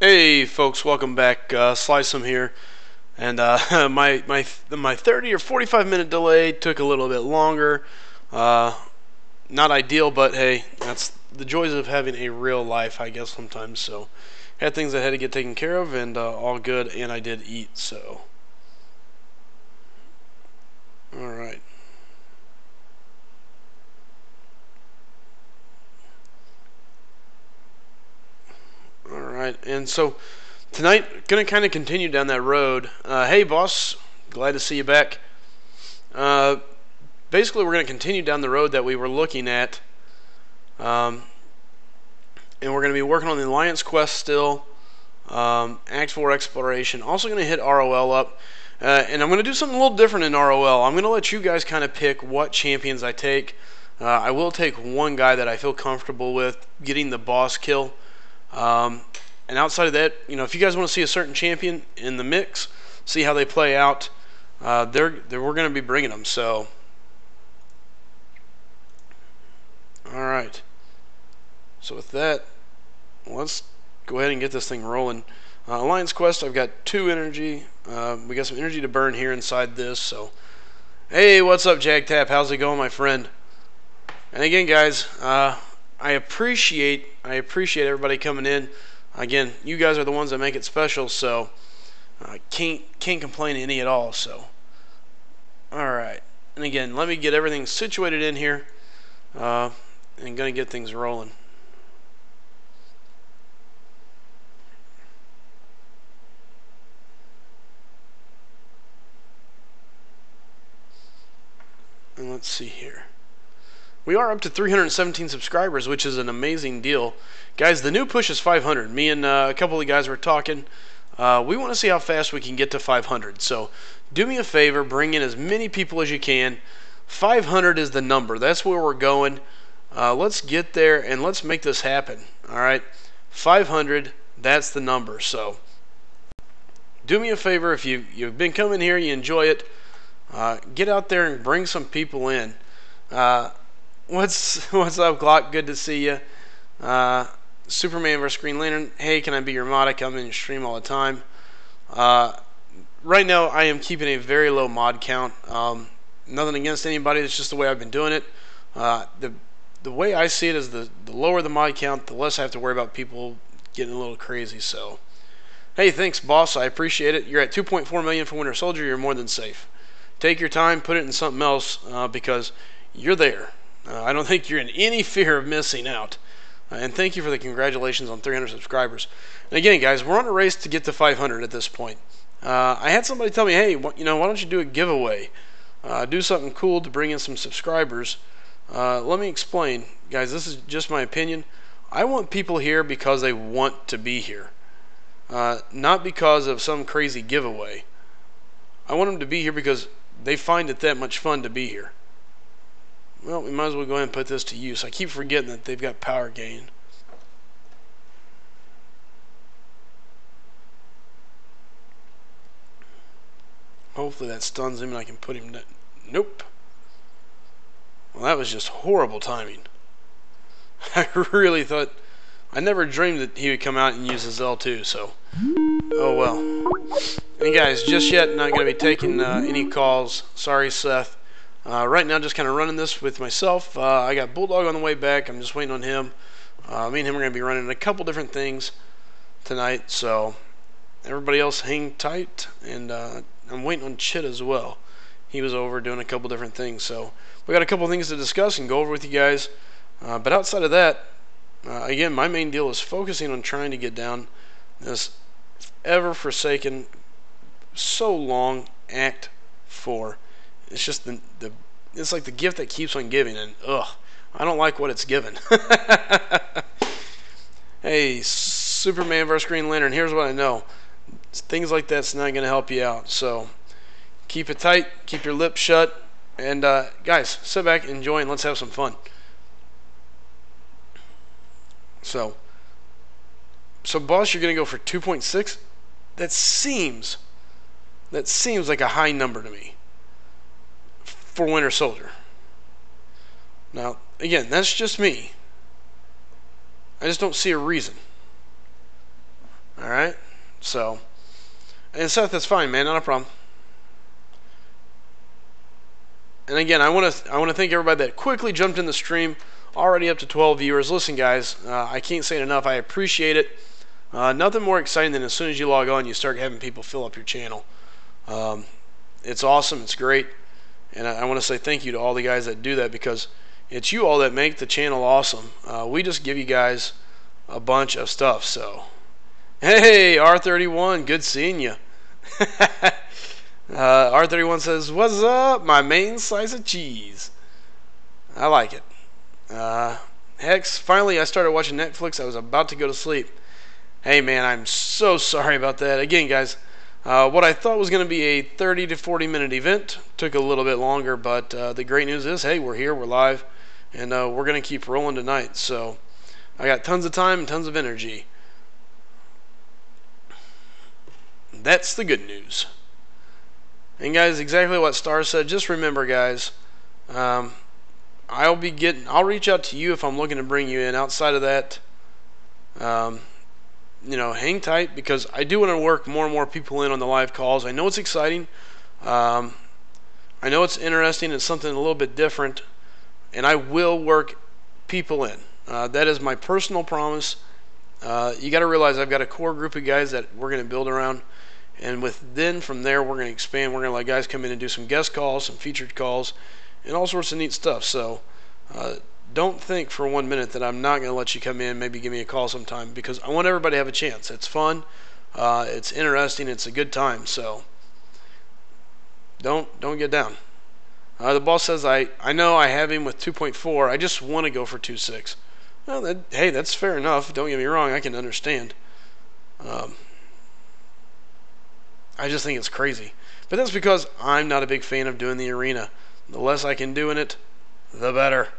Hey folks, welcome back. Slice'em here, and my 30 or 45 minute delay took a little bit longer. Uh, Not ideal, but hey, that's the joys of having a real life, I guess sometimes. So, had things I had to get taken care of, and all good. And I did eat. So, all right. All right, and so tonight, gonna kind of continue down that road. Hey, boss, glad to see you back. Uh, Basically, we're gonna continue down the road that we were looking at, um, and we're gonna be working on the Alliance quest still. Act 4 exploration. Also gonna hit ROL up, and I'm gonna do something a little different in ROL. I'm gonna let you guys kind of pick what champions I take. I will take one guy that I feel comfortable with getting the boss kill. And outside of that, if you guys want to see a certain champion in the mix, see how they play out, we're going to be bringing them. So, all right. So with that, let's go ahead and get this thing rolling. Alliance quest, I've got 2 energy. We got some energy to burn here inside this. So, hey, what's up, JagTap? How's it going, my friend? And again, guys, I appreciate everybody coming in. Again, you guys are the ones that make it special, so can't complain any at all. So, all right, and again, let me get everything situated in here, and gonna get things rolling. And let's see here. We are up to 317 subscribers, which is an amazing deal. Guys, the new push is 500. Me and a couple of guys were talking. We want to see how fast we can get to 500. So do me a favor, bring in as many people as you can. 500 is the number. That's where we're going. Let's get there and let's make this happen. All right, 500, that's the number. So do me a favor, if you've been coming here, you enjoy it, get out there and bring some people in. What's up, Glock? Good to see you. Superman vs. Green Lantern. Hey, can I be your mod? I come in your stream all the time. Right now, I am keeping a very low mod count. Nothing against anybody. That's just the way I've been doing it. The way I see it is the lower the mod count, the less I have to worry about people getting a little crazy. So, hey, thanks, boss. I appreciate it. You're at 2.4 million for Winter Soldier. You're more than safe. Take your time. Put it in something else because you're there. I don't think you're in any fear of missing out. And thank you for the congratulations on 300 subscribers. And again, guys, we're on a race to get to 500 at this point. I had somebody tell me, hey, why don't you do a giveaway? Do something cool to bring in some subscribers. Let me explain. Guys, this is just my opinion. I want people here because they want to be here. Not because of some crazy giveaway. I want them to be here because they find it that much fun to be here. Well, we might as well go ahead and put this to use. I keep forgetting that they've got power gain. Hopefully that stuns him and I can put him down. Nope. Well, that was just horrible timing. I really thought... I never dreamed that he would come out and use his L2, so... Oh well. And guys, just yet not going to be taking any calls. Sorry, Seth. Right now, just kind of running this with myself. I got Bulldog on the way back. I'm just waiting on him. Me and him are going to be running a couple different things tonight. So everybody else hang tight. And I'm waiting on Chit as well. He was over doing a couple different things. So we got a couple things to discuss and go over with you guys. But outside of that, again, my main deal is focusing on trying to get down this ever-forsaken, so long Act 4. It's just it's like the gift that keeps on giving, and I don't like what it's given. Hey, Superman vs. Green Lantern, here's what I know. Things like that's not going to help you out, so keep it tight, keep your lips shut, and guys, sit back, enjoy, and let's have some fun. So boss, you're going to go for 2.6? That seems like a high number to me for Winter Soldier. Now, again, that's just me. I just don't see a reason. All Alright? So, and Seth, that's fine, man. Not a problem. And again, I want to thank everybody that quickly jumped in the stream. Already up to 12 viewers. Listen, guys, I can't say it enough. I appreciate it. Nothing more exciting than as soon as you log on, you start having people fill up your channel. It's awesome. It's great. And I want to say thank you to all the guys that do that, because it's you all that make the channel awesome. We just give you guys a bunch of stuff. So, hey, R31, good seeing you. R31 says, "What's up, my main slice of cheese?" I like it. Hex, finally I started watching Netflix. I was about to go to sleep. Hey, man, I'm so sorry about that. Again, guys, what I thought was going to be a 30 to 40 minute event took a little bit longer, but the great news is, hey, we're here, we're live, and we're going to keep rolling tonight. So I got tons of time and tons of energy. That's the good news. And guys, exactly what Star said. Just remember, guys, I'll reach out to you if I'm looking to bring you in. Outside of that, hang tight, because I do want to work more and more people in on the live calls. I know it's exciting. I know it's interesting. It's something a little bit different, and I will work people in. That is my personal promise. You got to realize I've got a core group of guys that we're going to build around. And from there, we're going to expand. We're going to let guys come in and do some guest calls, some featured calls, and all sorts of neat stuff. So don't think for 1 minute that I'm not going to let you come in, maybe give me a call sometime, because I want everybody to have a chance. It's fun. It's interesting. It's a good time. So don't get down. The boss says, I know I have him with 2.4. I just want to go for 2.6. Well, hey, that's fair enough. Don't get me wrong. I can understand. I just think it's crazy. But that's because I'm not a big fan of doing the arena. The less I can do in it, the better.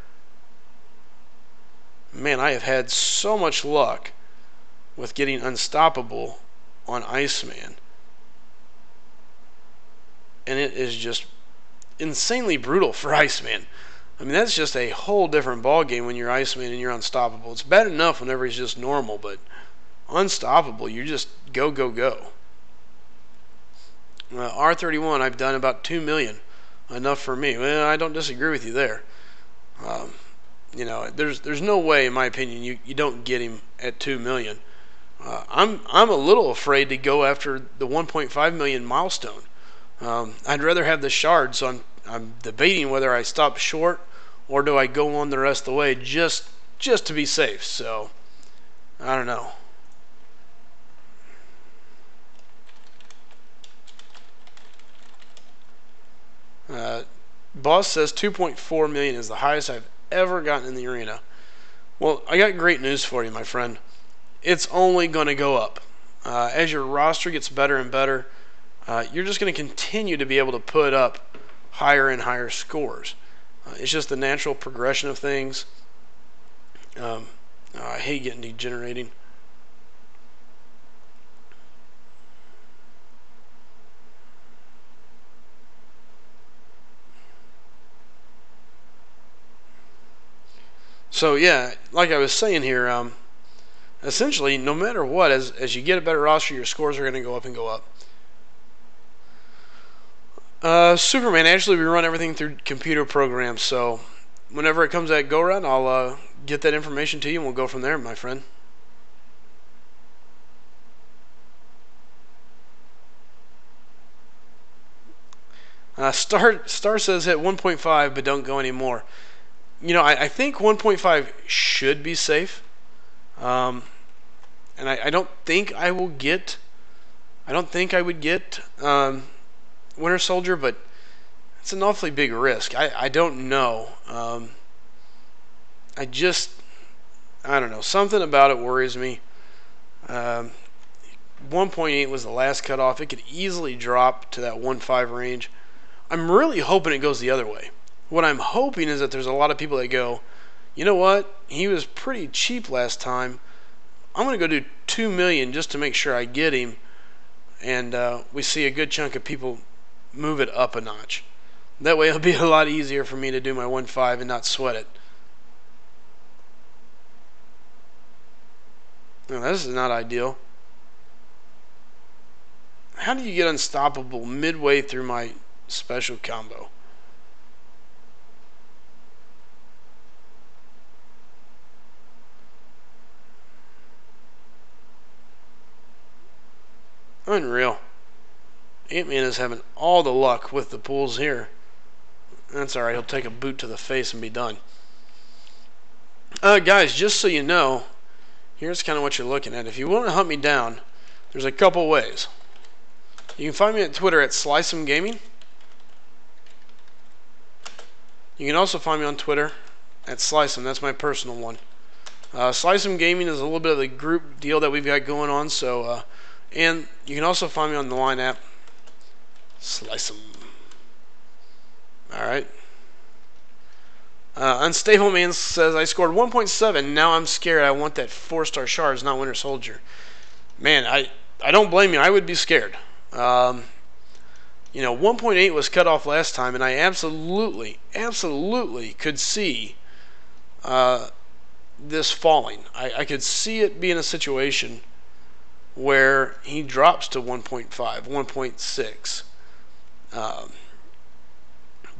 Man, I have had so much luck with getting unstoppable on Iceman. And it is just insanely brutal for Iceman. I mean, that's just a whole different ballgame when you're Iceman and you're unstoppable. It's bad enough whenever he's just normal, but unstoppable, you just go, go, go. R31, I've done about 2 million. Enough for me. Well, I don't disagree with you there. There's no way, in my opinion, you don't get him at 2 million. I'm a little afraid to go after the 1.5 million milestone. I'd rather have the shard, so I'm debating whether I stop short or do I go on the rest of the way just to be safe. So I don't know. Boss says 2.4 million is the highest I've ever gotten in the arena. Well, I got great news for you, my friend. It's only going to go up. As your roster gets better and better, you're just going to continue to be able to put up higher and higher scores. It's just the natural progression of things. I hate getting degenerating. So yeah, like I was saying here, essentially, no matter what, as you get a better roster, your scores are going to go up and go up. Superman, actually, we run everything through computer programs, so whenever it comes at go round, I'll get that information to you, and we'll go from there, my friend. Star says hit 1.5, but don't go anymore. I think 1.5 should be safe. And I don't think I will get. I don't think I would get Winter Soldier, but it's an awfully big risk. I don't know. I don't know. Something about it worries me. 1.8 was the last cutoff. It could easily drop to that 1.5 range. I'm really hoping it goes the other way. What I'm hoping is that there's a lot of people that go, you know what? He was pretty cheap last time. I'm going to go do 2 million just to make sure I get him. And we see a good chunk of people move it up a notch. That way it'll be a lot easier for me to do my 1.5 and not sweat it. Now, this is not ideal. How do you get unstoppable midway through my special combo? Unreal. Ant-Man is having all the luck with the pools here. That's alright, he'll take a boot to the face and be done. Guys, just so you know, here's kind of what you're looking at. If you want to hunt me down, there's a couple ways. You can find me at Twitter at Slice'emGaming. You can also find me on Twitter at Slice'em. That's my personal one. Slice'emGaming is a little bit of the group deal that we've got going on. So, and you can also find me on the Line app. Slice'em. All right. Unstable Man says, I scored 1.7. Now I'm scared. I want that 4-star shards, not Winter Soldier. Man, I don't blame you. I would be scared. You know, 1.8 was cut off last time, and I absolutely could see this falling. I could see it being a situation where he drops to 1.5, 1.6.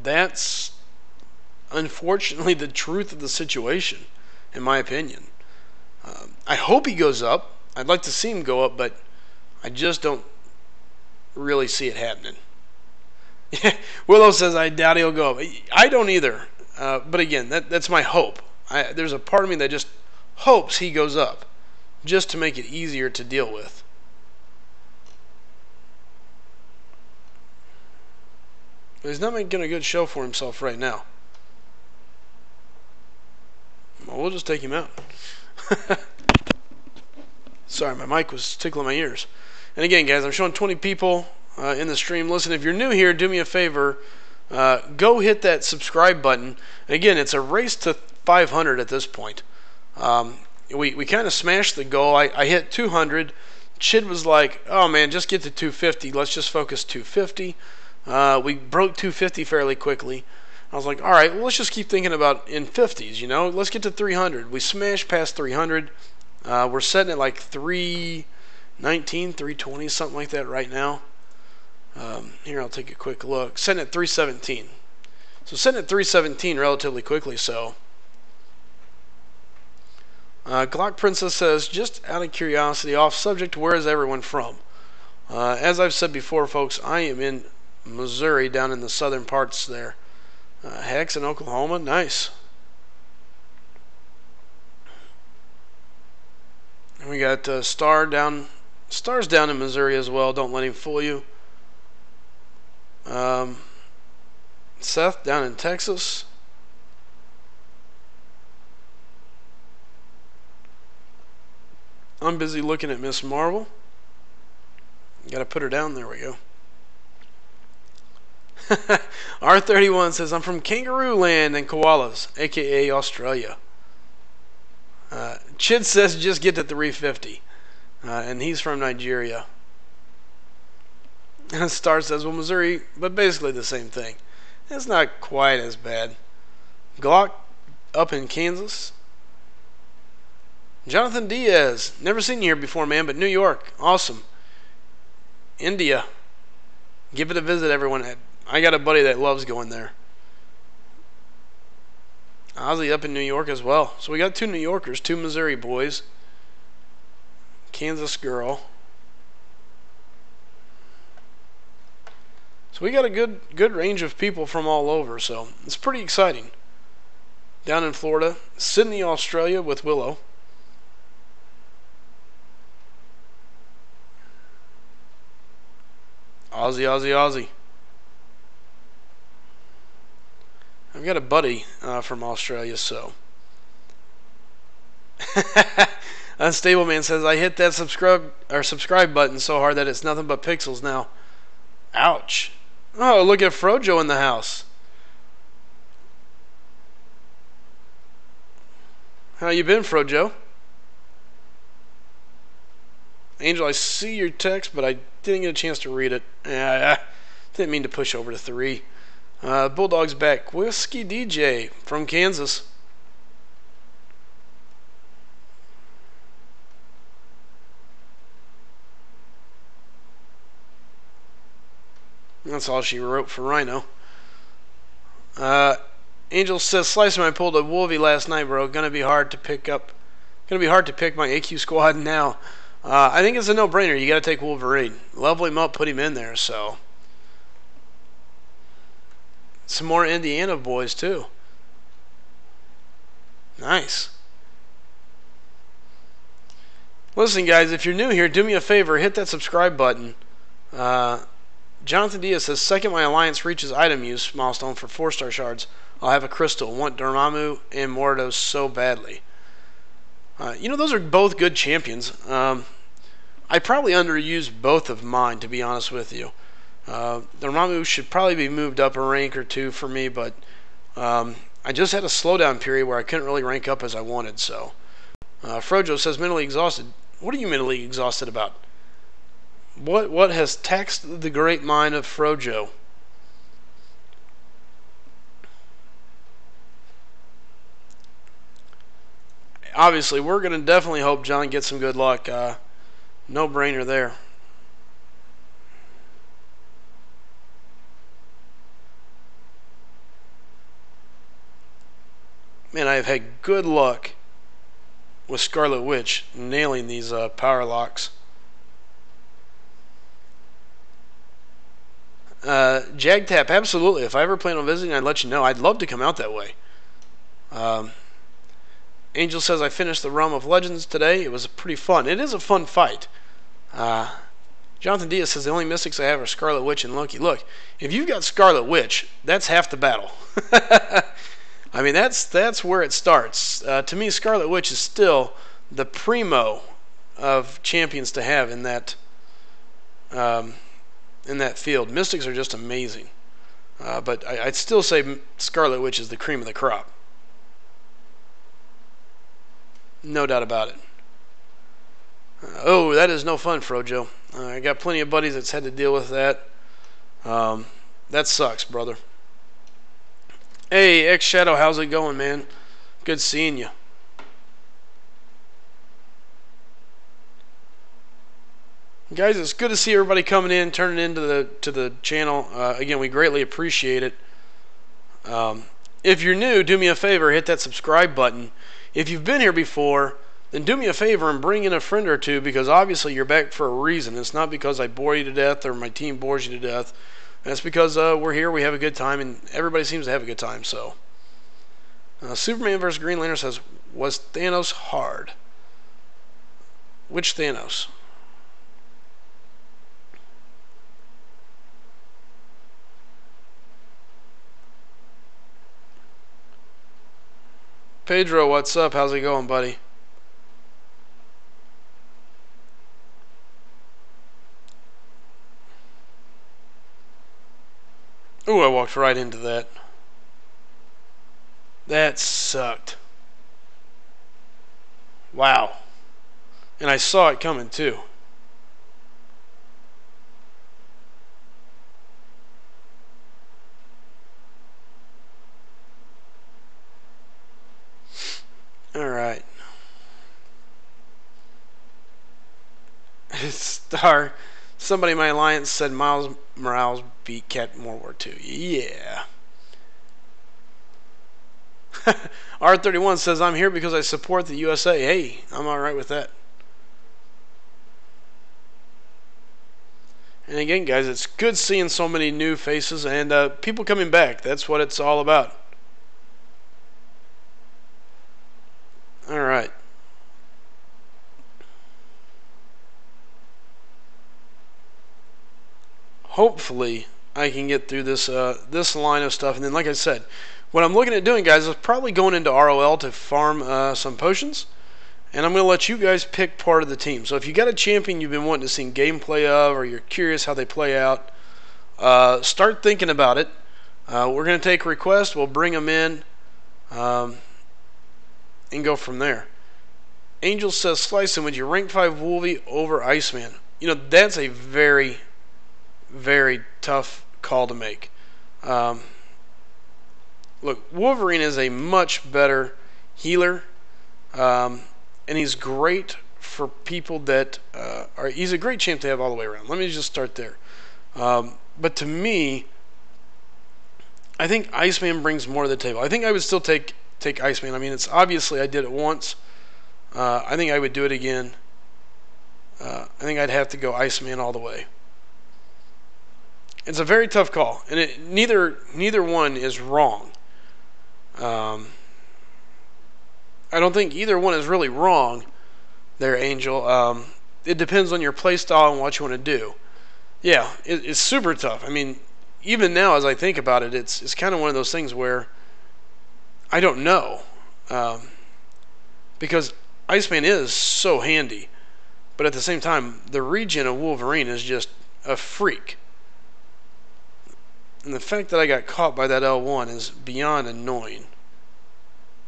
That's unfortunately the truth of the situation, in my opinion. I hope he goes up. I'd like to see him go up, but I just don't really see it happening. Willow says, I doubt he'll go up. I don't either. But again, that's my hope. There's a part of me that just hopes he goes up, just to make it easier to deal with. But he's not making a good show for himself right now. Well, we'll just take him out. Sorry, my mic was tickling my ears. And again, guys, I'm showing 20 people in the stream. Listen, if you're new here, do me a favor. Go hit that subscribe button. And again, it's a race to 500 at this point. We kind of smashed the goal. I hit 200. Chid was like, oh, man, just get to 250. Let's just focus 250. We broke 250 fairly quickly. I was like, all right, well, let's just keep thinking about in 50s, you know. Let's get to 300. We smashed past 300. We're setting at like 319, 320, something like that right now. Here, I'll take a quick look. Setting at 317. So setting at 317 relatively quickly, so. Glock Princess says, just out of curiosity, off subject, where is everyone from? As I've said before, folks, I am in Missouri, down in the southern parts there. Hex in Oklahoma, nice. And we got Star's down in Missouri as well. Don't let him fool you. Seth down in Texas. I'm busy looking at Miss Marvel. Gotta put her down. There we go. R31 says, I'm from Kangaroo Land and Koalas, aka Australia. Chid says, just get to 350. And he's from Nigeria. Star says, well, Missouri, but basically the same thing. It's not quite as bad. Glock up in Kansas. Jonathan Diaz, never seen you here before, man, but New York, awesome. India, give it a visit, everyone. I got a buddy that loves going there. Ozzy up in New York as well. So we got 2 New Yorkers, 2 Missouri boys. Kansas girl. So we got a good range of people from all over, so it's pretty exciting. Down in Florida, Sydney, Australia with Willow. Aussie, Aussie, Aussie. I've got a buddy from Australia, so. Unstable Man says, I hit that subscribe button so hard that it's nothing but pixels now. Ouch. Oh, look at Frojo in the house. How you been, Frojo? Angel, I see your text, but I didn't get a chance to read it. I didn't mean to push over to 3. Bulldog's back. Whiskey DJ from Kansas. That's all she wrote for Rhino. Angel says, Slicer, I pulled a Wolvie last night, bro. Gonna be hard to pick up. Gonna be hard to pick my AQ squad now. I think it's a no-brainer. You gotta take Wolverine. Level him up, put him in there, so. Some more Indiana boys, too. Nice. Listen, guys, if you're new here, do me a favor. Hit that subscribe button. Jonathan Diaz says, second my alliance reaches item use milestone for 4-star shards, I'll have a crystal. Want Dormammu and Mordos so badly. Those are both good champions. I probably underused both of mine, to be honest with you. Dormammu should probably be moved up a rank or two for me, but I just had a slowdown period where I couldn't really rank up as I wanted, so. Frojo says, mentally exhausted. What are you mentally exhausted about? What has taxed the great mind of Frojo? Obviously, we're going to definitely hope John gets some good luck. No brainer there. Man, I have had good luck with Scarlet Witch nailing these power locks. Jagtap, absolutely. If I ever plan on visiting, I'd let you know. I'd love to come out that way. Angel says, I finished the Realm of Legends today. It was pretty fun. It is a fun fight. Jonathan Diaz says, the only mystics I have are Scarlet Witch and Loki. Look, if you've got Scarlet Witch, that's half the battle. I mean, that's where it starts. To me, Scarlet Witch is still the primo of champions to have in that field. Mystics are just amazing. But I'd still say Scarlet Witch is the cream of the crop. No doubt about it. Oh, that is no fun, Frojo. I got plenty of buddies that's had to deal with that. That sucks, brother. Hey, X-Shadow, how's it going, man? Good seeing you. Guys, it's good to see everybody coming in, turning into the channel. Again, we greatly appreciate it. If you're new, do me a favor, hit that subscribe button. If you've been here before, then do me a favor and bring in a friend or two, because obviously you're back for a reason. It's not because I bore you to death or my team bores you to death. That's because we're here, we have a good time, and everybody seems to have a good time. So, Superman vs. Green Lantern says, was Thanos hard? Which Thanos? Pedro, what's up? How's it going, buddy? Ooh, I walked right into that. That sucked. Wow. And I saw it coming, too. Alright. Star. Somebody in my alliance said Miles Morales beat Captain World War II. Yeah. R31 says, I'm here because I support the USA. Hey, I'm alright with that. And again, guys, it's good seeing so many new faces and people coming back. That's what it's all about. Alright. Hopefully I can get through this this line of stuff, and then like I said, what I'm looking at doing, guys, is probably going into RoL to farm some potions, and I'm going to let you guys pick part of the team. So if you got a champion you've been wanting to see gameplay of, or you're curious how they play out, start thinking about it. We're going to take requests, we'll bring them in, and go from there. Angel says, Slicing, would you rank 5 Wolvie over Iceman? You know, that's a very, very tough call to make. Look, Wolverine is a much better healer, and he's great for people that he's a great champ to have all the way around. Let me just start there. But to me, I think Iceman brings more to the table. I think I would still take Iceman. I mean, it's obviously I did it once. I think I would do it again. I think I'd have to go Iceman all the way. It's a very tough call, and neither one is wrong. I don't think either one is really wrong there, Angel. It depends on your play style and what you want to do. Yeah, it's super tough. I mean, even now as I think about it, it's kind of one of those things where I don't know. Because Iceman is so handy, but at the same time, the regen of Wolverine is just a freak. And the fact that I got caught by that L1 is beyond annoying.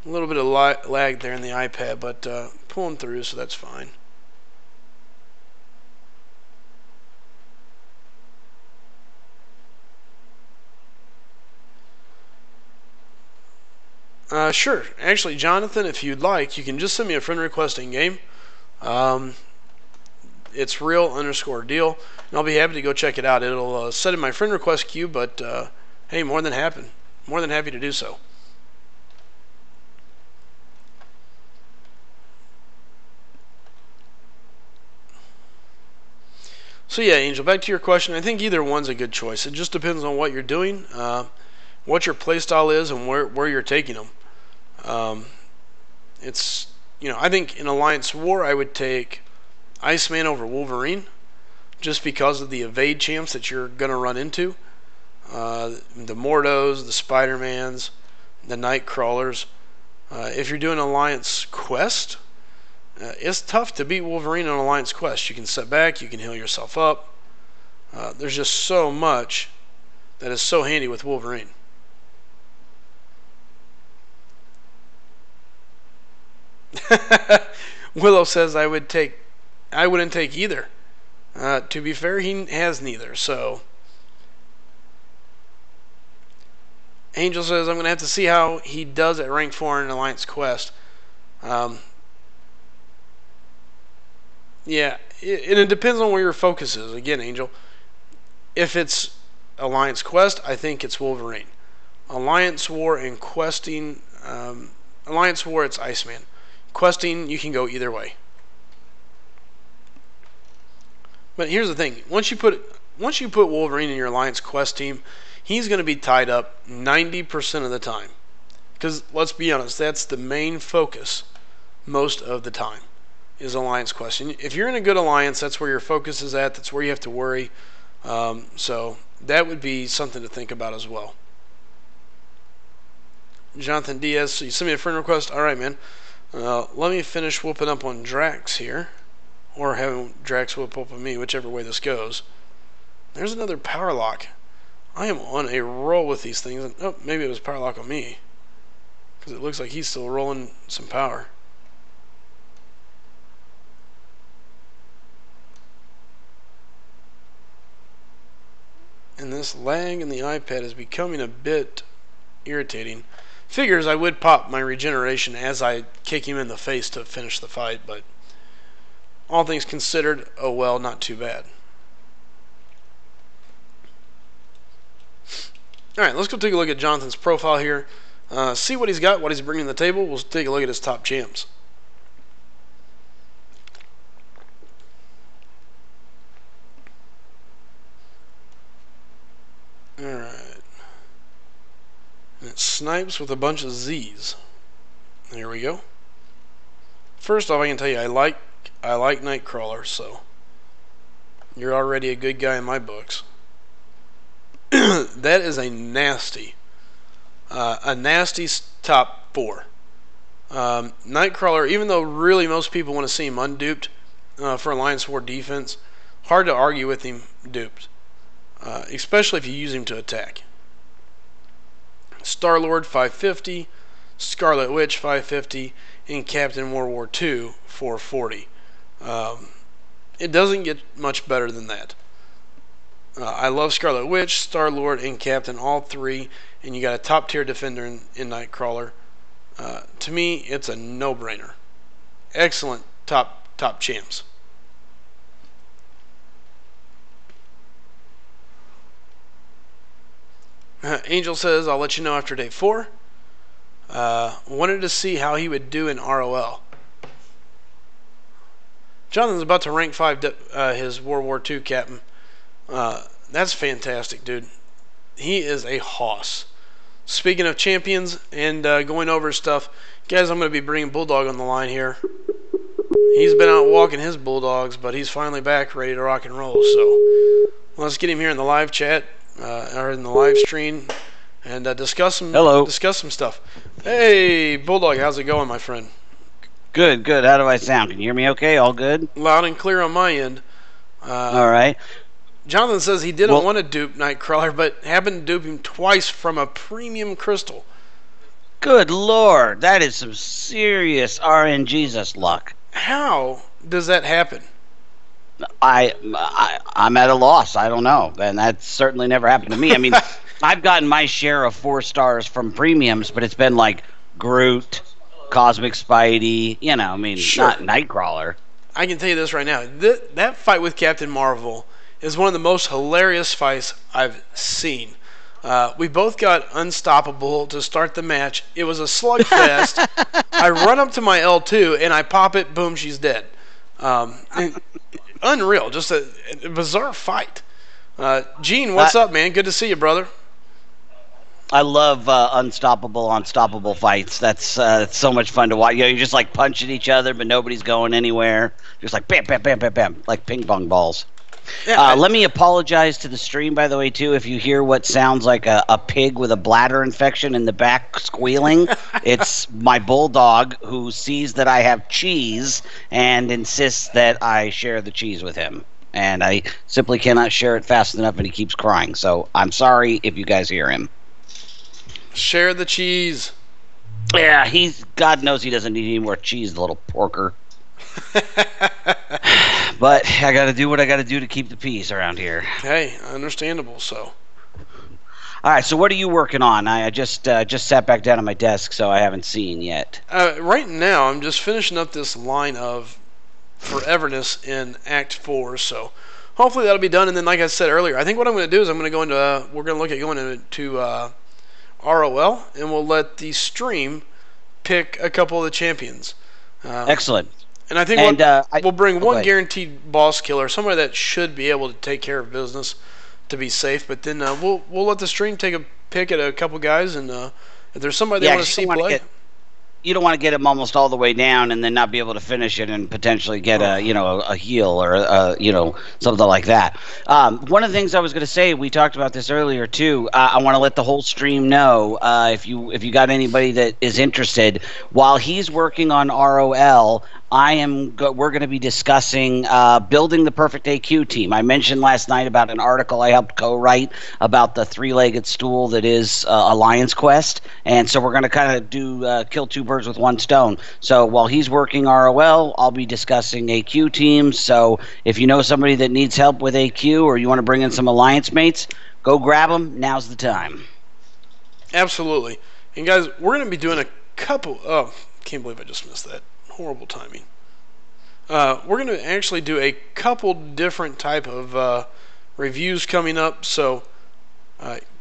A little bit of lag there in the iPad, but pulling through, so that's fine. Sure. Actually, Jonathan, if you'd like, you can just send me a friend request in game. It's real_deal, and I'll be happy to go check it out. It'll set in my friend request queue, but hey, more than happy to do so. So yeah, Angel, back to your question. I think either one's a good choice. It just depends on what you're doing, what your playstyle is, and where you're taking them. It's, I think in Alliance War I would take Iceman over Wolverine, just because of the evade champs that you're going to run into. The Mordos, the Spider-Mans, the Nightcrawlers. If you're doing Alliance Quest, it's tough to beat Wolverine on Alliance Quest. You can set back, you can heal yourself up. There's just so much that is so handy with Wolverine. Willow says I wouldn't take either. To be fair, he has neither. So Angel says I'm going to have to see how he does at rank 4 in Alliance Quest. Yeah, and it depends on where your focus is. Again, Angel, if it's Alliance Quest, I think it's Wolverine. Alliance War and questing, Alliance War, it's Iceman. Questing, you can go either way. But here's the thing: once you put Wolverine in your Alliance Quest team, he's going to be tied up 90% of the time. Because let's be honest, that's the main focus most of the time, is Alliance Quest. And if you're in a good alliance, that's where your focus is at. That's where you have to worry. So that would be something to think about as well. Jonathan Diaz, so you sent me a friend request. All right, man. Let me finish whooping up on Drax here, or having Drax whoop up on me, whichever way this goes. There's another power lock. I am on a roll with these things. Oh, maybe it was power lock on me, because it looks like he's still rolling some power. And this lag in the iPad is becoming a bit irritating. Figures I would pop my regeneration as I kick him in the face to finish the fight, but all things considered, oh well, not too bad. Alright, let's go take a look at Jonathan's profile here. See what he's got, what he's bringing to the table. We'll take a look at his top champs. Alright. And it snipes with a bunch of Z's. There we go. First off, I can tell you I like Nightcrawler, so you're already a good guy in my books. That is a nasty top 4. Nightcrawler, even though really most people want to see him unduped for Alliance War defense, hard to argue with him duped, especially if you use him to attack. Star-Lord 550, Scarlet Witch 550, and Captain World War II 440. It doesn't get much better than that. I love Scarlet Witch, Star-Lord, and Captain, all three, and you got a top-tier defender in Nightcrawler. To me, it's a no-brainer. Excellent top champs. Angel says, I'll let you know after day 4. Wanted to see how he would do in ROL. Jonathan's about to rank 5 his World War II captain. That's fantastic, dude. He is a hoss. Speaking of champions and going over stuff, guys, I'm going to be bringing Bulldog on the line here. He's been out walking his Bulldogs, but he's finally back ready to rock and roll. So let's get him here in the live chat or in the live stream and discuss some stuff. Hey, Bulldog, how's it going, my friend? Good, good. How do I sound? Can you hear me okay? All good? Loud and clear on my end. All right. Jonathan says he didn't want to dupe Nightcrawler, but happened to dupe him twice from a premium crystal. Good Lord. That is some serious RNGesus luck. How does that happen? I'm at a loss. I don't know. And that's certainly never happened to me. I mean, I've gotten my share of 4 stars from premiums, but it's been like Groot, Cosmic Spidey, you know, I mean, sure. Not Nightcrawler. I can tell you this right now. That fight with Captain Marvel is one of the most hilarious fights I've seen. We both got unstoppable to start the match. It was a slugfest. I run up to my L2 and I pop it. Boom, she's dead. Unreal. Just a bizarre fight. Gene, what's up, man? Good to see you, brother. I love unstoppable fights. That's so much fun to watch. You know, you're just like punching each other, but nobody's going anywhere. Just like bam, bam, bam, bam, bam, like ping pong balls. Yeah, let me apologize to the stream, by the way, too. If you hear what sounds like a pig with a bladder infection in the back squealing, it's my Bulldog who sees that I have cheese and insists that I share the cheese with him. And I simply cannot share it fast enough, and he keeps crying. So I'm sorry if you guys hear him. Share the cheese. Yeah, God knows he doesn't need any more cheese, the little porker. But I got to do what I got to do to keep the peace around here. Hey, understandable. So, all right. So, what are you working on? I just sat back down at my desk, so I haven't seen yet. Right now, I'm just finishing up this line of Foreverness in Act 4. So, hopefully that'll be done. And then, like I said earlier, I think what I'm going to do is I'm going to go into. We're going to look at going into ROL, and we'll let the stream pick a couple of the champions. Excellent. And I think we'll bring one guaranteed boss killer, somebody that should be able to take care of business to be safe. But then we'll let the stream take a pick at a couple guys, and if there's somebody they want to see play. You don't want to get him almost all the way down and then not be able to finish it and potentially get a heal or something like that. One of the things I was going to say, we talked about this earlier too. I want to let the whole stream know if you got anybody that is interested. While he's working on ROL, we're going to be discussing building the perfect AQ team. I mentioned last night about an article I helped co-write about the 3-legged stool that is Alliance Quest, and so we're going to kind of do kill 2 birds with 1 stone. So while he's working ROL, I'll be discussing AQ teams. So if you know somebody that needs help with AQ or you want to bring in some Alliance mates, go grab them. Now's the time. Absolutely. And guys, we're going to be doing a couple. Oh, can't believe I just missed that. Horrible timing. We're going to actually do a couple different type of reviews coming up, so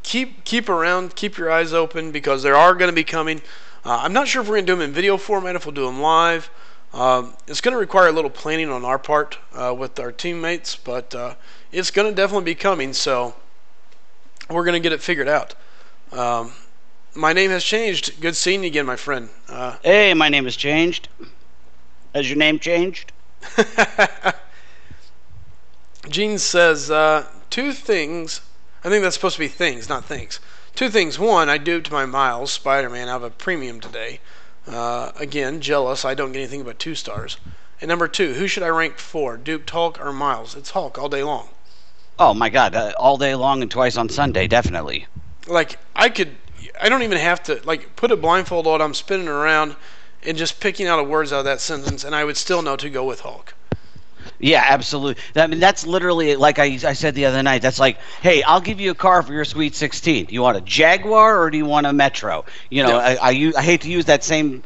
keep around, keep your eyes open, because there are going to be coming. I'm not sure if we're going to do them in video format, if we'll do them live. It's going to require a little planning on our part with our teammates, but it's going to definitely be coming, so we're going to get it figured out. My name has changed. Good seeing you again, my friend. Hey, my name has changed. Has your name changed? Gene says, 2 things. I think that's supposed to be things, not things. 2 things. 1, I duped my Miles Spider-Man out of a premium today. Again, jealous. I don't get anything but 2 stars. And number 2, who should I rank for? Duped Hulk or Miles? It's Hulk all day long. Oh, my God. All day long and twice on Sunday, definitely. Like, I don't even have to, like, put a blindfold on. I'm spinning around and just picking out words out of that sentence, and I would still know to go with Hulk. Yeah, absolutely. I mean, that's literally like I said the other night. That's like, hey, I'll give you a car for your Sweet 16. Do you want a Jaguar or do you want a Metro? You know, Yeah. I hate to use that same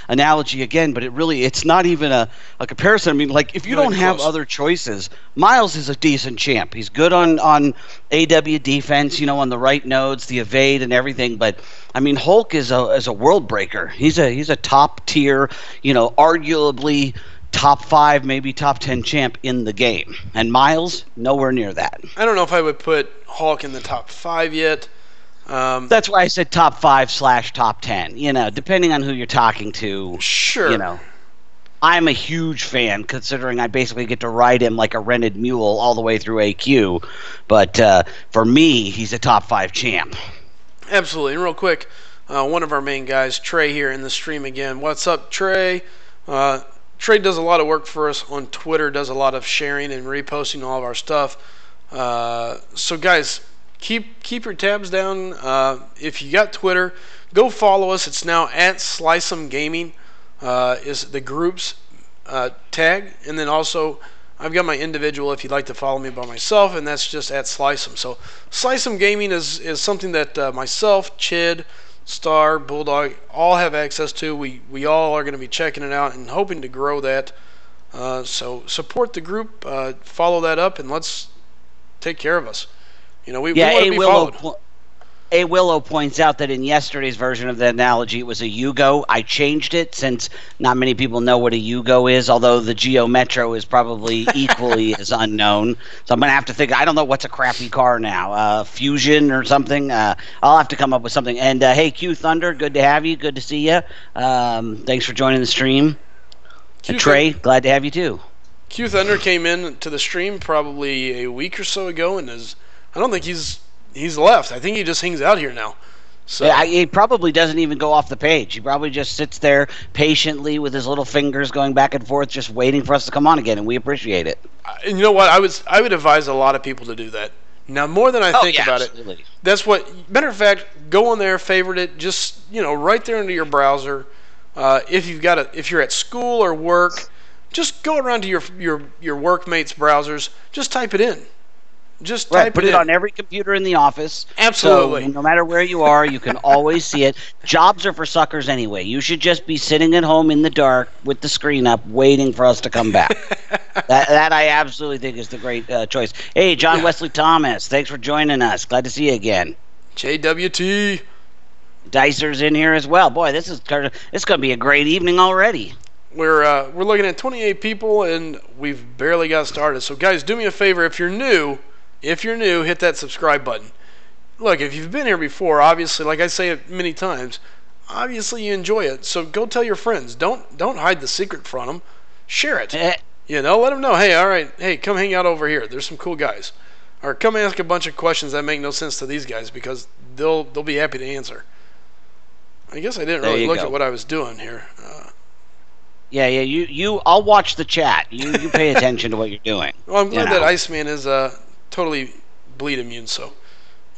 analogy again, but it's not even a comparison. I mean, like if you Not don't even have close. other choices, Miles is a decent champ. He's good on AW defense, you know, on the right nodes, the evade and everything. But I mean, Hulk is a world breaker. He's a top tier, you know, arguably top 5, maybe top 10 champ in the game. And Miles, nowhere near that. I don't know if I would put Hulk in the top 5 yet. That's why I said top 5/top 10. You know, depending on who you're talking to. Sure. You know, I'm a huge fan, considering I basically get to ride him like a rented mule all the way through AQ. But for me, he's a top 5 champ. Absolutely. And real quick, one of our main guys, Trey, here in the stream again. What's up, Trey? Trey does a lot of work for us on Twitter, does a lot of sharing and reposting all of our stuff. So guys, keep your tabs down. If you got Twitter, go follow us. It's now at Slice'em Gaming is the group's tag. And then also, I've got my individual if you'd like to follow me by myself, and that's just at Slice'em. So Slice'em Gaming is something that myself, Chid, Star, Bulldog, all have access to. We all are going to be checking it out and hoping to grow that. So support the group, follow that up, and let's take care of us. You know, we want to be followed. A Willow points out that in yesterday's version of the analogy, it was a Yugo. I changed it since not many people know what a Yugo is, although the Geo Metro is probably equally as unknown. So I'm going to have to think. I don't know what's a crappy car now. Fusion or something. I'll have to come up with something. And hey, Q Thunder, good to have you. Good to see you. Thanks for joining the stream. And Trey, glad to have you too. Q Thunder came in to the stream probably a week or so ago, and I don't think he's left. I think he just hangs out here now. So yeah, he probably doesn't even go off the page. He probably just sits there patiently with his little fingers going back and forth, just waiting for us to come on again, and we appreciate it. And you know what? I would advise a lot of people to do that. Now, more than I think about absolutely. it, that's what. Matter of fact, go on there, favorite it, just right there into your browser. If you're at school or work, just go around to your workmates' browsers. Just type it in. Just type put it on every computer in the office. Absolutely. So no matter where you are, you can always see it. Jobs are for suckers anyway. You should just be sitting at home in the dark with the screen up, waiting for us to come back. that I absolutely think is the great choice. Hey, John Wesley Thomas, thanks for joining us. Glad to see you again. JWT. Dicer's in here as well. Boy, it's going to be a great evening already. We're looking at 28 people, and we've barely got started. So, guys, do me a favor. If you're new, hit that subscribe button. Look, if you've been here before, obviously, like I say it many times, obviously you enjoy it. So go tell your friends. Don't hide the secret from them. Share it. Let them know. Hey, all right. Hey, come hang out over here. There's some cool guys. Or come ask a bunch of questions that make no sense to these guys because they'll be happy to answer. I guess I didn't really look at what I was doing here. Yeah. I'll watch the chat. You pay attention to what you're doing. Well, I'm glad that Iceman is totally bleed immune. So,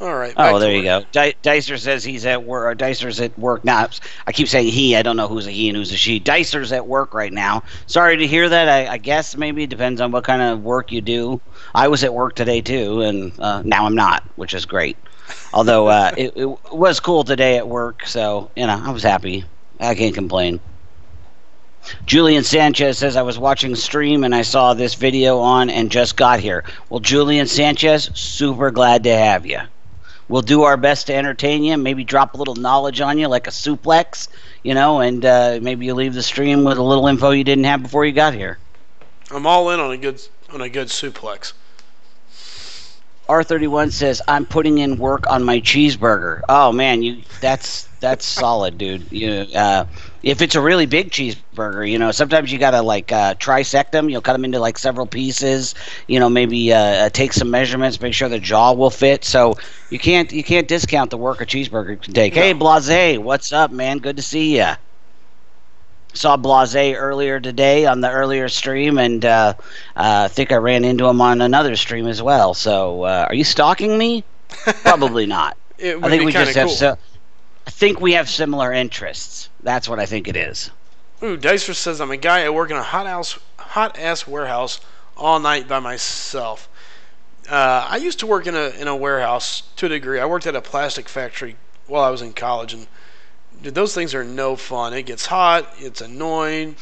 all right. Oh, there you go. Dicer says he's at work. Or Dicer's at work now. I keep saying he. I don't know who's a he and who's a she. Dicer's at work right now. Sorry to hear that. I guess maybe it depends on what kind of work you do. I was at work today too, and now I'm not, which is great. Although it was cool today at work, so I was happy. I can't complain. Julian Sanchez says, I was watching stream and I saw this video on and just got here. Well, Julian Sanchez, super glad to have you. We'll do our best to entertain you, maybe drop a little knowledge on you like a suplex, and maybe you leave the stream with a little info you didn't have before you got here. I'm all in on a good suplex. R31 says, I'm putting in work on my cheeseburger. Oh, man, that's solid, dude. If it's a really big cheeseburger, sometimes you got to, trisect them. Cut them into, several pieces. Maybe take some measurements, make sure the jaw will fit. So you can't discount the work a cheeseburger can take. No. Hey, Blase, what's up, man? Good to see ya. Saw Blase earlier today on the earlier stream, and I think I ran into him on another stream as well. So, are you stalking me? Probably not. It would be kind of cool. I think we have similar interests. That's what I think it is. Ooh, Dicer says, I'm a guy. I work in a hot ass warehouse all night by myself. I used to work in a warehouse to a degree. I worked at a plastic factory while I was in college, and dude, those things are no fun. It gets hot. It's annoying.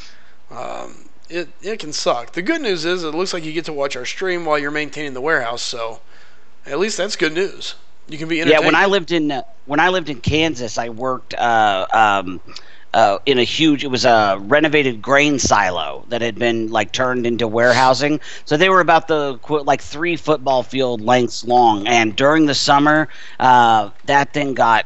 It can suck. The good news is it looks like you get to watch our stream while you're maintaining the warehouse. So at least that's good news. You can be entertained. Yeah, when I lived in Kansas, I worked in a huge. It was a renovated grain silo that had been like turned into warehousing. So they were about the like 3 football field lengths long. And during the summer, that thing got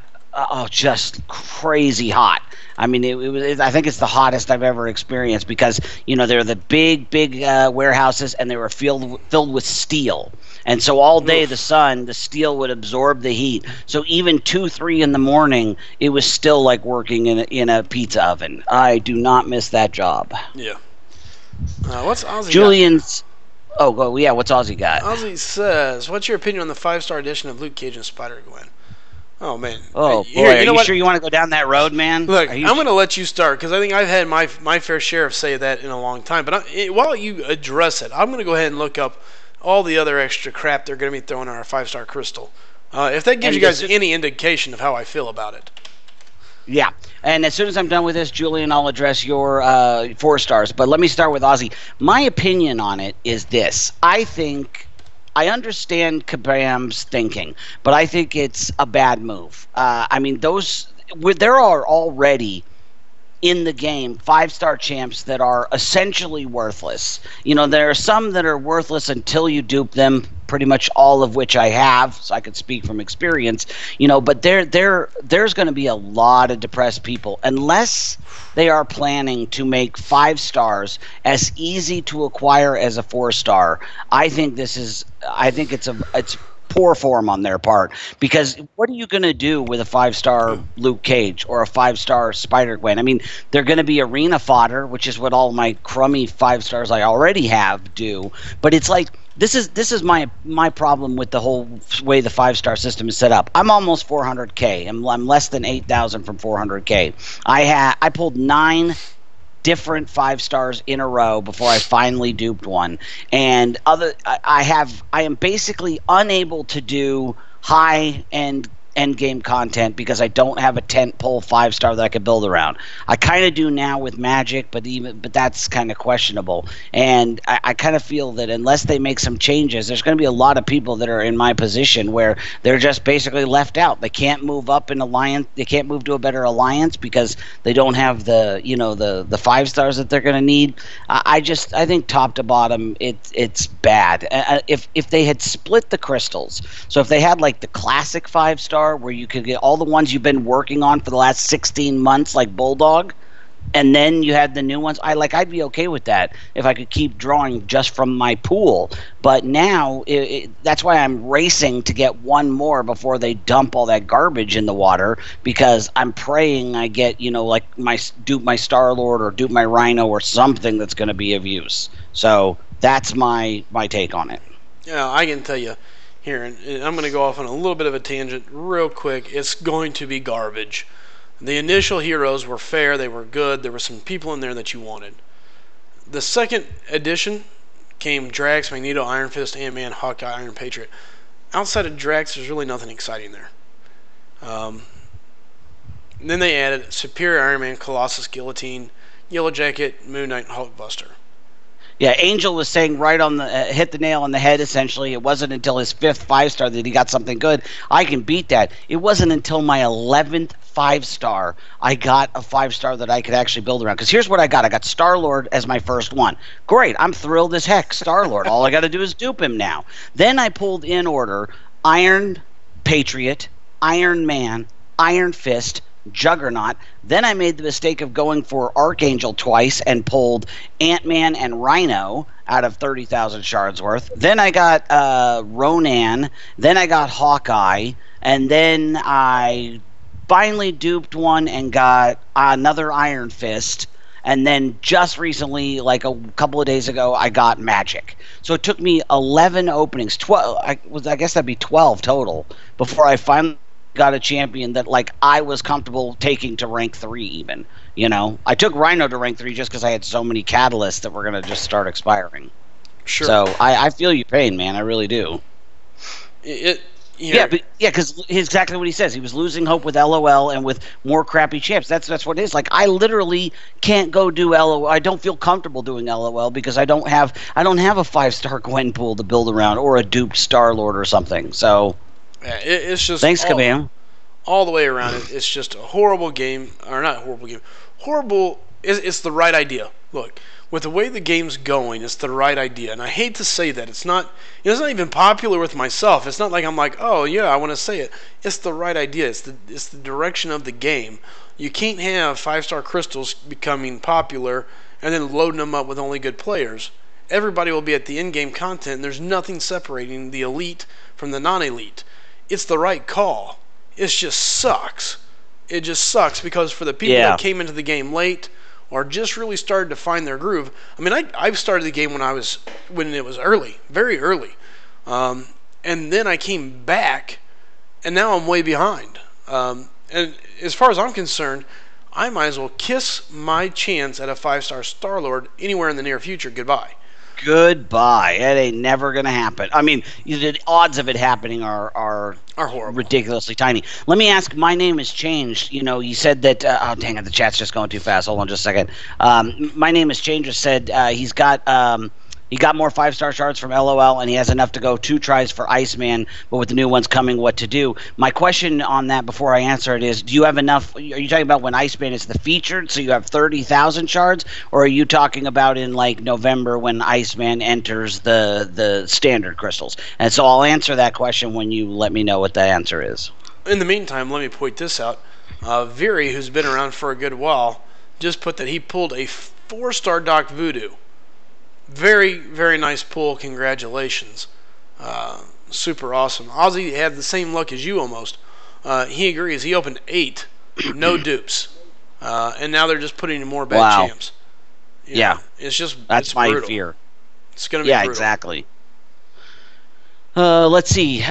just crazy hot. I mean, it was. I think it's the hottest I've ever experienced because they're the big warehouses and they were filled with steel, and so all day the steel would absorb the heat. So even 2-3 in the morning, it was still like working in a pizza oven. I do not miss that job. Yeah. What's Ozzy? Julian's. Yeah. What's Ozzy got? Ozzy says, "What's your opinion on the 5-star edition of Luke Cage and Spider-Gwen?" Oh man! Oh boy! Are you sure you want to go down that road, man? Look, I'm going to let you start because I think I've had my fair share of say that in a long time. But while you address it, I'm going to go ahead and look up all the other extra crap they're going to be throwing on our 5-star crystal. If that gives you guys any indication of how I feel about it. Yeah, and as soon as I'm done with this, Julian, I'll address your 4 stars. But let me start with Ozzy. My opinion on it is this: I understand Kabam's thinking, but I think it's a bad move. I mean, there are already in the game 5-star champs that are essentially worthless. There are some that are worthless until you dupe them, pretty much all of which I have, so I can speak from experience. But there's going to be a lot of depressed people unless they are planning to make 5 stars as easy to acquire as a 4-star. I think it's poor form on their part, because what are you going to do with a 5-star Luke Cage or a 5-star Spider-Gwen? I mean, they're going to be arena fodder, which is what all my crummy 5 stars I already have do. But it's like this is my problem with the whole way the 5-star system is set up. I'm almost 400K. I'm less than 8,000 from 400K. I pulled 9 different 5 stars in a row before I finally duped one, and I am basically unable to do high end game content because I don't have a tent pole 5-star that I could build around. I kind of do now with Magic, but that's kind of questionable. And I kind of feel that unless they make some changes, there's going to be a lot of people that are in my position where they're just basically left out. They can't move up in alliance. They can't move to a better alliance because they don't have the 5 stars that they're going to need. I think top to bottom, it's bad. If they had split the crystals, so if they had like the classic 5-star where you could get all the ones you've been working on for the last 16 months, like Bulldog, and then you had the new ones, I'd be okay with that if I could keep drawing just from my pool. But now that's why I'm racing to get one more before they dump all that garbage in the water, because I'm praying I get dupe my Star-Lord or dupe my Rhino or something that's going to be of use. So that's my take on it. Yeah, I can tell you here, and I'm going to go off on a little bit of a tangent real quick. It's going to be garbage. The initial heroes were fair. They were good. There were some people in there that you wanted. The second edition came Drax, Magneto, Iron Fist, Ant-Man, Hawkeye, Iron Patriot. Outside of Drax, there's really nothing exciting there. Then they added Superior Iron Man, Colossus, Guillotine, Yellow Jacket, Moon Knight, and Hulkbuster. Yeah, Angel was saying right on the hit the nail on the head. Essentially, it wasn't until his 5th 5-star that he got something good. I can beat that. It wasn't until my 11th 5-star I got a 5-star that I could actually build around. Because here's what I got: I got Star-Lord as my first one. Great, I'm thrilled as heck. Star-Lord. All I got to do is dupe him now. Then I pulled in order Iron Patriot, Iron Man, Iron Fist, Juggernaut. Then I made the mistake of going for Archangel twice and pulled Ant-Man and Rhino out of 30,000 shards worth. Then I got Ronan. Then I got Hawkeye. And then I finally duped one and got another Iron Fist. And then just recently, like a couple of days ago, I got Magic. So it took me 11 openings, 12. I guess that'd be 12 total before I finally got a champion that I was comfortable taking to rank 3 even. I took Rhino to rank 3 just because I had so many catalysts that were going to just start expiring. Sure. So I feel your pain, man. I really do. Yeah, Because exactly what he says. He was losing hope with LOL and with more crappy champs. That's what it is. Like, I literally can't go do LOL. I don't feel comfortable doing LOL because I don't have a 5-star Gwen pool to build around or a duped Star-Lord or something. So yeah, it's just thanks, Kabam. All the way around. It's just a horrible game, or not a horrible game. Horrible. It's the right idea. Look, with the way the game's going, it's the right idea. And I hate to say that. It's not even popular with myself. It's not like I'm like, oh, yeah, I want to say it. It's the right idea. It's the direction of the game. You can't have 5-star crystals becoming popular and then loading them up with only good players. Everybody will be at the in-game content, and there's nothing separating the elite from the non-elite. It's the right call. It just sucks. It just sucks because for the people that came into the game late or just really started to find their groove. I mean, I started the game when it was early, very early, and then I came back, and now I'm way behind. And as far as I'm concerned, I might as well kiss my chance at a 5-star Star-Lord anywhere in the near future. Goodbye. Goodbye. It ain't never going to happen. I mean, the odds of it happening are horrible, ridiculously tiny. Let me ask. My name has changed. You know, you said that. Oh, dang it! The chat's just going too fast. Hold on, just a second. My name has changed. Said he's got. He got more 5-star shards from LOL, and he has enough to go 2 tries for Iceman, but with the new ones coming, what to do? My question on that before I answer it is, do you have enough? Are you talking about when Iceman is the featured, so you have 30,000 shards, or are you talking about in like November when Iceman enters the standard crystals? And so I'll answer that question when you let me know what the answer is. In the meantime, let me point this out. Viri, who's been around for a good while, just put that he pulled a 4-star Doc Voodoo. Very, very nice pull. Congratulations. Super awesome. Ozzy had the same luck as you almost. He agrees. He opened 8, no dupes. And now they're just putting in more bad champs. Yeah. It's just that's it's my brutal. fear. It's going to be brutal. Exactly. Let's see.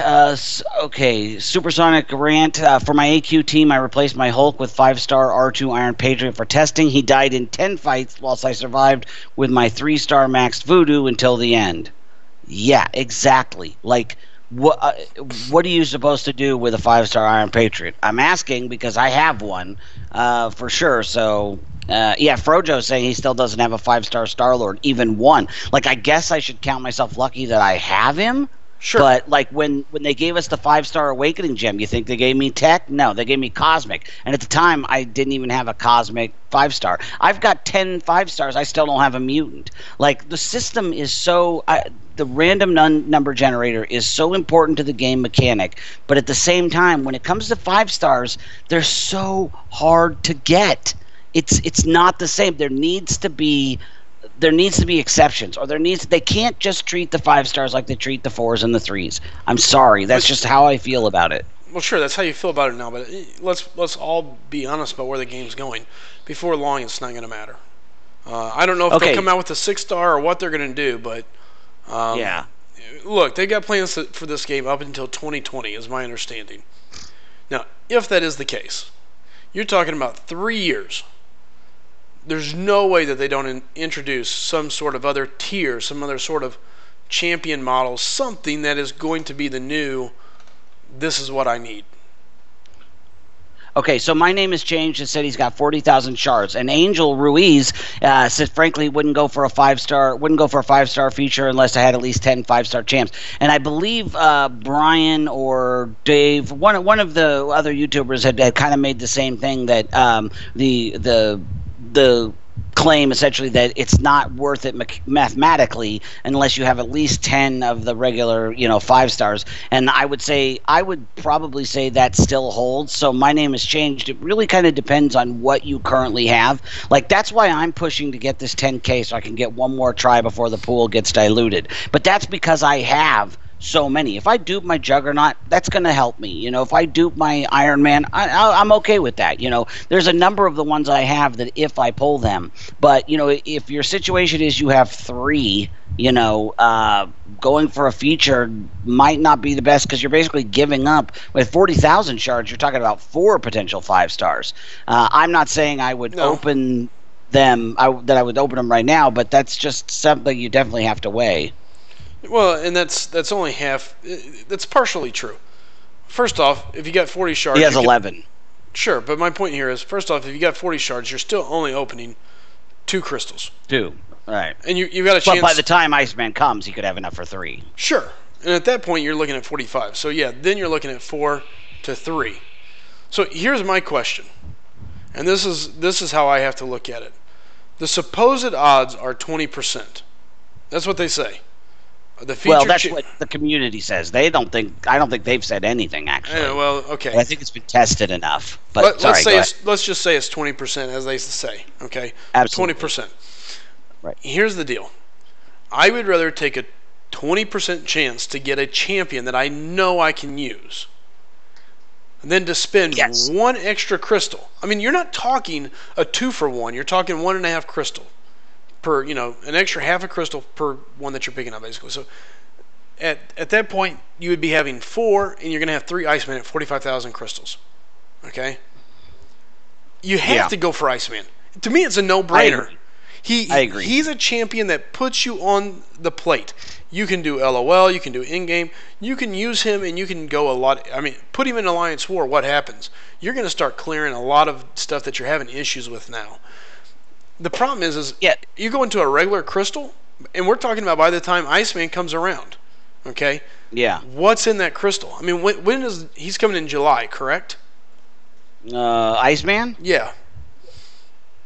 Okay, Supersonic Rant. For my AQ team, I replaced my Hulk with 5-star R2 Iron Patriot for testing. He died in 10 fights whilst I survived with my 3-star maxed Voodoo until the end. Yeah, exactly. Like, what are you supposed to do with a 5-star Iron Patriot? I'm asking because I have one, for sure. So, Frojo's saying he still doesn't have a 5-star Star-Lord, even one. Like, I guess I should count myself lucky that I have him. Sure. But like when they gave us the 5-star Awakening gem, you think they gave me Tech? No, they gave me Cosmic. And at the time, I didn't even have a Cosmic 5-star. I've got 10 5-stars. I still don't have a Mutant. Like, the system is so... the random number generator is so important to the game mechanic. But at the same time, when it comes to 5-stars, they're so hard to get. It's not the same. There needs to be exceptions, or they can't just treat the 5-stars like they treat the 4s and the 3s. I'm sorry, that's just how I feel about it. Well, sure, that's how you feel about it now, but let's all be honest about where the game's going. Before long, it's not going to matter. I don't know if they'll come out with a 6-star or what they're going to do, but look, they got plans for this game up until 2020, is my understanding. Now, if that is the case, you're talking about 3 years. There's no way that they don't introduce some sort of other tier, some other sort of champion model, something that is going to be the new, this is what I need. Okay, so my name has changed. It said he's got 40,000 shards. And Angel Ruiz said, frankly, wouldn't go for a 5-star feature unless I had at least 10 5-star champs. And I believe Brian or Dave, one of the other YouTubers had kind of made the same thing, that the claim essentially that it's not worth it mathematically unless you have at least 10 of the regular 5-stars, and I would probably say that still holds. So my name has changed. It really kind of depends on what you currently have. Like, that's why I'm pushing to get this 10K so I can get one more try before the pool gets diluted, but that's because I have so many. If I dupe my Juggernaut, that's going to help me. If I dupe my Iron Man, I'm okay with that. There's a number of the ones I have that if I pull them, but if your situation is you have 3, going for a feature might not be the best, because you're basically giving up. With 40,000 shards, you're talking about 4 potential 5-stars. I'm not saying I would open them, that I would open them right now, but that's just something you definitely have to weigh. Well, and that's only half. That's partially true. First off, if you got 40 shards, He has 11. Sure, but my point here is, first off, if you got 40 shards, you're still only opening 2 crystals. 2, right? And you've got a chance. But by the time Iceman comes, he could have enough for 3. Sure, and at that point, you're looking at 45. So yeah, then you're looking at 4 to 3. So here's my question, and this is how I have to look at it. The supposed odds are 20%. That's what they say. Well, that's what the community says. I don't think they've said anything actually. Yeah, well, okay. But I think it's been tested enough. But let's just say it's 20%, as they say. Okay, absolutely 20%. Right. Here's the deal. I would rather take a 20% chance to get a champion that I know I can use than to spend 1 extra crystal. I mean, you're not talking a 2-for-1. You're talking 1.5 crystal. Per, an extra half a crystal per one that you're picking up, basically. So at that point, you would be having 4, and you're going to have 3 Iceman at 45,000 crystals. Okay? You have to go for Iceman. To me, it's a no-brainer. I agree. He's a champion that puts you on the plate. You can do LOL, you can do in-game, you can use him, and you can go a lot. I mean, put him in Alliance War, what happens? You're going to start clearing a lot of stuff that you're having issues with now. The problem is you go into a regular crystal, and we're talking about by the time Iceman comes around, okay? Yeah. What's in that crystal? I mean, when is he's coming in July, correct? Iceman? Yeah.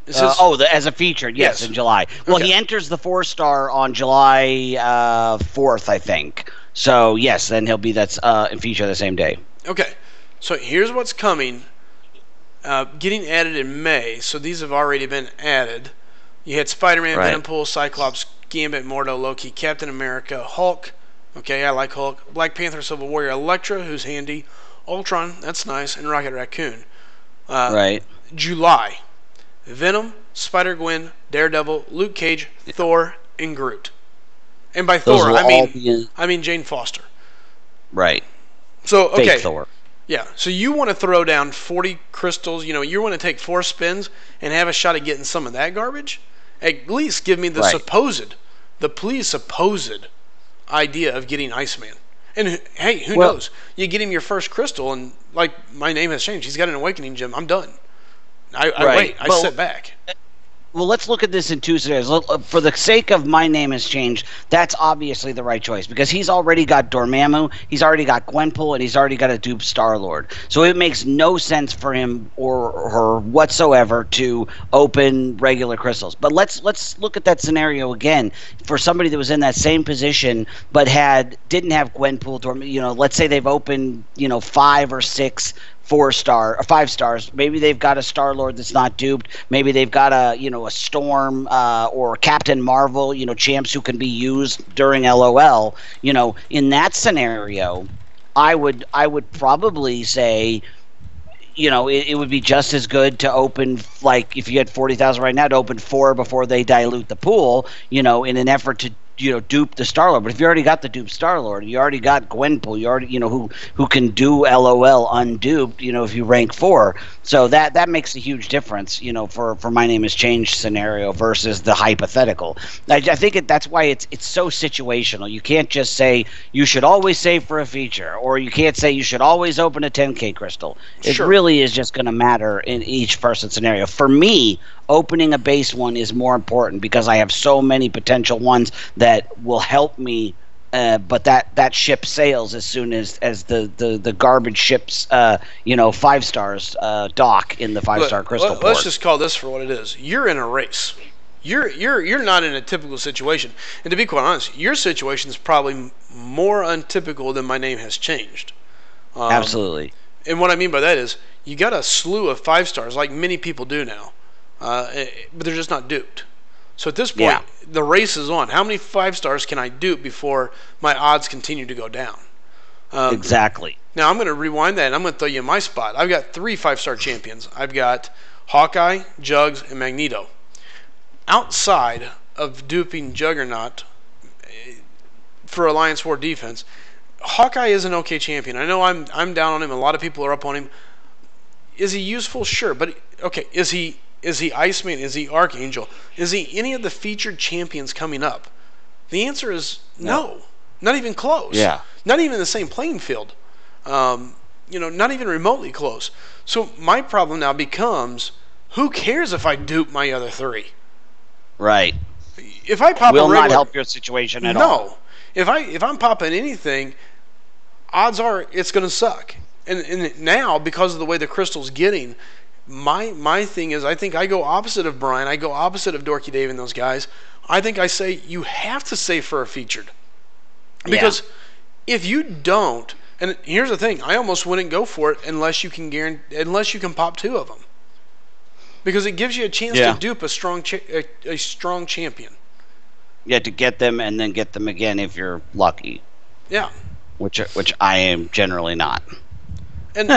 As a featured, yes, in July. Well, he enters the 4-star on July 4th, I think. So, yes, then he'll be feature the same day. Okay. So here's what's coming. Getting added in May, so these have already been added. You had Spider-Man, Venompool, Cyclops, Gambit, Mordo, Loki, Captain America, Hulk. Okay, I like Hulk. Black Panther, Civil Warrior, Elektra, who's handy. Ultron, that's nice, and Rocket Raccoon. July, Venom, Spider-Gwen, Daredevil, Luke Cage, Thor, and Groot. And by Thor, I mean Jane Foster. Right. So okay. Fake Thor. Yeah, so you want to throw down 40 crystals, you want to take 4 spins and have a shot at getting some of that garbage? At least give me the supposed idea of getting Iceman. And hey, who knows? You get him your first crystal, and like my name has changed. He's got an awakening gem. I'm done. I wait. I sit back. Well, let's look at this in 2 scenarios. For the sake of my name has changed, that's obviously the right choice because he's already got Dormammu, he's already got Gwenpool, and he's already got a dupe Star-Lord. So it makes no sense for him or her whatsoever to open regular crystals. But let's look at that scenario again for somebody that was in that same position but didn't have Gwenpool, Dormammu. Let's say they've opened 5 or 6 4-star or 5 stars. Maybe they've got a Star-Lord that's not duped. Maybe they've got a Storm or Captain Marvel, champs who can be used during LOL. In that scenario, I would probably say, it would be just as good to open, like if you had 40,000 right now, to open 4 before they dilute the pool, in an effort to dupe the Star-Lord. But if you already got the dupe Star-Lord, you already got Gwenpool, you already, who can do LOL unduped, if you rank 4. So that makes a huge difference, for my name has changed scenario versus the hypothetical. I think that's why it's so situational. You can't just say you should always save for a feature, or you can't say you should always open a 10K crystal. It really is just going to matter in each person's scenario. For me, opening a base one is more important because I have so many potential ones that will help me. But that ship sails as soon as the garbage ships 5 stars dock in the 5-star crystal port. Let's just call this for what it is. You're in a race. You're not in a typical situation. And to be quite honest, your situation is probably more untypical than my name has changed. Absolutely. And what I mean by that is you got a slew of 5 stars like many people do now, but they're just not duped. So at this point, the race is on. How many 5 stars can I dupe before my odds continue to go down? Exactly. Now I'm going to rewind that, and I'm going to throw you my spot. I've got 3 5-star champions. I've got Hawkeye, Jugs, and Magneto. Outside of duping Juggernaut for Alliance War defense, Hawkeye is an okay champion. I know I'm down on him. A lot of people are up on him. Is he useful? Sure, but okay, is he Iceman? Is he Archangel? Is he any of the featured champions coming up? The answer is no. Not even close. Yeah. Not even the same playing field. Not even remotely close. So my problem now becomes, who cares if I dupe my other 3? Right. If I pop will a regular, not help your situation at all. No. If I'm popping anything, odds are it's going to suck. And now, because of the way the crystal's getting, my thing is, I think I go opposite of Brian. I go opposite of Dorky Dave and those guys. I think I say you have to save for a featured. Because if you don't, and here's the thing, I almost wouldn't go for it unless you can pop 2 of them. Because it gives you a chance to dupe a strong champion. Yeah, to get them and then get them again if you're lucky. Yeah. Which I am generally not. And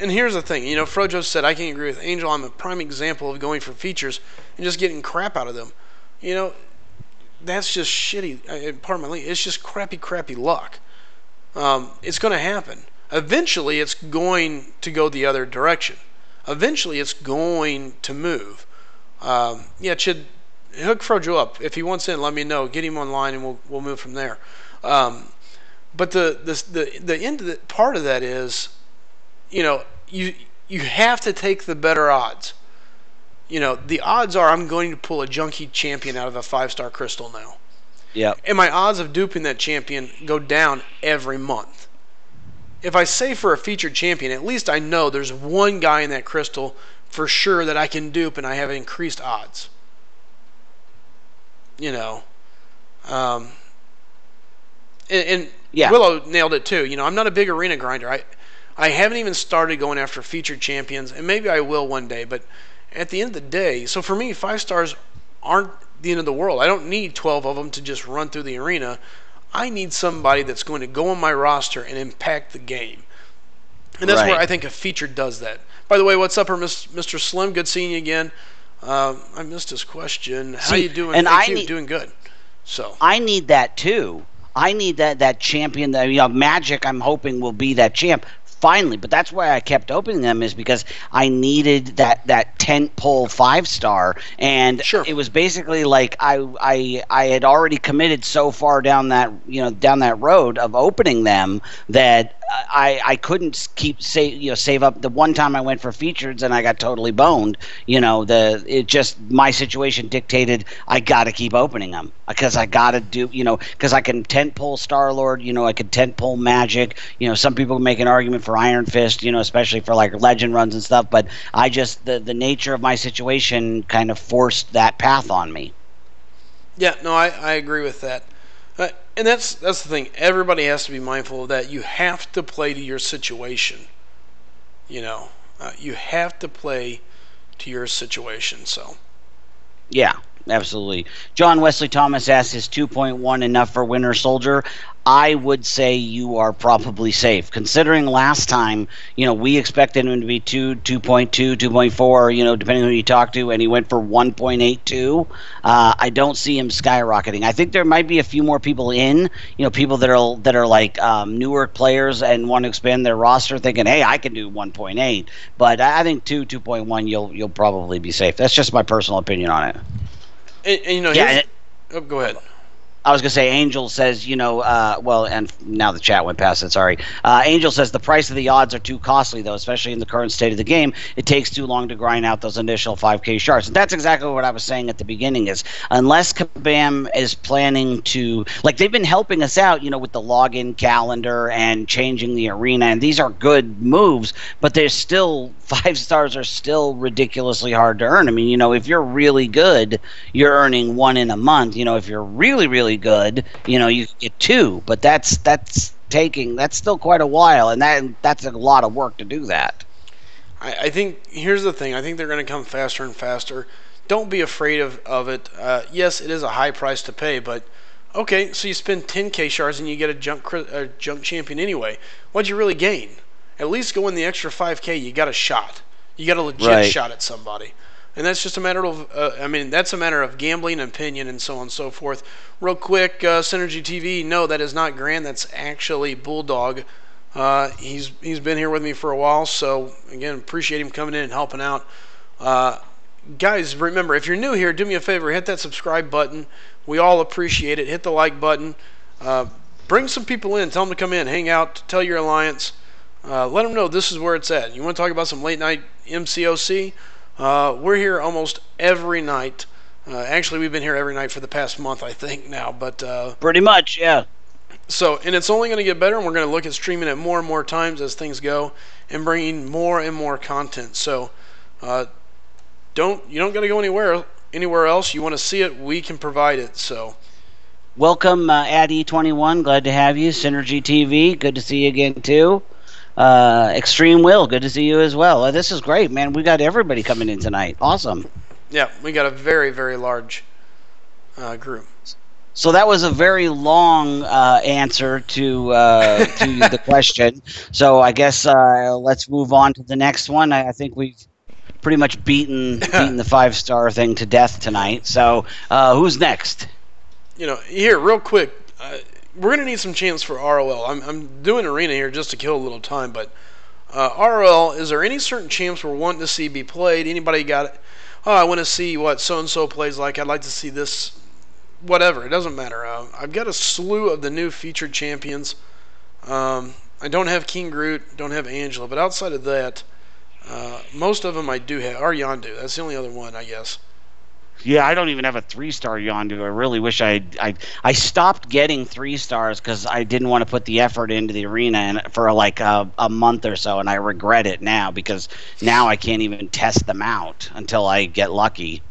here's the thing, Frojo said, I can agree with Angel. I'm a prime example of going for features and just getting crap out of them. That's just shitty. Pardon my language. It's just crappy luck. It's going to happen. Eventually, it's going to go the other direction. Eventually, it's going to move. Chid, hook Frojo up. If he wants in, let me know. Get him online, and we'll move from there. But the end of the part of that is, you have to take the better odds. The odds are I'm going to pull a junkie champion out of a 5-star crystal now. Yeah. And my odds of duping that champion go down every month. If I save for a featured champion, at least I know there's one guy in that crystal for sure that I can dupe, and I have increased odds. Willow nailed it too. I'm not a big arena grinder. I haven't even started going after featured champions, and maybe I will one day, but at the end of the day, so for me, 5 stars aren't the end of the world. I don't need 12 of them to just run through the arena. I need somebody that's going to go on my roster and impact the game. And that's where I think a feature does that. By the way, what's up, Mr. Slim? Good seeing you again. I missed his question. How you doing? And doing good. So I need that too. I need that champion. That Magic, I'm hoping, will be that champ finally. But that's why I kept opening them, is because I needed that tent pole 5-star, and it was basically like I had already committed so far down that road of opening them that I couldn't save up. The one time I went for features and I got totally boned. My situation dictated I got to keep opening them because I got to do because I can tent pole Star Lord. I could tent pole Magic. Some people make an argument for Iron Fist. Especially for like legend runs and stuff. But I just the nature of my situation kind of forced that path on me. Yeah, no, I agree with that. And that's the thing. Everybody has to be mindful of that. You have to play to your situation. You have to play to your situation. So. Yeah, absolutely. John Wesley Thomas asks, is 2.1 enough for Winter Soldier? I would say you are probably safe. Considering last time, we expected him to be 2.2, 2.4, depending on who you talk to, and he went for 1.82. I don't see him skyrocketing. I think there might be a few more people people that are like newer players and want to expand their roster, thinking, hey, I can do 1.8. But I think 2.1, you'll probably be safe. That's just my personal opinion on it. Go ahead. I was going to say, Angel says, and now the chat went past it, sorry. Angel says the price of the odds are too costly, though, especially in the current state of the game. It takes too long to grind out those initial 5K shards. And that's exactly what I was saying at the beginning is, unless Kabam is planning to, they've been helping us out, with the login calendar and changing the arena, and these are good moves, but there's still, 5 stars are still ridiculously hard to earn. I mean, if you're really good, you're earning 1 in a month. If you're really, really good, you get 2, but that's still quite a while, and that's a lot of work to do that. I think here's the thing. I think they're going to come faster and faster. Don't be afraid of it. Yes, it is a high price to pay, but okay, so you spend 10k shards and you get a junk champion anyway. What'd you really gain? At least go in the extra 5k. You got a shot. You got a legit shot at somebody. And that's just a matter of, that's a matter of gambling, opinion, and so on and so forth. Real quick, Synergy TV, no, that is not Grand. That's actually Bulldog. He's been here with me for a while, so, again, appreciate him coming in and helping out. Guys, remember, if you're new here, do me a favor, hit that subscribe button. We all appreciate it. Hit the like button. bring some people in. Tell them to come in, hang out, tell your alliance. Let them know this is where it's at. You want to talk about some late night MCOC? We're here almost every night. Actually, we've been here every night for the past month, I think now. But pretty much, yeah. So, and it's only going to get better, and we're going to look at streaming it more and more times as things go, and bringing more and more content. So, you don't got to go anywhere else. You want to see it, we can provide it. So, welcome, Addy21. Glad to have you. Synergy TV, good to see you again too. Extreme Will, good to see you as well. This is great, man. We got everybody coming in tonight. Awesome. Yeah, we got a very, very large group. So that was a very long answer to the question. So I guess let's move on to the next one. I think we've pretty much beaten the 5-star thing to death tonight. So who's next? Here, real quick, we're gonna need some champs for ROL. I'm doing arena here just to kill a little time, but ROL, is there any certain champs we're wanting to see be played? Anybody got it? Oh, I want to see what so and so plays like. I'd like to see this. Whatever, it doesn't matter. I've got a slew of the new featured champions. I don't have King Groot, don't have Angela, but outside of that, most of them I do have. Or Yondu, that's the only other one, I guess. Yeah, I don't even have a 3-star Yondu. I really wish I stopped getting 3 stars because I didn't want to put the effort into the arena and for like a month or so, and I regret it now because now I can't even test them out until I get lucky.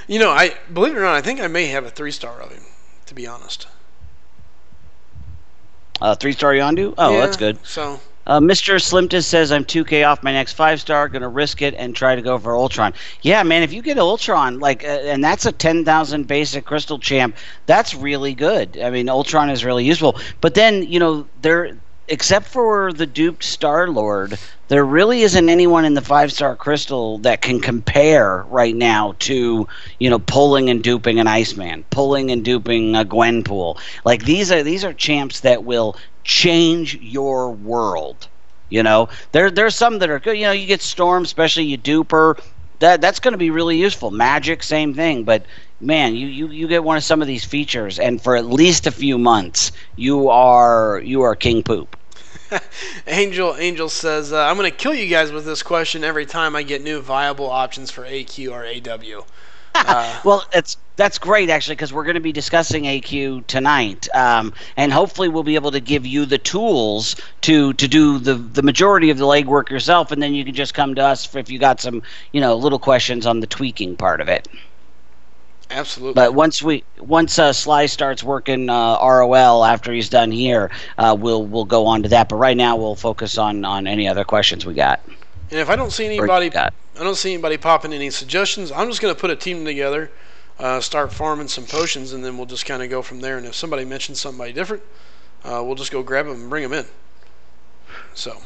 I believe it or not, I think I may have a 3-star of him, to be honest. 3-star Yondu? Oh, yeah, that's good. So, Mr. Slimtus says I'm 2K off my next 5-star, gonna risk it and try to go for Ultron. Yeah, man, if you get Ultron, and that's a 10,000 basic crystal champ, that's really good. I mean, Ultron is really useful. But then, except for the duped Star-Lord, there really isn't anyone in the 5-star crystal that can compare right now to, pulling and duping an Iceman, pulling and duping a Gwenpool. Like these are champs that will change your world. There's some that are good. You get Storm, especially you dupe her. That's going to be really useful. Magic, same thing. But man, you get one of some of these features, and for at least a few months, you are King Poop. Angel says, I'm going to kill you guys with this question every time I get new viable options for AQ or AW. Well, that's great, actually, because we're going to be discussing AQ tonight. And hopefully we'll be able to give you the tools to do the majority of the legwork yourself, and then you can just come to us if you got some little questions on the tweaking part of it. Absolutely. But once Sly starts working ROL after he's done here, we'll go on to that. But right now we'll focus on any other questions we got. And if I don't see anybody popping any suggestions, I'm just going to put a team together, start farming some potions, and then we'll just kind of go from there. And if somebody mentions somebody different, we'll just go grab them and bring them in. So.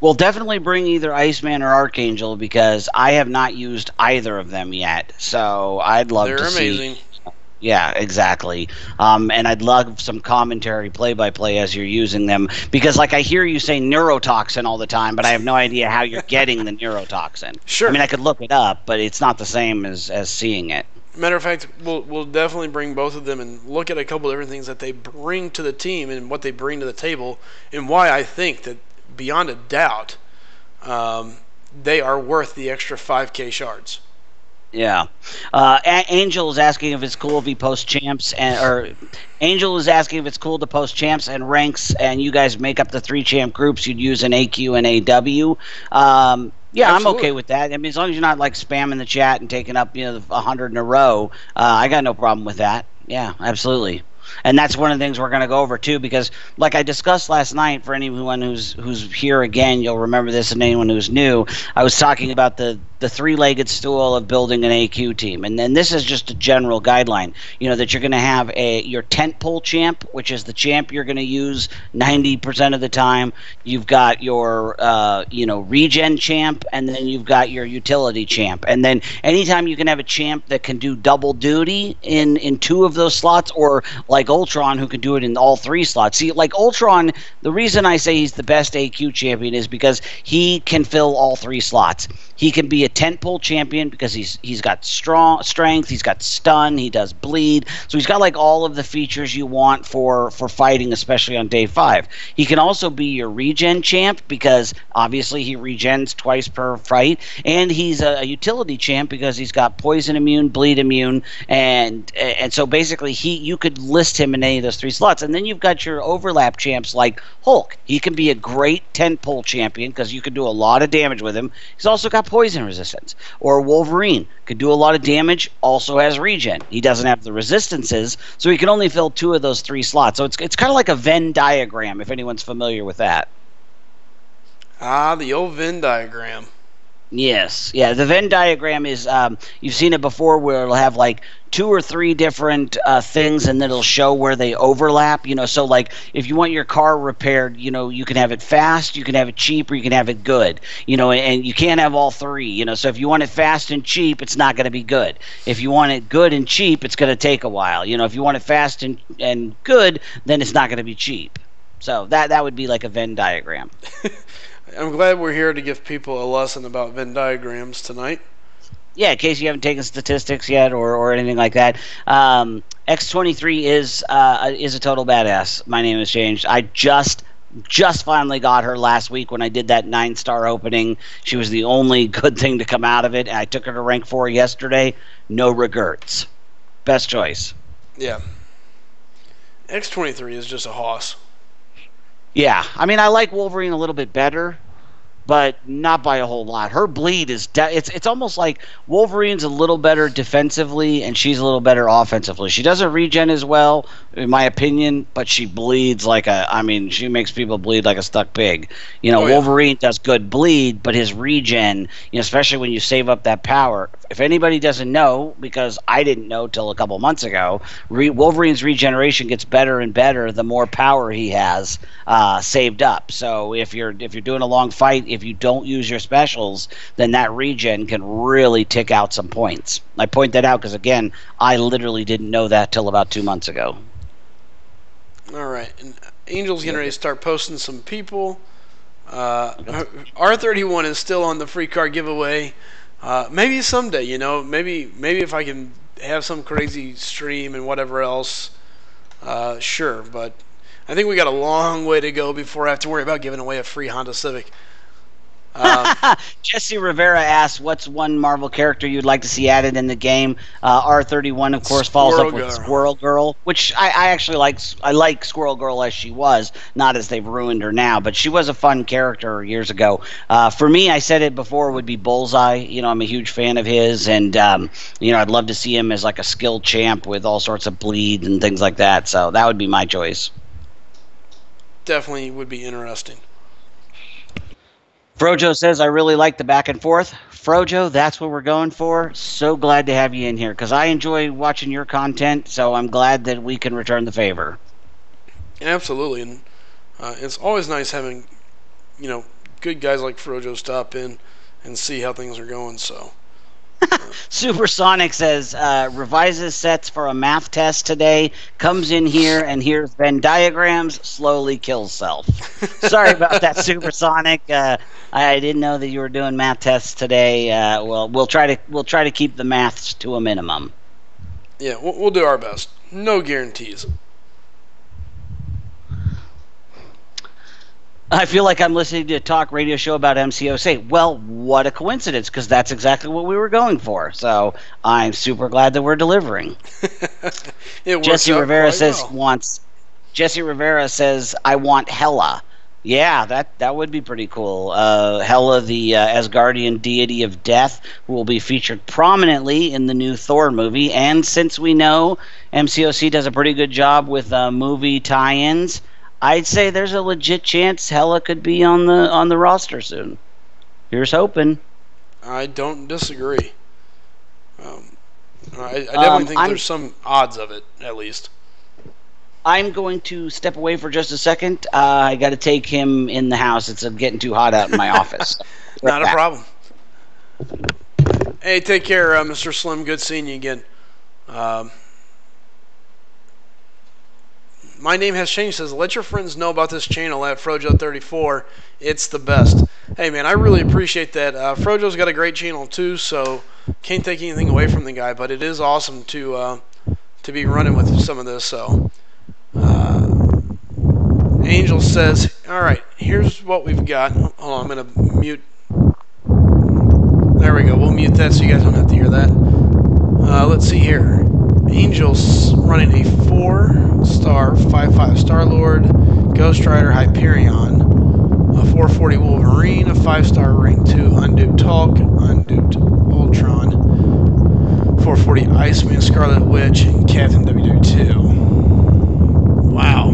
We'll definitely bring either Iceman or Archangel because I have not used either of them yet. So I'd love to see. They're amazing. Yeah, exactly. And I'd love some commentary play-by-play as you're using them because, I hear you say neurotoxin all the time, but I have no idea how you're getting the neurotoxin. Sure. I mean, I could look it up, but it's not the same as seeing it. Matter of fact, we'll definitely bring both of them and look at a couple of different things that they bring to the team and what they bring to the table and why I think that, beyond a doubt, they are worth the extra 5K shards. Yeah. Angel is asking if it's cool if he posts champs Angel is asking if it's cool to post champs and ranks and you guys make up the 3 champ groups you'd use an AQ and AW. Yeah, absolutely. I'm okay with that. I mean, as long as you're not spamming the chat and taking up 100 in a row, I got no problem with that. Yeah, absolutely. And that's one of the things we're going to go over too, because like I discussed last night, for anyone who's here again, you'll remember this, and anyone who's new, I was talking about the 3-legged stool of building an AQ team. And then this is just a general guideline, that you're going to have your tentpole champ, which is the champ you're going to use 90% of the time. You've got your regen champ, and then you've got your utility champ. And then anytime you can have a champ that can do double duty in 2 of those slots, or like Ultron, who can do it in all 3 slots. See, like Ultron, the reason I say he's the best AQ champion is because he can fill all 3 slots. He can be a tentpole champion because he's got strong strength, he's got stun, he does bleed, so he's got like all of the features you want for fighting, especially on day 5. He can also be your regen champ because obviously he regens twice per fight, and he's a utility champ because he's got poison immune, bleed immune, and so basically you could list him in any of those 3 slots. And then you've got your overlap champs like Hulk. He can be a great tentpole champion because you can do a lot of damage with him. He's also got poison resistance. Or Wolverine could do a lot of damage, also has regen. He doesn't have the resistances, so he can only fill 2 of those 3 slots. So it's kind of like a Venn diagram, if anyone's familiar with that. Ah, the old Venn diagram. Yes, yeah. The Venn diagram is you've seen it before, where it'll have like 2 or 3 different things, and then it'll show where they overlap. So like if you want your car repaired, you can have it fast, you can have it cheap, or you can have it good. And you can't have all 3. So if you want it fast and cheap, it's not going to be good. If you want it good and cheap, it's going to take a while. If you want it fast and good, then it's not going to be cheap. So that would be like a Venn diagram. I'm glad we're here to give people a lesson about Venn diagrams tonight. Yeah, in case you haven't taken statistics yet or anything like that. X23 is a total badass. My name has changed. I just finally got her last week when I did that 9-star opening. She was the only good thing to come out of it. I took her to rank 4 yesterday. No regrets. Best choice. Yeah. X23 is just a hoss. Yeah, I mean, I like Wolverine a little bit better, but not by a whole lot. Her bleed is it's almost like Wolverine's a little better defensively and she's a little better offensively. She doesn't regen as well, in my opinion, but she bleeds she makes people bleed like a stuck pig. Wolverine does good bleed, but his regen, especially when you save up that power. If anybody doesn't know, because I didn't know till a couple months ago, Wolverine's regeneration gets better and better the more power he has saved up. So if you're doing a long fight, if you don't use your specials, then that regen can really tick out some points. I point that out because, again, I literally didn't know that till about 2 months ago. All right. And Angel's getting ready to start posting some people. R31 is still on the free card giveaway. Maybe someday, maybe if I can have some crazy stream and whatever else, sure. But I think we got a long way to go before I have to worry about giving away a free Honda Civic. Jesse Rivera asks, what's one Marvel character you'd like to see added in the game? R31, of course, follows up with Squirrel Girl, which I actually like. I like Squirrel Girl as she was, not as they've ruined her now, but she was a fun character years ago. For me, I said it before, would be Bullseye. I'm a huge fan of his, and I'd love to see him as like a skilled champ with all sorts of bleed and things like that, so that would be my choice. Definitely would be interesting. Frojo says, I really like the back and forth. Frojo, that's what we're going for. So glad to have you in here because I enjoy watching your content, so I'm glad that we can return the favor. Absolutely, and it's always nice having, good guys like Frojo stop in and see how things are going, so. Supersonic says, revises sets for a math test today, comes in here and hears Venn diagrams, slowly kills self. Sorry about that, Supersonic. I didn't know that you were doing math tests today. Well, we'll try to keep the maths to a minimum. Yeah, we'll do our best. No guarantees. I feel like I'm listening to a talk radio show about MCOC. Well, what a coincidence, because that's exactly what we were going for. So I'm super glad that we're delivering. Jesse Rivera says Jesse Rivera says, I want Hela. Yeah, that would be pretty cool. Hela, the Asgardian deity of death, who will be featured prominently in the new Thor movie. And since we know MCOC does a pretty good job with movie tie-ins, I'd say there's a legit chance Hela could be on the roster soon. Here's hoping. I don't disagree. I definitely think there's some odds of it, at least. I'm going to step away for just a second. I got to take him in the house. It's getting too hot out in my office. Not a problem. Hey, take care, Mr. Slim. Good seeing you again. my name has changed. Says, let your friends know about this channel at Frojo34. It's the best. Hey, man, I really appreciate that. Frojo's got a great channel, too, so can't take anything away from the guy, but it is awesome to be running with some of this. So Angel says, all right, here's what we've got. Hold on, I'm going to mute. There we go. We'll mute that so you guys don't have to hear that. Let's see here. Angel's running a 4-star, 5/5 Star-Lord, Ghost Rider, Hyperion, a 440 Wolverine, a 5-star rank 2 Unduped Hulk, Unduped Ultron, 440 Iceman, Scarlet Witch, and Captain WW2. Wow.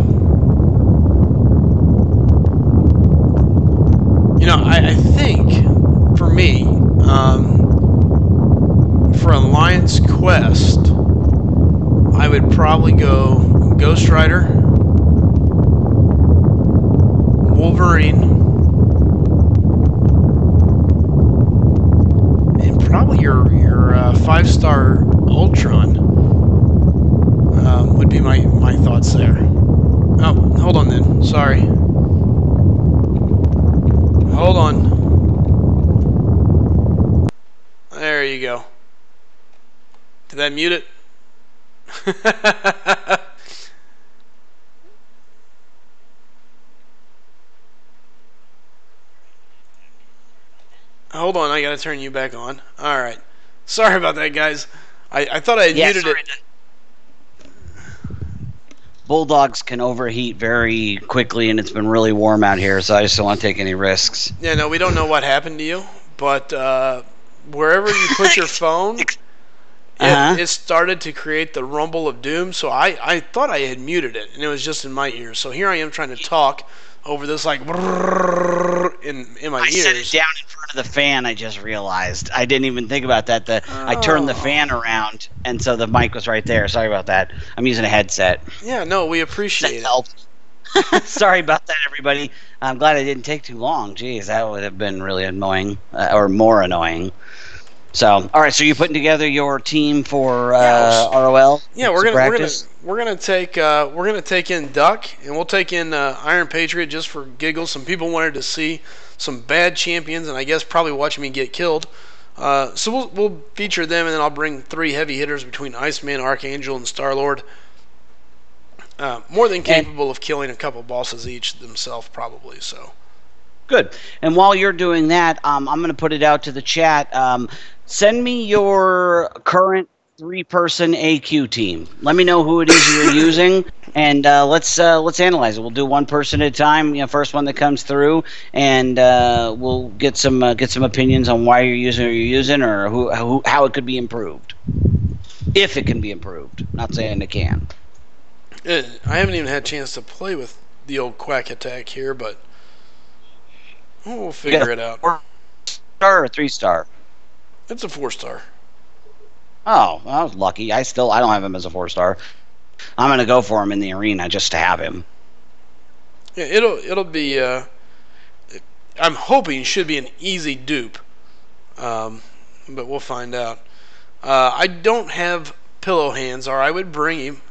You know, I think, for me, for Alliance Quest, I would probably go Ghost Rider, Wolverine, and probably your 5-star Ultron would be my thoughts there. Oh, hold on then. Sorry. Hold on. There you go. Did that mute it? Hold on, I gotta turn you back on. Alright. Sorry about that, guys. I thought I had muted it. Bulldogs can overheat very quickly, and it's been really warm out here, so I just don't want to take any risks. Yeah, no, we don't know what happened to you, but wherever you put your phone, it started to create the rumble of doom, so I thought I had muted it, and it was just in my ears. So here I am trying to talk over this, like, in my ears. I set it down in front of the fan, I just realized. I didn't even think about that. I turned the fan around, and so the mic was right there. Sorry about that. I'm using a headset. Yeah, no, we appreciate it. Sorry about that, everybody. I'm glad I didn't take too long. Jeez, that would have been really annoying, or more annoying. So, all right. So you're putting together your team for ROL? Yeah, we're gonna take in Duck, and we'll take in Iron Patriot just for giggles. Some people wanted to see some bad champions, and I guess probably watch me get killed. So we'll feature them, and then I'll bring 3 heavy hitters between Iceman, Archangel, and Star-Lord. More than capable of killing a couple bosses each themselves, probably. So good. And while you're doing that, I'm going to put it out to the chat. Send me your current 3-person AQ team. Let me know who it is you're using, and let's analyze it. We'll do one person at a time. You know, first one that comes through, and we'll get some opinions on why you're using or how it could be improved, if it can be improved. Not saying it can. I haven't even had a chance to play with the old Quack Attack here, but we'll figure it out. 4-star or 3-star? It's a 4-star. Oh, well, I was lucky. I don't have him as a 4-star. I'm gonna go for him in the arena just to have him. Yeah, it'll be. I'm hoping it should be an easy dupe, but we'll find out. I don't have pillow hands, or I would bring him.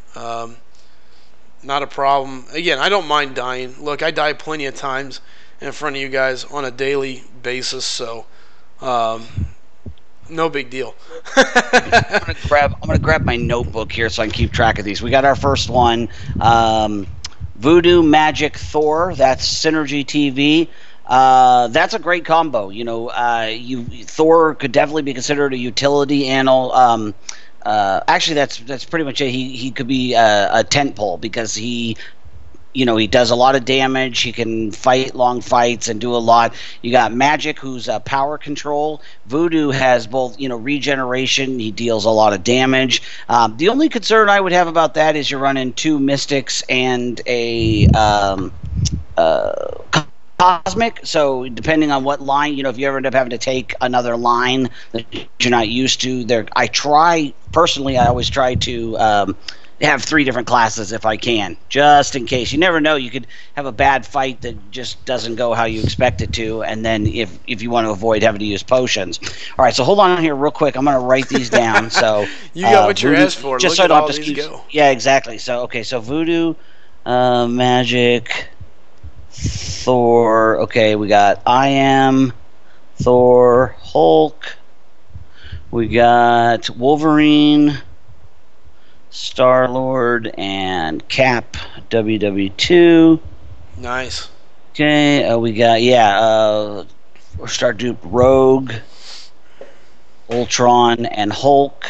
Not a problem. Again, I don't mind dying. Look, I die plenty of times in front of you guys on a daily basis, so no big deal. I'm gonna grab my notebook here so I can keep track of these. We got our first one, Voodoo Magic Thor. That's Synergy TV. That's a great combo. You know, Thor could definitely be considered a utility animal. Actually, that's pretty much it. He could be a tent pole because he does a lot of damage. He can fight long fights and do a lot. You got Magic, who's power control. Voodoo has both, regeneration. He deals a lot of damage. The only concern I would have about that is you're running 2 Mystics and a Cosmic. So depending on what line, if you ever end up having to take another line that you're not used to, I always try to have 3 different classes if I can, just in case. You never know. You could have a bad fight that just doesn't go how you expect it to, and then if you want to avoid having to use potions. All right, so hold on here real quick. I'm going to write these down. So you got what you're asked for. Just Look so at I all don't have these to go. Yeah, exactly. So Voodoo, Magic, Thor. Okay, we got I Am, Thor, Hulk. We got Wolverine, Star-Lord, and Cap, WW2. Nice. Okay, we got, we'll start doing Rogue, Ultron, and Hulk.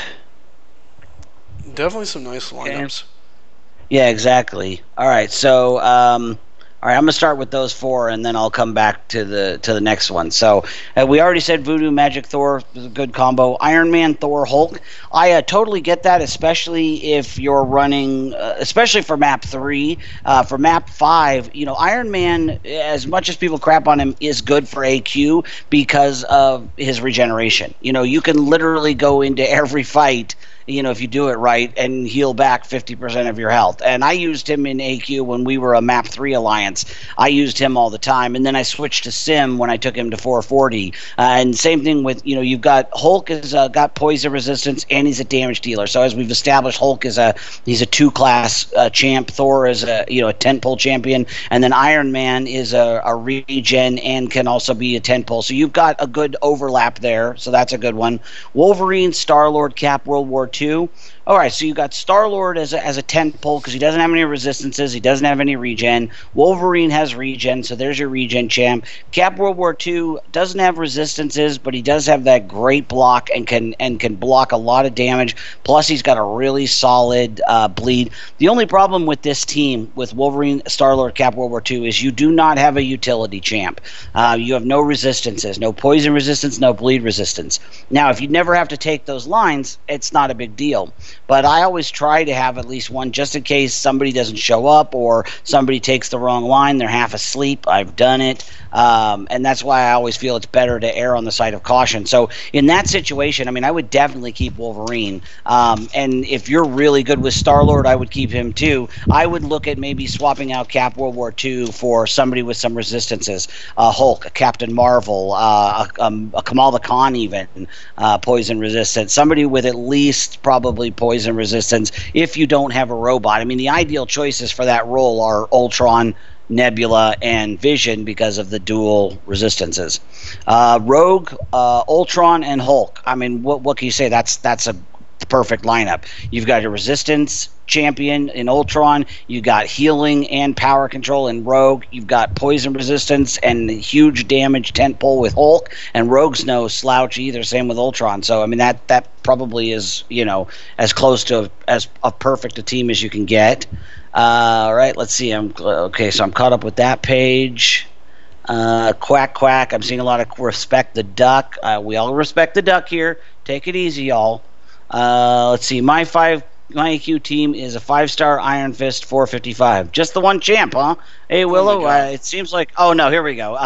Definitely some nice lineups. Okay. Yeah, exactly. All right, so all right, I'm gonna start with those four, and then I'll come back to the next one. So we already said Voodoo, Magic, Thor is a good combo. Iron Man, Thor, Hulk. I totally get that, especially if you're running, especially for map 3. For map 5, Iron Man, as much as people crap on him, is good for AQ because of his regeneration. You can literally go into every fight, if you do it right, and heal back 50% of your health. And I used him in AQ when we were a map 3 alliance. I used him all the time, and then I switched to Sim when I took him to 440. And same thing with, you've got Hulk has got poison resistance, and he's a damage dealer. So as we've established, Hulk is he's a 2-class champ. Thor is a 10-pull champion, and then Iron Man is a regen and can also be a 10-pull. So you've got a good overlap there. So that's a good one. Wolverine, Star-Lord, Cap, World War II. All right, so you got Star-Lord as a 10-pull because he doesn't have any resistances. He doesn't have any regen. Wolverine has regen, so there's your regen champ. Cap, World War II, doesn't have resistances, but he does have that great block and can block a lot of damage. Plus, he's got a really solid bleed. The only problem with this team, with Wolverine, Star-Lord, Cap, World War II, is you do not have a utility champ. You have no resistances, no poison resistance, no bleed resistance. Now, if you never have to take those lines, it's not a big deal. But I always try to have at least one just in case somebody doesn't show up or somebody takes the wrong line. They're half asleep. I've done it. And that's why I always feel it's better to err on the side of caution. So in that situation, I would definitely keep Wolverine. And if you're really good with Star-Lord, I would keep him too. I would look at maybe swapping out Cap World War II for somebody with some resistances. Hulk, a Captain Marvel, a Kamala Khan even, poison resistance. Somebody with at least probably poison resistance if you don't have a robot. The ideal choices for that role are Ultron, Nebula, and Vision because of the dual resistances. Rogue, Ultron, and Hulk. What can you say? That's a perfect lineup. You've got your resistance champion in Ultron. You got healing and power control in Rogue. You've got poison resistance and huge damage tent pole with Hulk. And Rogue's no slouch either. Same with Ultron. So that probably is as close to as perfect a team as you can get. All right, let's see. Okay, so I'm caught up with that page. Quack, quack. I'm seeing a lot of respect the duck. We all respect the duck here. Take it easy, y'all. Let's see. My AQ team is a 5-star Iron Fist 455. Just the one champ, huh? Hey, Willow. It seems like. Oh no, here we go.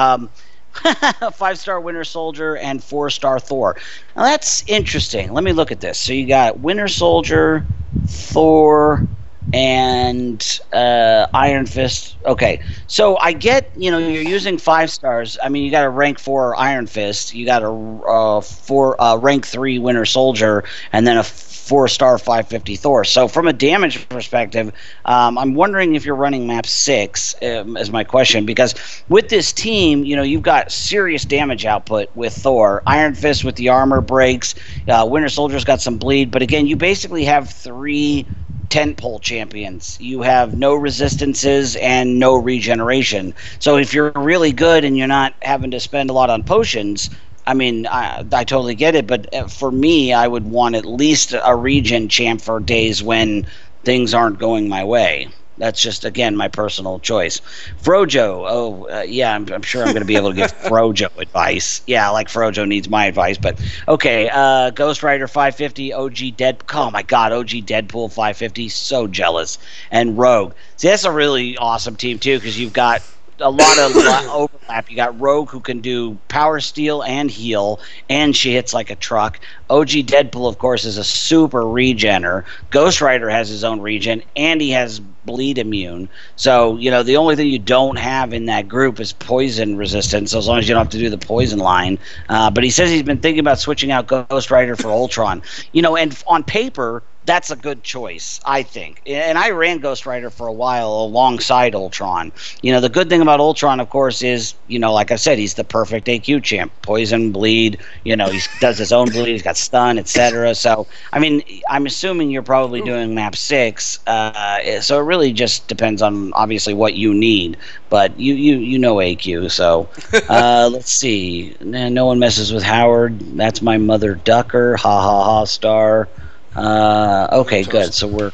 5-star Winter Soldier and 4-star Thor. Now that's interesting. Let me look at this. So you got Winter Soldier, Thor, and Iron Fist. Okay, so I get, you're using 5 stars. You got a rank 4 Iron Fist, you got a rank 3 Winter Soldier, and then a 4-star 550 Thor. So from a damage perspective, I'm wondering if you're running map 6 is my question, because with this team, you've got serious damage output with Thor. Iron Fist with the armor breaks. Winter Soldier's got some bleed, but again, you basically have 3 10-pole champions. You have no resistances and no regeneration. So if you're really good and you're not having to spend a lot on potions, I totally get it, but for me, I would want at least a regen champ for days when things aren't going my way. That's just, again, my personal choice. Frojo. Yeah, I'm sure I'm going to be able to give Frojo advice. Yeah, like Frojo needs my advice. But, okay, Ghost Rider 550, OG Deadpool. Oh, my God, OG Deadpool 550. So jealous. And Rogue. See, that's a really awesome team, too, because you've got a lot of overlap. You got Rogue, who can do power steal and heal, and she hits like a truck. OG Deadpool, of course, is a super regener. Ghost Rider has his own regen, and he has bleed immune. So, the only thing you don't have in that group is poison resistance, so as long as you don't have to do the poison line. But he says he's been thinking about switching out Ghost Rider for Ultron. And on paper, That's a good choice, I think. And I ran Ghost Rider for a while alongside Ultron. The good thing about Ultron, of course, is, like I said, he's the perfect AQ champ. Poison, bleed, he does his own bleed, he's got stun, etc. So, I mean, I'm assuming you're probably doing map 6, so it really just depends on, obviously, what you need. But you know AQ, so let's see. No one messes with Howard. That's my mother ducker. Ha ha ha star. Okay, good. So we're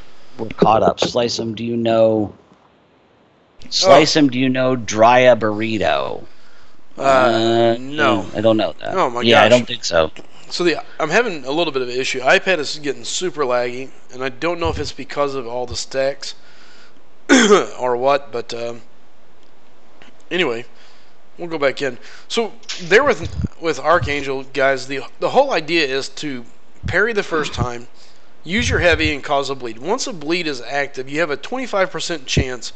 caught up. Slice him. Do you know? Slice him. Do you know? Drya burrito. No, I don't know that. Oh my gosh. Yeah, I don't think so. So I'm having a little bit of an issue. iPad is getting super laggy, and I don't know if it's because of all the stacks or what. But anyway, we'll go back in. So there with Archangel, guys, the whole idea is to parry the first time. Use your heavy and cause a bleed. Once a bleed is active, you have a 25% chance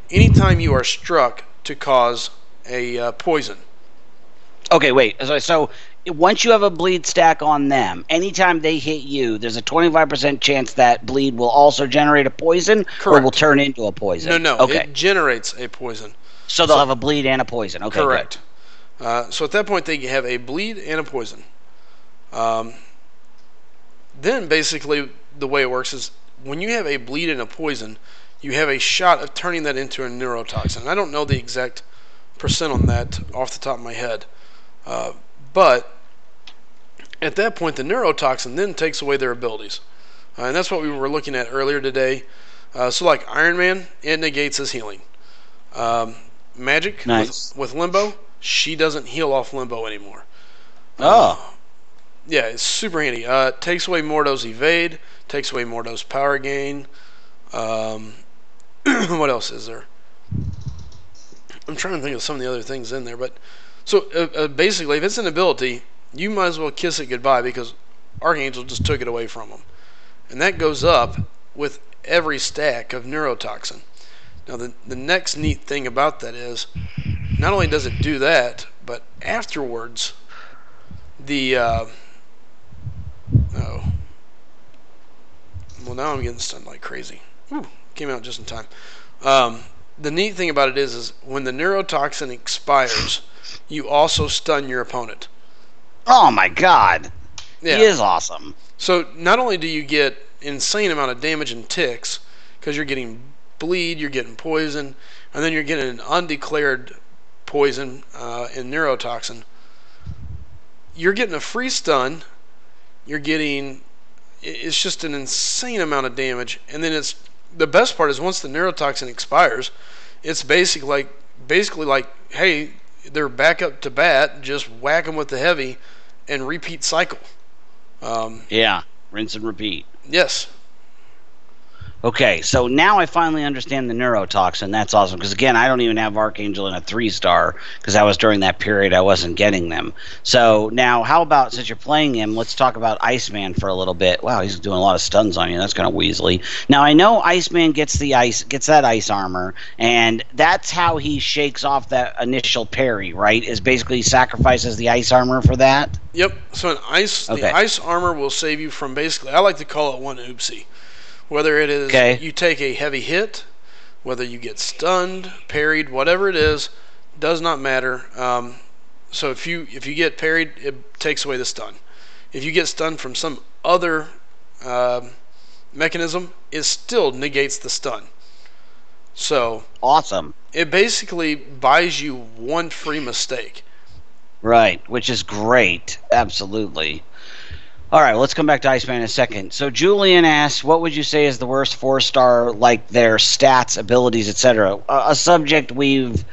anytime you are struck to cause a poison. Okay, wait. So once you have a bleed stack on them, anytime they hit you, there's a 25% chance that bleed will also generate a poison. Correct. Or will turn into a poison. No. Okay. It generates a poison. So they'll have a bleed and a poison. Okay, correct. So at that point, they have a bleed and a poison. Then basically the way it works is when you have a bleed and a poison, you have a shot of turning that into a neurotoxin. I don't know the exact percent on that off the top of my head. But at that point, the neurotoxin then takes away their abilities. And that's what we were looking at earlier today. So like Iron Man, it negates his healing. Magic, nice. with Limbo, she doesn't heal off Limbo anymore. Yeah, it's super handy. Takes away Mordo's evade, takes away Mordo's power gain. What else is there? I'm trying to think of some of the other things in there. But so basically, if it's an ability, you might as well kiss it goodbye because Archangel just took it away from him. And that goes up with every stack of neurotoxin. Now, the next neat thing about that is, not only does it do that, but afterwards, well, now I'm getting stunned like crazy. Whew, came out just in time. The neat thing about it is when the neurotoxin expires, you also stun your opponent. Oh my god. Yeah. He is awesome. So not only do you get insane amount of damage and ticks, because you're getting bleed, you're getting poison, and then you're getting an undeclared poison and neurotoxin. You're getting a free stun. You're getting, it's just an insane amount of damage. And then the best part is once the neurotoxin expires, it's basically like, hey, they're back up to bat, just whack them with the heavy and repeat cycle. Yeah, rinse and repeat. Yes. Okay, so now I finally understand the neurotoxin. That's awesome, because again, I don't even have Archangel in a 3-star, because that was during that period I wasn't getting them. So now, how about, since you're playing him, let's talk about Iceman for a little bit. Wow, he's doing a lot of stuns on you. That's kind of weaselly. Now, I know Iceman gets that ice armor, and that's how he shakes off that initial parry, right? Is basically he sacrifices the ice armor for that? Yep, so the ice armor will save you from basically, I like to call it one oopsie. Whether it is you take a heavy hit, whether you get stunned, parried, whatever it is, does not matter. So if you get parried, it takes away the stun. If you get stunned from some other mechanism, it still negates the stun. So awesome. It basically buys you one free mistake. Right, which is great. Absolutely. All right, well, let's come back to Iceman in a second. So Julian asks, what would you say is the worst 4-star, like their stats, abilities, etc.? A subject we've,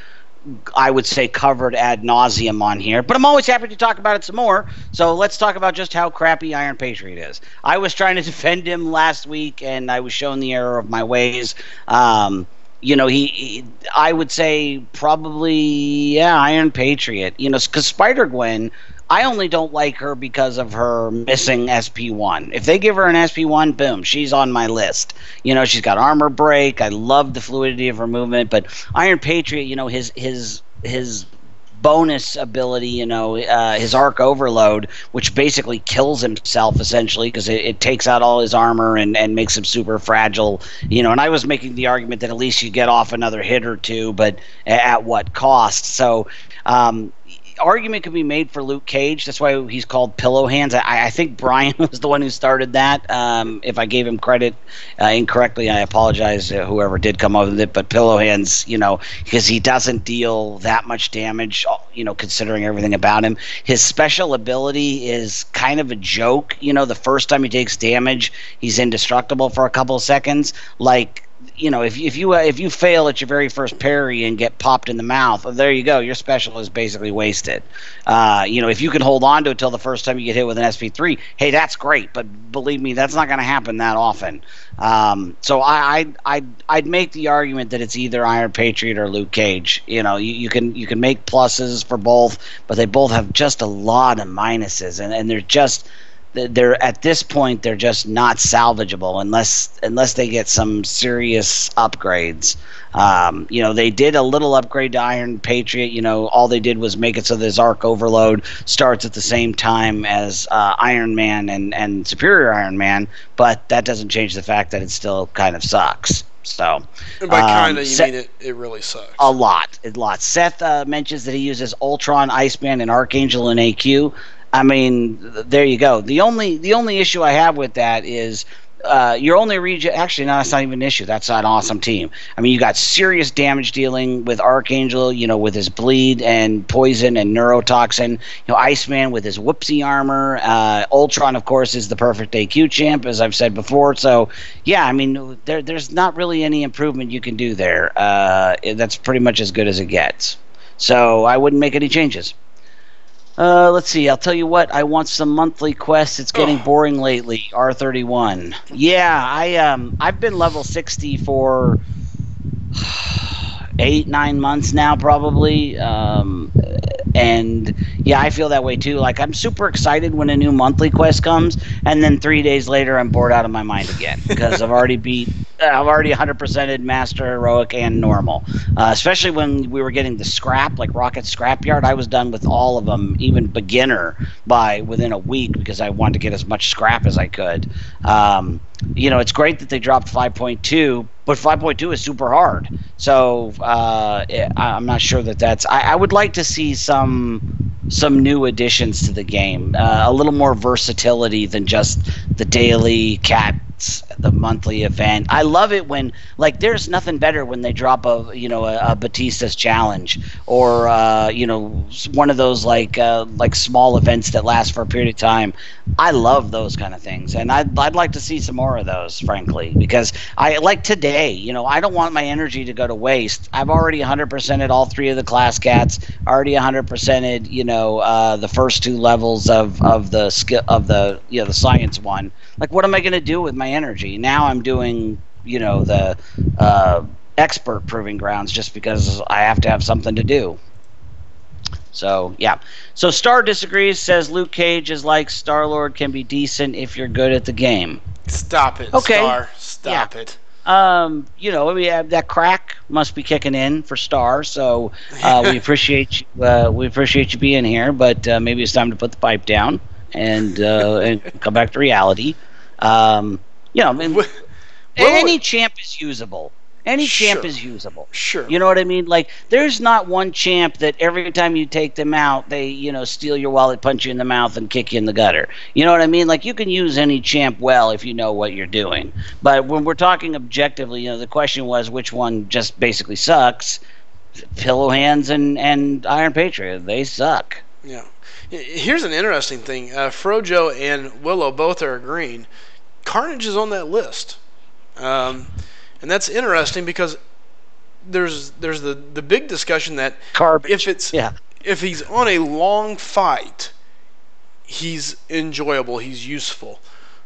I would say, covered ad nauseum on here, but I'm always happy to talk about it some more. So let's talk about just how crappy Iron Patriot is. I was trying to defend him last week, and I was shown the error of my ways. He I would say probably, Iron Patriot. Because Spider-Gwen, I only don't like her because of her missing SP1. If they give her an SP1, boom, she's on my list. She's got armor break. I love the fluidity of her movement. But Iron Patriot, his bonus ability, his arc overload, which basically kills himself essentially because it takes out all his armor and makes him super fragile. And I was making the argument that at least you get off another hit or two, but at what cost? So argument could be made for Luke Cage. That's why he's called Pillow Hands. I think Brian was the one who started that. If I gave him credit incorrectly, I apologize to whoever did come up with it. But Pillow Hands, because he doesn't deal that much damage, considering everything about him. His special ability is kind of a joke. The first time he takes damage, he's indestructible for a couple of seconds. If you fail at your very first parry and get popped in the mouth, well, there you go. Your special is basically wasted. If you can hold on to it till the first time you get hit with an SP3, hey, that's great. But believe me, that's not going to happen that often. So I'd make the argument that it's either Iron Patriot or Luke Cage. You can make pluses for both, but they both have just a lot of minuses, and they're at this point they're just not salvageable unless they get some serious upgrades. They did a little upgrade to Iron Patriot. All they did was make it so this arc overload starts at the same time as Iron Man and Superior Iron Man, but that doesn't change the fact that it still kind of sucks. So, and by kind of, you mean it really sucks. A lot. Seth mentions that he uses Ultron, Iceman, and Archangel in AQ. I mean, there you go. The only issue I have with that is your only region. Actually, no, that's not even an issue. That's an awesome team. I mean, you got serious damage dealing with Archangel, with his bleed and poison and neurotoxin. Iceman with his whoopsie armor. Ultron, of course, is the perfect AQ champ, as I've said before. So, yeah, I mean, there's not really any improvement you can do there. That's pretty much as good as it gets. So I wouldn't make any changes. Let's see. I'll tell you what. I want some monthly quests. It's getting boring lately. R31. Yeah, I've been level 60 for 8-9 months now, probably. And yeah, I feel that way too. Like, I'm super excited when a new monthly quest comes, and then 3 days later, I'm bored out of my mind again because I've already 100%ed Master, Heroic, and Normal. Especially when we were getting the scrap, like Rocket Scrapyard, I was done with all of them, even beginner, by within a week because I wanted to get as much scrap as I could. It's great that they dropped 5.2, but 5.2 is super hard. So I'm not sure that's. I would like to see some new additions to the game, a little more versatility than just the daily the monthly event. I love it when, like, there's nothing better when they drop a Batista's challenge or one of those like small events that last for a period of time. I love those kind of things, and I'd like to see some more of those, frankly, because I like today. I don't want my energy to go to waste. I've already 100%ed all 3 of the class cats. Already 100%ed the first 2 levels of the skill of the science one. Like, what am I going to do with my energy? Now I'm doing, the expert proving grounds just because I have to have something to do. So, yeah. So, Star disagrees, says Luke Cage is like Star-Lord, can be decent if you're good at the game. Stop it, okay. Star. Stop it. That crack must be kicking in for Star, so we appreciate you. We appreciate you being here, but maybe it's time to put the pipe down and come back to reality. Any champ is usable. Any champ is usable. Sure. You know what I mean? Like, there's not one champ that every time you take them out, they, steal your wallet, punch you in the mouth, and kick you in the gutter. You know what I mean? Like, you can use any champ well if you know what you're doing. But when we're talking objectively, the question was which one just basically sucks. Pillow Hands and Iron Patriot, they suck. Yeah. Here's an interesting thing. Frojo and Willow both are agreeing. Carnage is on that list. And that's interesting because there's the big discussion that if he's on a long fight, he's enjoyable, he's useful.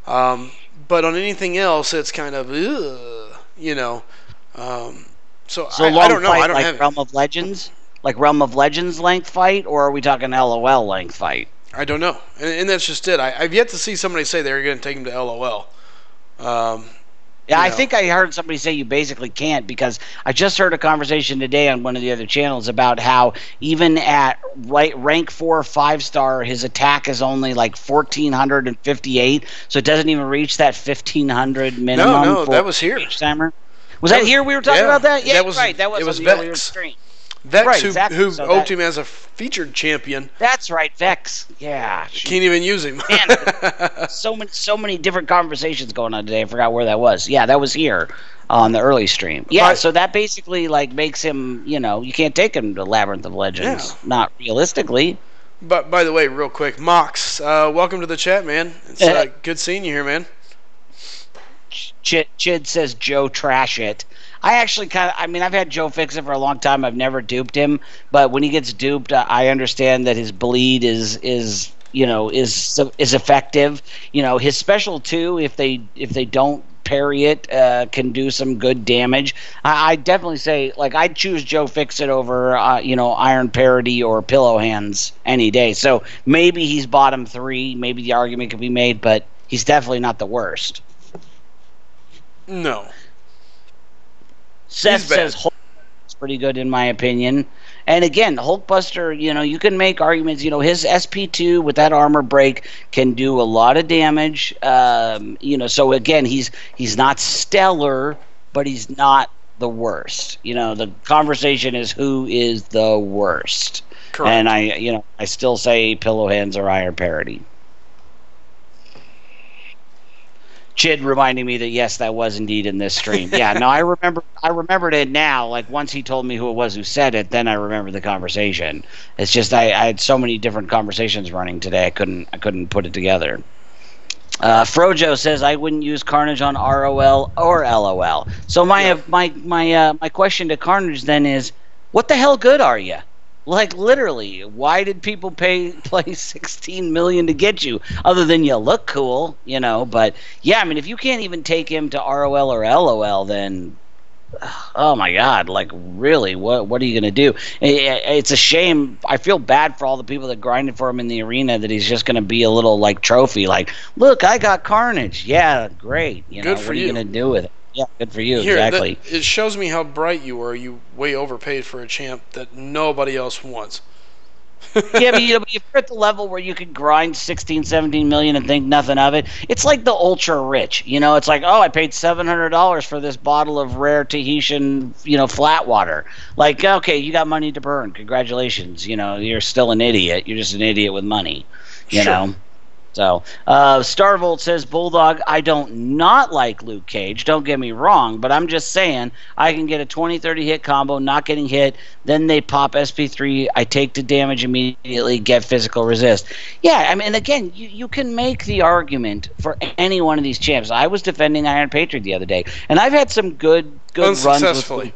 But on anything else, it's kind of So I don't know. I don't have Realm of Legends, like Realm of Legends length fight, or are we talking LOL length fight? I don't know, and that's just it. I've yet to see somebody say they're going to take him to LOL. Yeah, I think I heard somebody say you basically can't, because I just heard a conversation today on one of the other channels about how even at rank 4 or 5-star, his attack is only like 1,458, so it doesn't even reach that 1,500 minimum. No, that was here. Timer. Was that here we were talking about that? Yeah, that was, right. That was it was on the earlier Vex. stream. Vex, right, who so oped him as a featured champion. That's right, Vex. Yeah. Can't even use him. Man, so many different conversations going on today. I forgot where that was. Yeah, that was here on the early stream. Yeah, so that basically like makes him, you can't take him to Labyrinth of Legends. Yeah. Not realistically. But by the way, real quick, Mox, welcome to the chat, man. It's good seeing you here, man. Chid says Joe trash it. I actually I've had Joe fix it for a long time. I've never duped him, but when he gets duped, I understand that his bleed is effective. His special too, if they don't parry it, can do some good damage. I definitely say, like, I'd choose Joe Fix It over Iron Parody or Pillow Hands any day. So maybe he's bottom 3. Maybe the argument could be made, but he's definitely not the worst. No. Seth says Hulk is pretty good in my opinion. And again, Hulkbuster, you can make arguments. His SP2 with that armor break can do a lot of damage. So again, he's not stellar, but he's not the worst. The conversation is who is the worst. Correct. And I still say Pillow Hands or Iron Parody. Chid reminding me that yes, that was indeed in this stream. Yeah, no, I remembered it now. Like once he told me who it was who said it, then I remember the conversation. It's just I had so many different conversations running today, I couldn't put it together. Frojo says I wouldn't use Carnage on ROL or LOL. So my question to Carnage then is, what the hell good are you? Like literally, why did people play 16 million to get you? Other than you look cool, But yeah, if you can't even take him to ROL or LOL, then oh my God, like really, what are you gonna do? It's a shame. I feel bad for all the people that grinded for him in the arena. That he's just gonna be a little like trophy. Like, look, I got Carnage. Yeah, great. Good for what are you gonna do with it? Yeah, good for you. Exactly. It shows me how bright you are. You way overpaid for a champ that nobody else wants. Yeah, but if you're at the level where you could grind 16, 17 million and think nothing of it, it's like the ultra rich. It's like, oh, I paid $700 for this bottle of rare Tahitian, flat water. Like, okay, you got money to burn. Congratulations. You're still an idiot. You're just an idiot with money. You know. So, Starvolt says, Bulldog, I don't not like Luke Cage. Don't get me wrong, but I'm just saying I can get a 20-30 hit combo, not getting hit, then they pop SP3, I take the damage immediately, get physical resist. Yeah, and again, you can make the argument for any one of these champs. I was defending Iron Patriot the other day, and I've had some good runs with,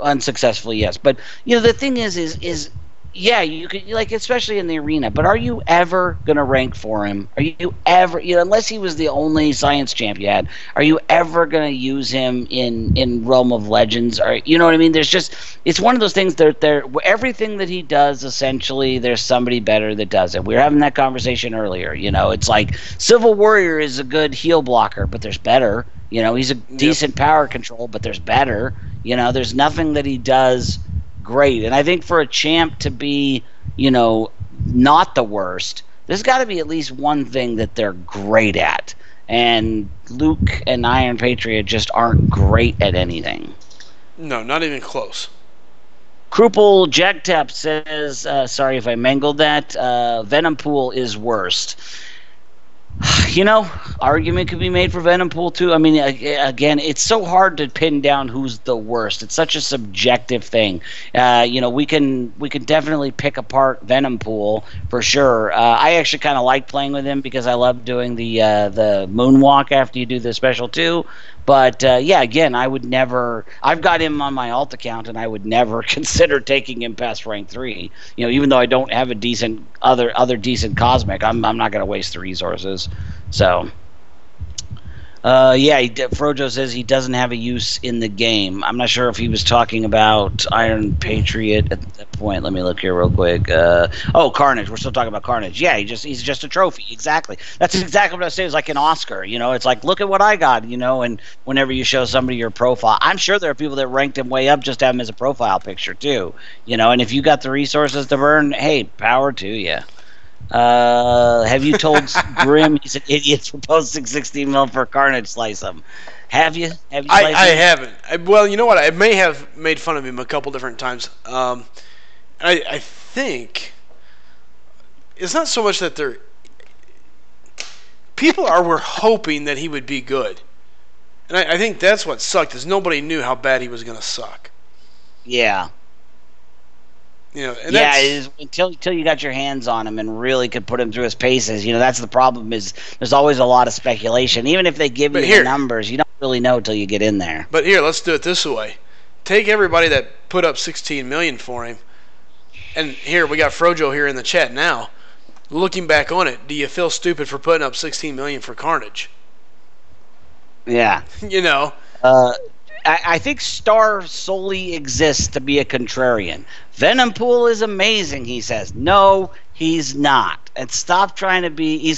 unsuccessfully, yes. But, the thing is yeah, you could, like, especially in the arena, but are you ever going to rank for him? Are you ever, unless he was the only science champ you had, are you ever going to use him in Realm of Legends? Or, you know what I mean? There's just, it's one of those things that everything that he does, essentially, there's somebody better that does it. We were having that conversation earlier, it's like Civil Warrior is a good heal blocker, but there's better. He's a decent power control, but there's better. There's nothing that he does great. And I think for a champ to be, not the worst, there's got to be at least one thing that they're great at. And Luke and Iron Patriot just aren't great at anything. No, not even close. Krupel Jacktap says, sorry if I mangled that, Venom Pool is worst. Argument could be made for Venom Pool too. Again, it's so hard to pin down who's the worst. It's such a subjective thing. We can definitely pick apart Venom Pool for sure. I actually kind of like playing with him because I love doing the moonwalk after you do the special 2. But again, I would never. I've got him on my alt account, and I would never consider taking him past rank 3. Even though I don't have a decent other decent cosmic, I'm not going to waste the resources. So, Yeah, Frojo says he doesn't have a use in the game. I'm not sure if he was talking about Iron Patriot at that point. Let me look here real quick. Carnage. We're still talking about Carnage. Yeah, he's just a trophy. Exactly. That's exactly what I say. It's like an Oscar. It's like, look at what I got. And whenever you show somebody your profile, I'm sure there are people that ranked him way up just to have him as a profile picture too. And if you got the resources to burn, hey, power to you. Have you told Grim he's an idiot for posting 16 mil for Carnage? Slice him. Have you? I haven't. Well, you know what? I may have made fun of him a couple different times. I think it's not so much that people were hoping that he would be good, and I think that's what sucked, is nobody knew how bad he was going to suck. Yeah. Until you got your hands on him and really could put him through his paces. That's the problem, is there's always a lot of speculation. Even if they give you the numbers, you don't really know until you get in there. But here, let's do it this way. Take everybody that put up 16 million for him, and here, we got Frojo here in the chat now. Looking back on it, do you feel stupid for putting up 16 million for Carnage? Yeah. I think Star solely exists to be a contrarian. Venompool is amazing, he says. No, he's not. And stop trying to be.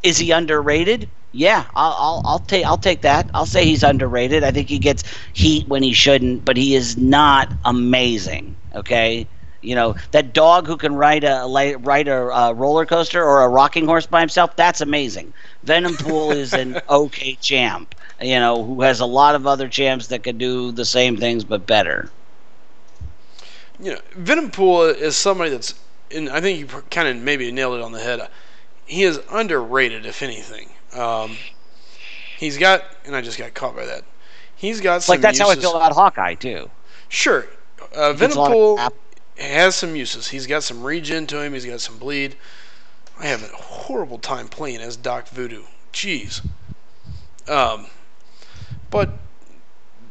Is he underrated? Yeah, I'll take that. I'll say he's underrated. I think he gets heat when he shouldn't, but he is not amazing. Okay, that dog who can ride a roller coaster or a rocking horse by himself. That's amazing. Venompool is an okay champ. Who has a lot of other champs that can do the same things but better. Venompool is somebody that's, and I think you kind of maybe nailed it on the head. He is underrated, if anything. He's got, and I just got caught by that. He's got some that's uses. how I feel about Hawkeye too. Sure, Venompool has some uses. He's got some regen to him. He's got some bleed. I have a horrible time playing as Doc Voodoo. Jeez. But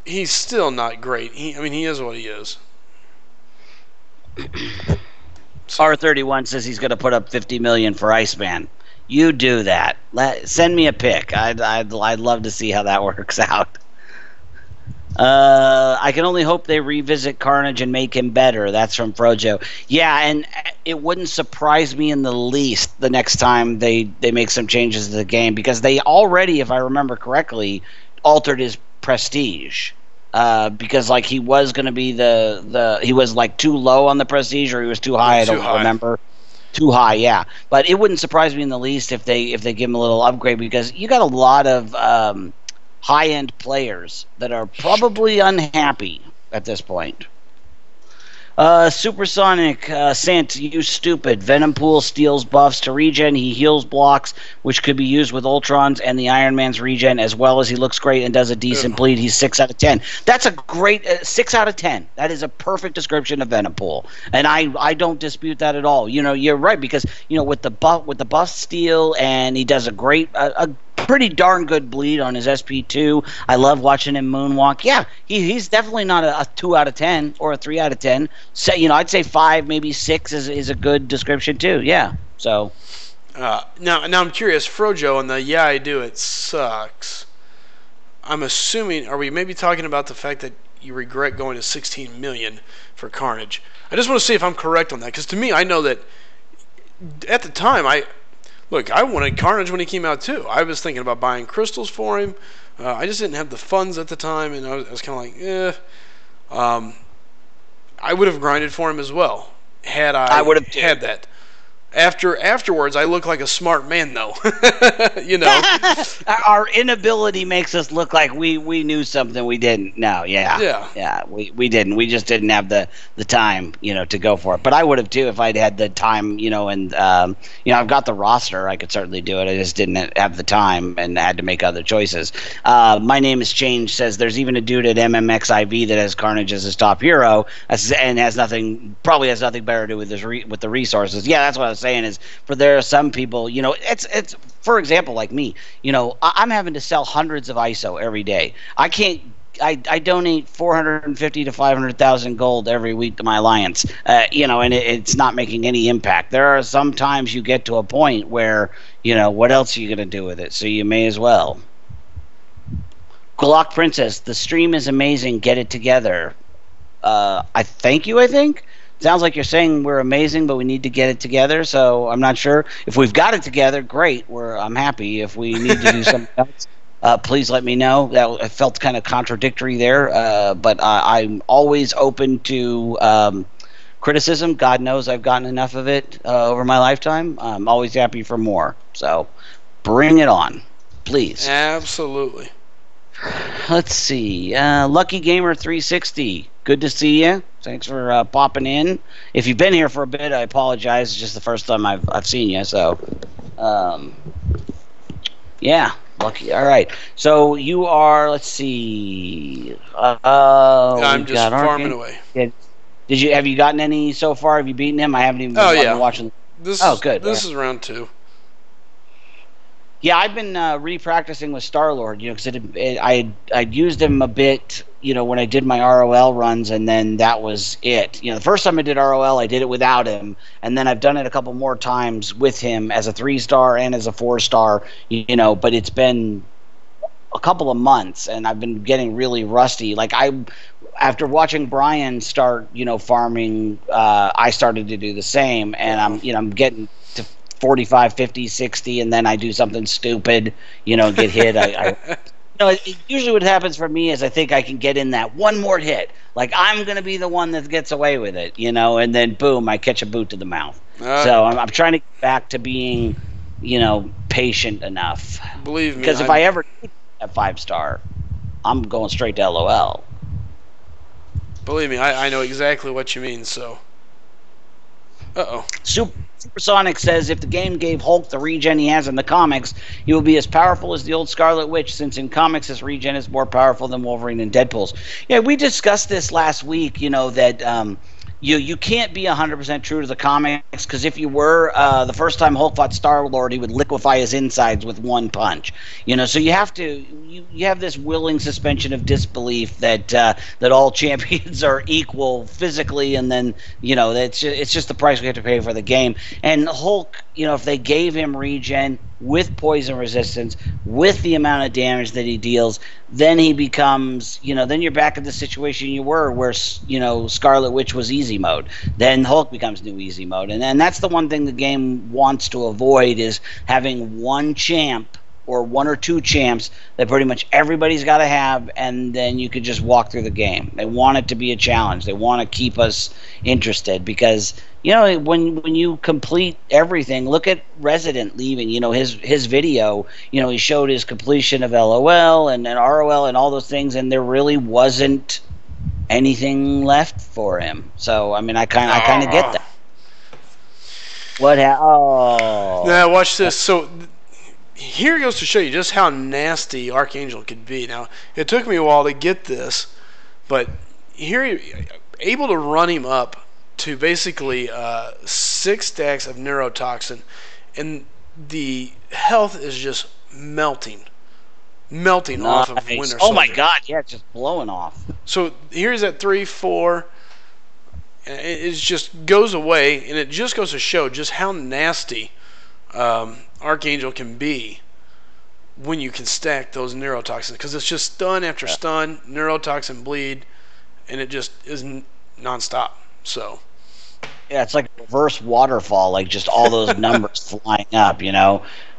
he's still not great. He is what he is. R31 says he's going to put up 50 million for Iceman. You do that. Send me a pic. I'd love to see how that works out. I can only hope they revisit Carnage and make him better. That's from Frojo. Yeah, and it wouldn't surprise me in the least the next time they make some changes to the game, because they already, if I remember correctly, altered his prestige. Because he was going to be he was too low on the prestige, or he was too high. I don't remember. Too high, yeah. But it wouldn't surprise me in the least if they give him a little upgrade, because you got a lot of high-end players that are probably unhappy at this point. Supersonic, Sant, you stupid. Venompool steals buffs to regen. He heals blocks, which could be used with Ultrons and the Iron Man's regen, as well as he looks great and does a decent bleed. He's 6 out of 10. That's a great 6 out of 10. That is a perfect description of Venompool, and I don't dispute that at all. You're right, because with the buff steal, and he does a great a pretty darn good bleed on his SP2. I love watching him moonwalk. Yeah, he's definitely not a 2 out of 10 or a 3 out of 10. So, I'd say 5, maybe 6 is a good description too. Yeah. So. Now I'm curious, Frojo, and yeah, I do. It sucks. I'm assuming, are we maybe talking about the fact that you regret going to 16 million for Carnage? I just want to see if I'm correct on that, because to me, I know that at the time, I wanted Carnage when he came out too. I was thinking about buying crystals for him. I just didn't have the funds at the time, and I was kind of like, I would have grinded for him as well had I would have had that. Afterwards, I look like a smart man, though. Our inability makes us look like we knew something we didn't. No, yeah. We didn't. We just didn't have the time, to go for it. But I would have too if I'd had the time, and I've got the roster. I could certainly do it. I just didn't have the time and had to make other choices. My name is Change says there's even a dude at MMXIV that has Carnage as his top hero and probably has nothing better to do with the resources. Yeah, that's what I was saying, is for there are some people, it's for example, like me, I'm having to sell hundreds of ISO every day. I donate 450 to 500,000 gold every week to my alliance, and it's not making any impact. There are some times you get to a point where, what else are you going to do with it? So you may as well. Glock Princess, the stream is amazing. Get it together. I thank you. I think sounds like you're saying we're amazing, but we need to get it together. So I'm not sure if we've got it together. Great, I'm happy. If we need to do something else, please let me know. That I felt kind of contradictory there, but I'm always open to criticism. God knows I've gotten enough of it over my lifetime. I'm always happy for more. So bring it on, please. Absolutely. Let's see. Lucky Gamer 360. Good to see you. Thanks for popping in. If you've been here for a bit, I apologize. It's just the first time I've seen you. So, yeah, lucky. All right. So you are. Let's see. I'm just farming away. Have you gotten any so far? Have you beaten him? I haven't even been watching. Good. This is round 2. Yeah, I've been re-practicing with Star-Lord, because I'd used him a bit, when I did my ROL runs, and then that was it. The first time I did ROL, I did it without him, and then I've done it a couple more times with him as a 3-star and as a 4-star, but it's been a couple of months, and I've been getting really rusty. After watching Brian start, farming, I started to do the same, and I'm getting to 45, 50, 60, and then I do something stupid, get hit. Usually what happens for me is I think I can get in that one more hit. I'm going to be the one that gets away with it, and then boom, I catch a boot to the mouth. So I'm trying to get back to being, patient enough. Believe me. Because if I ever do a 5-star, I'm going straight to LOL. Believe me, I know exactly what you mean, so. Uh-oh. Supersonic says, if the game gave Hulk the regen he has in the comics, he will be as powerful as the old Scarlet Witch, since in comics his regen is more powerful than Wolverine and Deadpool's. Yeah, we discussed this last week, that you can't be 100% true to the comics, because if you were, the first time Hulk fought Star-Lord, he would liquefy his insides with one punch. So you have to, you have this willing suspension of disbelief that all champions are equal physically, and then, it's just the price we have to pay for the game. And Hulk, if they gave him regen with poison resistance, with the amount of damage that he deals, then he becomes, then you're back in the situation you were where, Scarlet Witch was easy mode. Then Hulk becomes new easy mode. And that's the one thing the game wants to avoid, is having one champ or one or two champs that pretty much everybody's got to have, and then you could just walk through the game. They want it to be a challenge. They want to keep us interested, because when you complete everything, look at Resident leaving. His video. He showed his completion of LOL and ROL and all those things, and there really wasn't anything left for him. So I kind of get that. What? Now watch this. So here goes to show you just how nasty Archangel could be. Now, it took me a while to get this, but here you're able to run him up to basically 6 stacks of neurotoxin, and the health is just melting off of Winter Soldier. Oh my God, yeah, it's just blowing off. So here's at 3, 4, and it just goes away, and it just goes to show just how nasty Archangel can be when you can stack those neurotoxins, because it's just stun after stun, neurotoxin bleed, and it just is non-stop. So yeah, it's like reverse waterfall, just all those numbers flying up,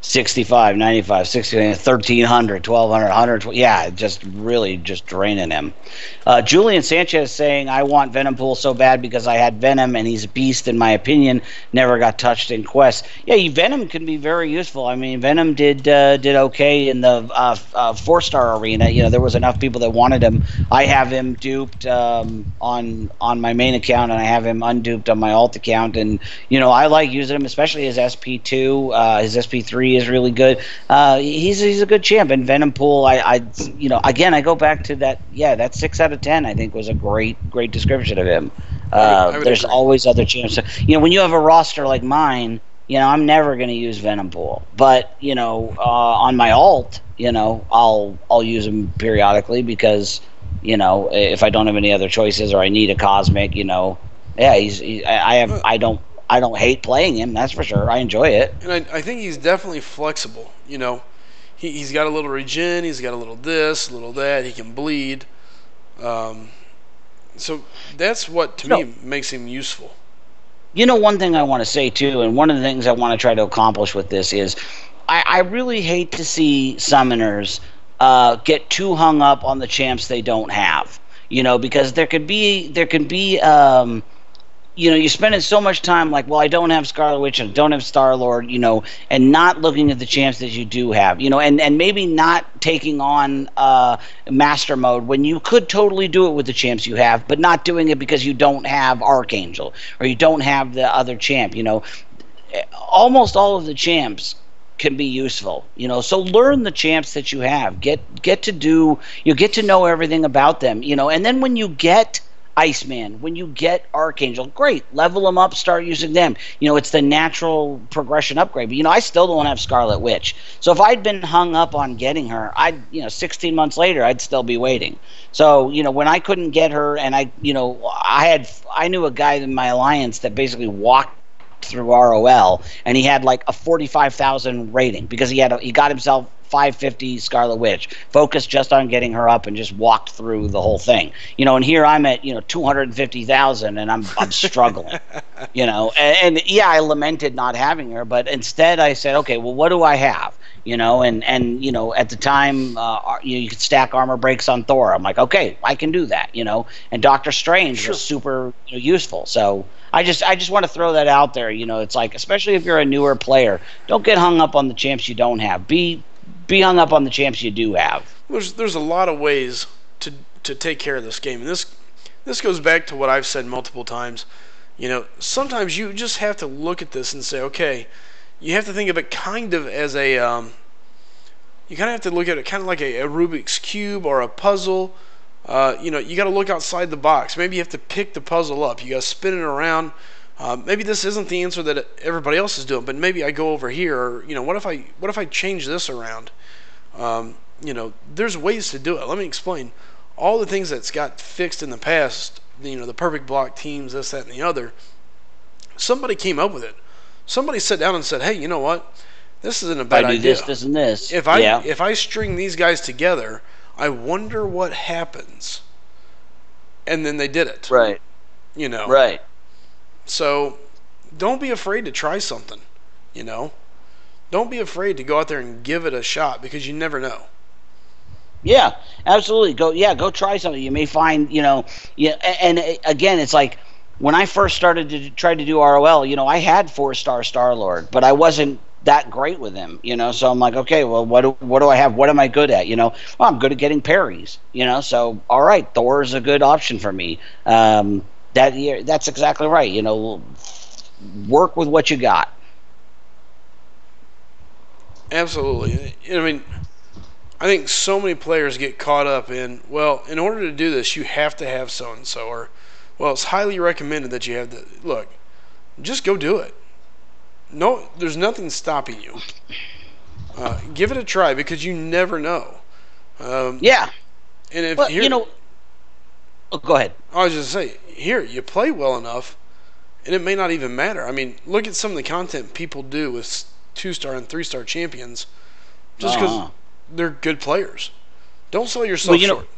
65, 95, 60, 1300, 1200, 100. Yeah, just really just draining him. Julian Sanchez saying, I want Venom Pool so bad because I had Venom and he's a beast in my opinion. Never got touched in Quest. Yeah, Venom can be very useful. I mean, Venom did okay in the 4-star arena. There was enough people that wanted him. I have him duped on my main account, and I have him unduped on my alt account. And I like using him, especially his SP2, his SP3 is really good. He's a good champ. And Venom Pool, again, I go back to that. Yeah, that 6 out of 10 I think was a great description of him. There's agree. Always other champs. When you have a roster like mine, I'm never going to use Venom Pool. But on my alt, I'll use him periodically because if I don't have any other choices or I need a cosmic, I don't hate playing him, that's for sure. I enjoy it. And I think he's definitely flexible. he's got a little regen, he's got a little this, a little that, he can bleed. So that's what to me makes him useful. You know, one thing I want to say too, and one of the things I want to try to accomplish with this is, I really hate to see summoners get too hung up on the champs they don't have. You know, because there can be you know, you're spending so much time like, well, I don't have Scarlet Witch and I don't have Star-Lord, you know, and not looking at the champs that you do have, you know, and maybe not taking on Master Mode when you could totally do it with the champs you have, but not doing it because you don't have Archangel or you don't have the other champ, you know. Almost all of the champs can be useful, you know, so learn the champs that you have. Get to know everything about them, you know, and then when you get Iceman, when you get Archangel, great, level them up, start using them. You know, it's the natural progression upgrade. But, you know, I still don't have Scarlet Witch. So if I'd been hung up on getting her, 16 months later, I'd still be waiting. So, you know, when I couldn't get her and I knew a guy in my alliance that basically walked through ROL and he had like a 45,000 rating because he got himself 550 Scarlet Witch, focused just on getting her up and just walked through the whole thing. You know, and here I'm at, 250,000 and I'm struggling. You know, and yeah, I lamented not having her, but instead I said, okay, well, what do I have? You know, and you know, at the time, you could stack armor breaks on Thor. I'm like, okay, I can do that. You know, and Doctor Strange was super useful. So I just want to throw that out there. You know, it's like, especially if you're a newer player, don't get hung up on the champs you don't have. Be hung up on the champs you do have. There's a lot of ways to take care of this game, and this goes back to what I've said multiple times. You know, sometimes you just have to look at this and say, okay, you have to think of it kind of as a you kind of have to look at it kind of like a Rubik's Cube or a puzzle. You know, you got to look outside the box. Maybe you have to pick the puzzle up. You got to spin it around. Maybe this isn't the answer that everybody else is doing, but maybe I go over here, or what if I change this around? You know, there's ways to do it. Let me explain. All the things that's got fixed in the past, the perfect block teams, this, that, and the other. Somebody came up with it. Somebody sat down and said, "Hey, you know what? This isn't a bad idea. I do this, and this. If I string these guys together, I wonder what happens." And then they did it. Right. You know. Right. So, don't be afraid to try something, you know. Don't be afraid to go out there and give it a shot because you never know. Yeah, absolutely. Go try something. You may find, and again, it's like when I first started to try to do ROL, I had 4-star Star-Lord, but I wasn't that great with him, so I'm like, okay, well, what do I have? What am I good at? Well, I'm good at getting parries, so all right, Thor is a good option for me. That's exactly right. Work with what you got. Absolutely. I mean, I think so many players get caught up in, well, in order to do this, you have to have so-and-so, or, well, it's highly recommended that you have the, look, just go do it. No, there's nothing stopping you. Give it a try because you never know. Yeah. And if go ahead. I was just saying, here, you play well enough, and it may not even matter. I mean, look at some of the content people do with 2-star and 3-star champions just because they're good players. Don't sell yourself short.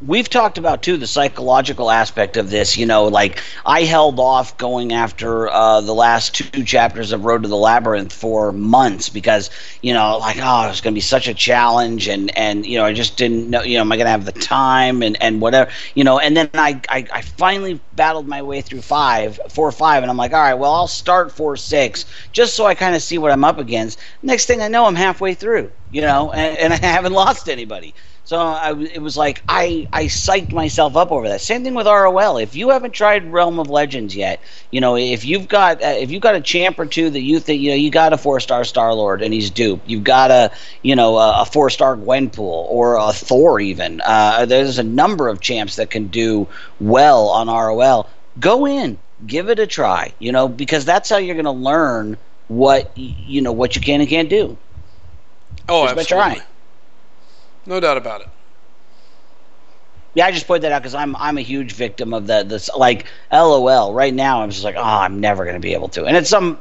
We've talked about, too, the psychological aspect of this. Like, I held off going after the last 2 chapters of Road to the Labyrinth for months because, like, it's going to be such a challenge, and I just didn't know, am I going to have the time and whatever, and then I finally battled my way through 4 or 5, and I'm like, all right, well, I'll start 4-6 just so I kind of see what I'm up against. Next thing I know, I'm halfway through, and I haven't lost anybody. So it was like I psyched myself up over that. Same thing with ROL. If you haven't tried Realm of Legends yet, if you've got a champ or two that you think you got a 4-star Star-Lord and he's dupe, you've got a 4-star Gwenpool or a Thor even. There's a number of champs that can do well on ROL. Go in, give it a try. Because that's how you're going to learn what you can and can't do. Oh, just absolutely. by trying. No doubt about it. Yeah, I just pointed that out because I'm a huge victim of this. Like, LOL. Right now, I'm just like, oh, I'm never gonna be able to. And it's I'm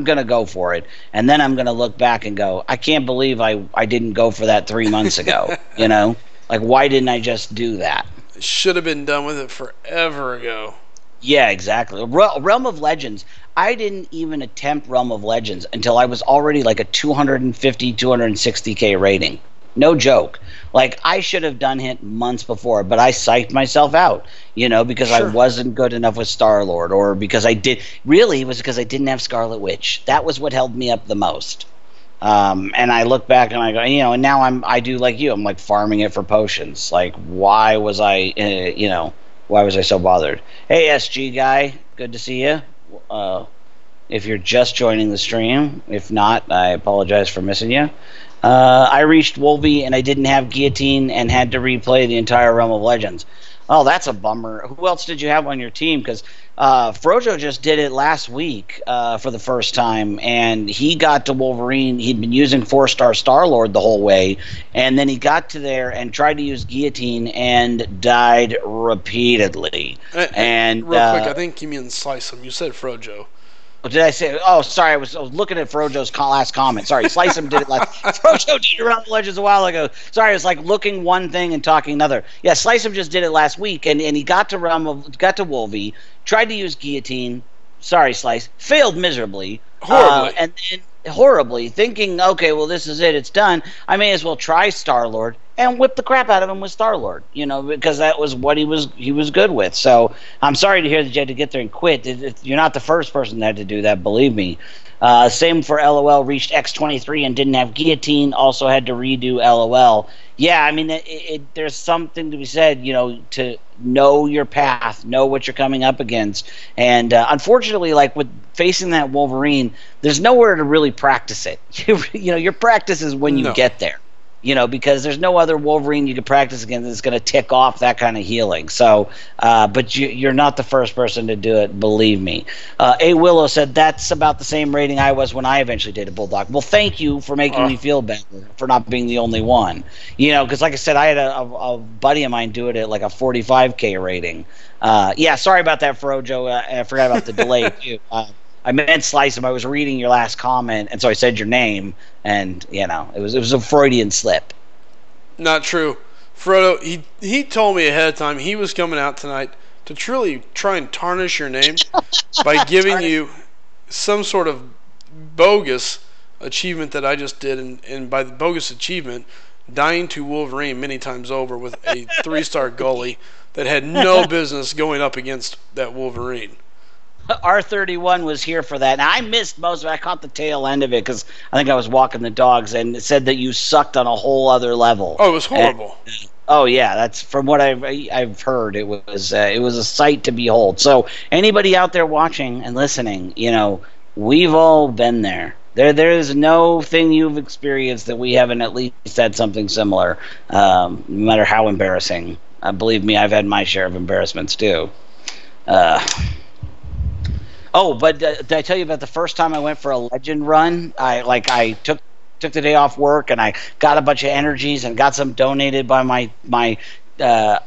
gonna go for it, and then I'm gonna look back and go, I can't believe I didn't go for that 3 months ago. Like, why didn't I just do that? Should have been done with it forever ago. Yeah, exactly. Realm of Legends. I didn't even attempt Realm of Legends until I was already like a 250, 260K rating. No joke. Like, I should have done it months before, but I psyched myself out, because I wasn't good enough with Star-Lord, or because really, it was because I didn't have Scarlet Witch. That was what held me up the most. And I look back and I go, and now I do like you. I'm like farming it for potions. Like, why was I, why was I so bothered? Hey, SG guy, good to see you. If you're just joining the stream, if not, I apologize for missing you. I reached Wolvie and I didn't have Guillotine and had to replay the entire Realm of Legends. Oh, that's a bummer. Who else did you have on your team? Because Frojo just did it last week for the first time, and he got to Wolverine. He'd been using 4-star Star-Lord the whole way, and then he got to there and tried to use Guillotine and died repeatedly. And real quick, I think you mean Slice him. You said Frojo. Did I say? Oh, sorry. I was looking at Frojo's last comment. Sorry, Slice him did it last. Frojo did it around the Legends a while ago. Sorry, I was like looking one thing and talking another. Yeah, Slice him just did it last week, and he got to Wolvie, tried to use Guillotine. Sorry, Slice, failed miserably. Horribly. And then horribly, thinking, okay, well, this is it. It's done. I may as well try Star-Lord and whip the crap out of him with Star-Lord, because that was what he was good with. So I'm sorry to hear that you had to get there and quit. You're not the first person that had to do that, believe me. Same for LOL, reached X23 and didn't have Guillotine, also had to redo LOL. Yeah, I mean, there's something to be said, to know your path, know what you're coming up against. And unfortunately, like with facing that Wolverine, there's nowhere to really practice it. Your practice is when you get there. Because there's no other Wolverine you can practice against that's going to tick off that kind of healing. So, but you're not the first person to do it, believe me. A Willow said that's about the same rating I was when I eventually did a Bulldog. Well, thank you for making me feel better for not being the only one. Because like I said, I had a buddy of mine do it at like a 45K rating. Yeah, sorry about that, Frojo. I forgot about the delay too. I meant Slice him. I was reading your last comment, and so I said your name, and it was a Freudian slip. Not true. Frodo, he told me ahead of time he was coming out tonight to truly try and tarnish your name by giving you some sort of bogus achievement that I just did, and by the bogus achievement, dying to Wolverine many times over with a 3-star goalie that had no business going up against that Wolverine. R31 was here for that. Now, I missed most of it. I caught the tail end of it because I think I was walking the dogs, and it said that you sucked on a whole other level. Oh, it was horrible. Oh, yeah. That's from what I've heard. It was a sight to behold. So anybody out there watching and listening, we've all been there. There is no thing you've experienced that we haven't at least had something similar, no matter how embarrassing. Believe me, I've had my share of embarrassments too. Oh, but did I tell you about the first time I went for a legend run? I took the day off work and I got a bunch of energies and got some donated by my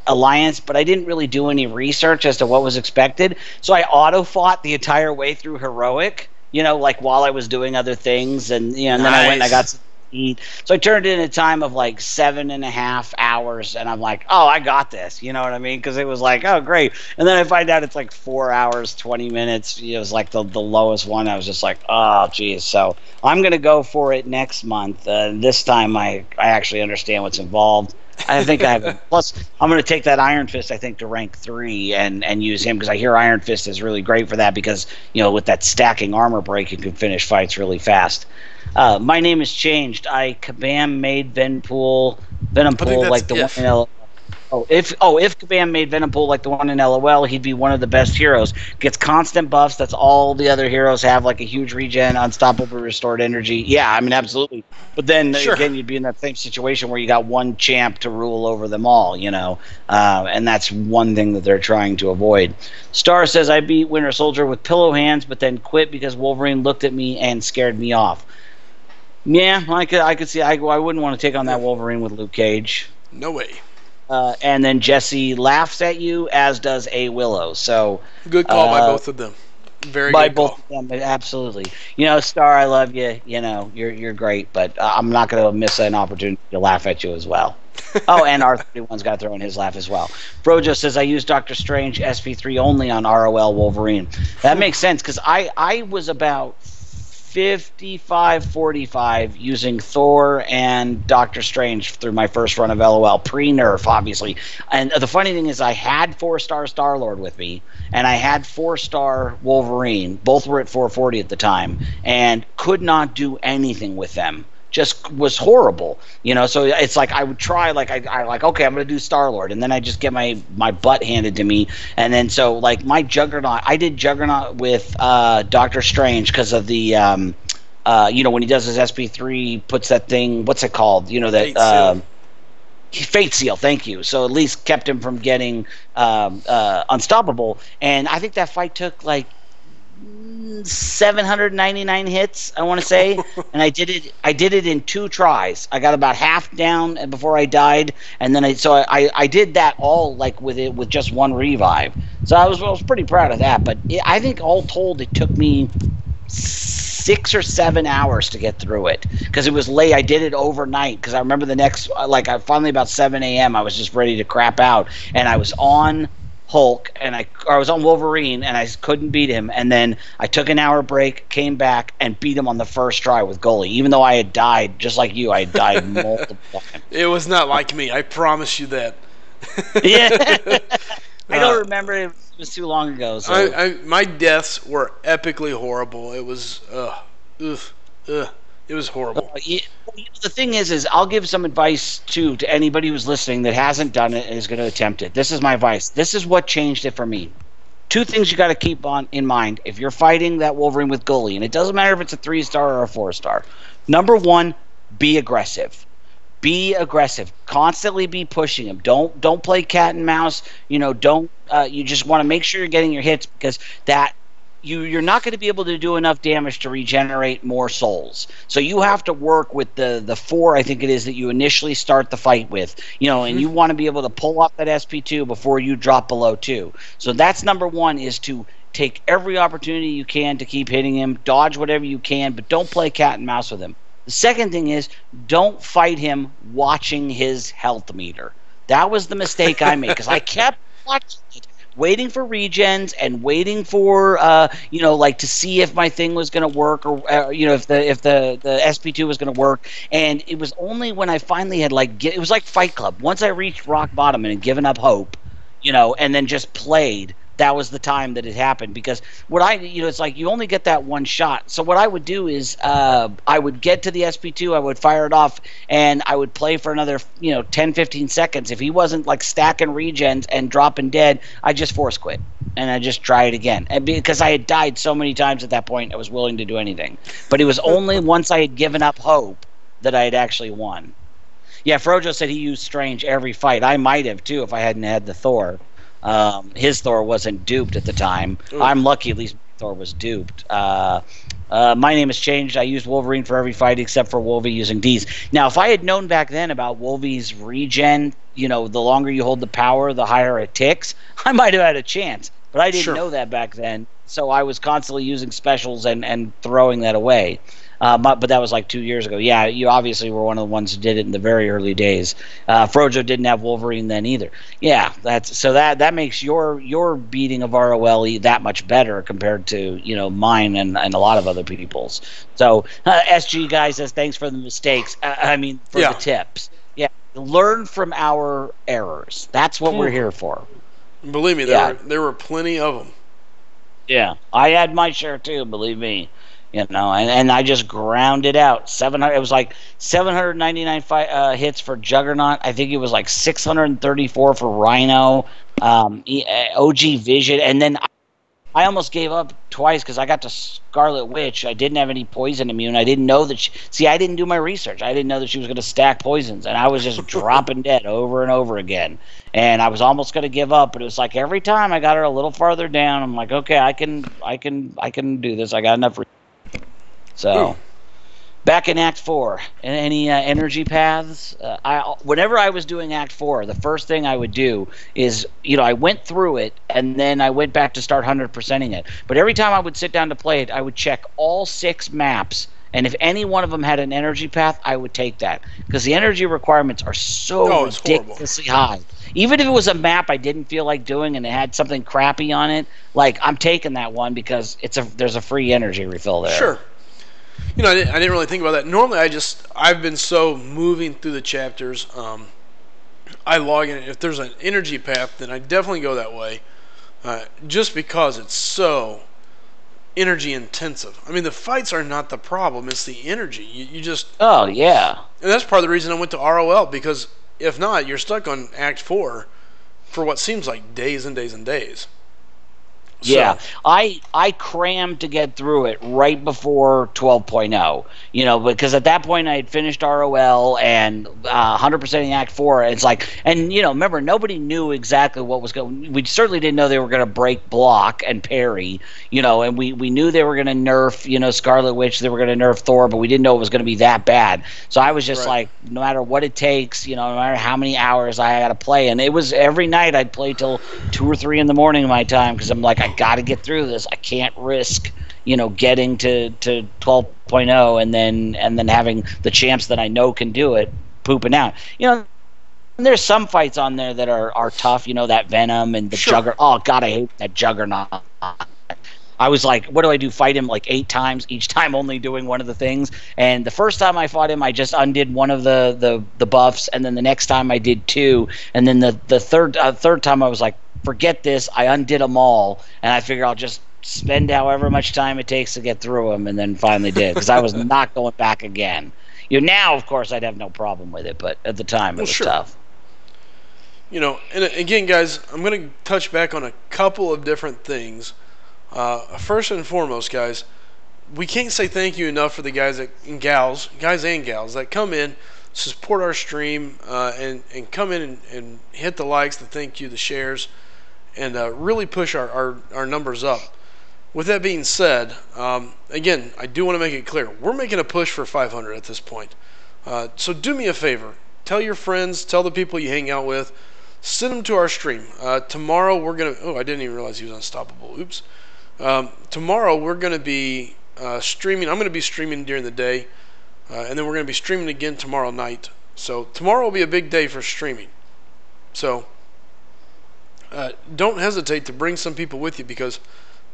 alliance, but I didn't really do any research as to what was expected. So I auto fought the entire way through heroic, like while I was doing other things, and and then I went and I got some eat. So I turned in a time of like 7.5 hours, and I'm like, oh, I got this. You know what I mean? Because it was like, oh, great. And then I find out it's like 4 hours, 20 minutes. It was like the lowest one. I was just like, oh, geez. So I'm going to go for it next month. This time I actually understand what's involved. I think I have. Plus, I'm going to take that Iron Fist, I think, to rank 3 and use him, because I hear Iron Fist is really great for that, because with that stacking armor break, you can finish fights really fast. My name has changed. I Kabam made Venom Pool like the one in LOL. If Kabam made Venom Pool like the one in LOL, he'd be one of the best heroes. Gets constant buffs. That's all the other heroes have, like a huge regen, unstoppable restored energy. Yeah, I mean, absolutely. But then again, you'd be in that same situation where you got one champ to rule over them all, and that's one thing that they're trying to avoid. Star says, I beat Winter Soldier with pillow hands, but then quit because Wolverine looked at me and scared me off. Yeah, I could see. I wouldn't want to take on that Wolverine with Luke Cage. No way. and then Jesse laughs at you, as does a Willow. So good call by both of them. Very by good both call. of them, absolutely. You know, Star, I love you. You know, you're great, but I'm not going to miss an opportunity to laugh at you as well. Oh, and R31's got to throw in his laugh as well. Brojo says, I use Doctor Strange SP3 only on ROL Wolverine. That makes sense, because I was about 55-45 using Thor and Doctor Strange through my first run of LOL, pre-nerf, obviously. And the funny thing is I had 4-star Star-Lord with me, and I had 4-star Wolverine. Both were at 440 at the time, and could not do anything with them. Just was horrible, you know. So it's like I would try, like I like, okay, I'm gonna do Star-Lord, and then I just get my butt handed to me, and then so like my Juggernaut, I did Juggernaut with Doctor Strange because of the you know, when he does his SP3, puts that thing, what's it called, you know, that Fate Seal, thank you. So at least kept him from getting unstoppable, and I think that fight took like 799 hits, I want to say, and I did it in 2 tries. I got about half down before I died, and then I did that all like with just 1 revive. So I was pretty proud of that. But I think all told it took me 6 or 7 hours to get through it, because it was late. I did it overnight, because I remember the next, like, I finally about 7 a.m. I was just ready to crap out, and I was on Hulk, and I was on Wolverine, and I couldn't beat him, and then I took an hour break, came back, and beat him on the first try with Goalie, even though I had died, just like you, I had died multiple times. It was not like me, I promise you that. Yeah. I don't remember, it was too long ago. So. My deaths were epically horrible. It was, it was horrible. The thing is I'll give some advice to anybody who's listening that hasn't done it and is going to attempt it. This is my advice. This is what changed it for me. 2 things you got to keep in mind if you're fighting that Wolverine with Goalie, and it doesn't matter if it's a 3-star or a 4-star. Number 1, be aggressive. Be aggressive. Constantly be pushing him. Don't play cat and mouse. You know, don't. You just want to make sure you're getting your hits, because that. You're not going to be able to do enough damage to regenerate more souls. So you have to work with the 4, I think it is, that you initially start the fight with. You know, and you want to be able to pull off that SP2 before you drop below 2. So that's number 1, is to take every opportunity you can to keep hitting him, dodge whatever you can, but don't play cat and mouse with him. The second thing is, don't fight him watching his health meter. That was the mistake I made, because I kept watching it, waiting for regens and waiting for you know, like, to see if my thing was going to work, or you know, if the SP2 was going to work. And it was only when I finally had, like, it was like Fight Club. Once I reached rock bottom and had given up hope, you know, and then just played, that was the time that it happened. Because you know, it's like you only get that 1 shot. So what I would do is I would get to the SP2, I would fire it off, and I would play for another, you know, 10-15 seconds. If he wasn't like stacking regens and dropping dead, I just force quit and I just try it again. And because I had died so many times at that point, I was willing to do anything. But it was only once I had given up hope that I had actually won. Yeah, Frojo said he used Strange every fight. I might have too if I hadn't had the Thor. His Thor wasn't duped at the time. Ooh. I'm lucky at least Thor was duped. My name has changed. I used Wolverine for every fight except for Wolvie using D's. Now, if I had known back then about Wolvie's regen, you know, the longer you hold the power, the higher it ticks, I might have had a chance. But I didn't know that back then, so I was constantly using specials and throwing that away. But that was like 2 years ago. Yeah, you obviously were one of the ones who did it in the very early days. Frojo didn't have Wolverine then either. Yeah, that makes your beating of ROL that much better compared to, you know, mine and a lot of other people's. So SG guy says thanks for the mistakes. For the tips. Yeah, learn from our errors. That's what we're here for. Believe me, there were plenty of them. Yeah, I had my share too. Believe me. You know, and I just ground it out. 700. It was like 799 hits for Juggernaut. I think it was like 634 for Rhino, OG Vision, and then I almost gave up twice because I got to Scarlet Witch. I didn't have any poison immune. I didn't know that. I didn't do my research. I didn't know that she was going to stack poisons, and I was just dropping dead over and over again. And I was almost going to give up, but it was like every time I got her a little farther down, I'm like, okay, I can do this. I got enough. So, Back in Act 4, any energy paths? Whenever I was doing Act 4, the first thing I would do is, I went through it, and then I went back to start 100%ing it. But every time I would sit down to play it, I would check all 6 maps, and if any one of them had an energy path, I would take that. Because the energy requirements are so ridiculously high. Even if it was a map I didn't feel like doing and it had something crappy on it, I'm taking that one because there's a free energy refill there. Sure. I didn't really think about that. Normally, I've been so moving through the chapters. I log in. If there's an energy path, then I definitely go that way, just because it's so energy intensive. I mean, the fights are not the problem; it's the energy. You just. Oh yeah. And that's part of the reason I went to ROL, because if not, you're stuck on Act 4 for what seems like days and days and days. Yeah, I crammed to get through it right before 12.0, because at that point I had finished ROL and 100% in Act 4. It's and remember, nobody knew exactly what was going. We certainly didn't know they were going to break block and parry, and we knew they were going to nerf, Scarlet Witch, they were going to nerf Thor, but we didn't know it was going to be that bad. So I was just no matter what it takes, no matter how many hours I got to play, and it was every night I'd play till 2 or 3 in the morning my time, because I'm I got to get through this. I can't risk, getting to 12.0 and then having the champs that I know can do it pooping out. There's some fights on there that are tough. That Venom and the Juggernaut. Oh God, I hate that Juggernaut. I was like, what do I do? Fight him 8 times, each time only doing one of the things. And the first time I fought him, I just undid one of the buffs, and then the next time I did 2, and then the third time I was like, forget this, I undid them all, and I figure I'll just spend however much time it takes to get through them, and then finally did, because I was not going back again. Now, of course, I'd have no problem with it, but at the time it was tough. And again, guys, I'm going to touch back on a couple of different things. First and foremost, guys, we can't say thank you enough for the guys and gals that come in, support our stream, and come in and hit the likes, the thank you, the shares, and really push our numbers up. With that being said, again, I do want to make it clear, we're making a push for 500 at this point. So do me a favor, tell your friends, tell the people you hang out with, send them to our stream. Tomorrow we're going to, I didn't even realize he was unstoppable, oops. Tomorrow we're going to be streaming, I'm going to be streaming during the day, and then we're going to be streaming again tomorrow night. So tomorrow will be a big day for streaming. So don't hesitate to bring some people with you, because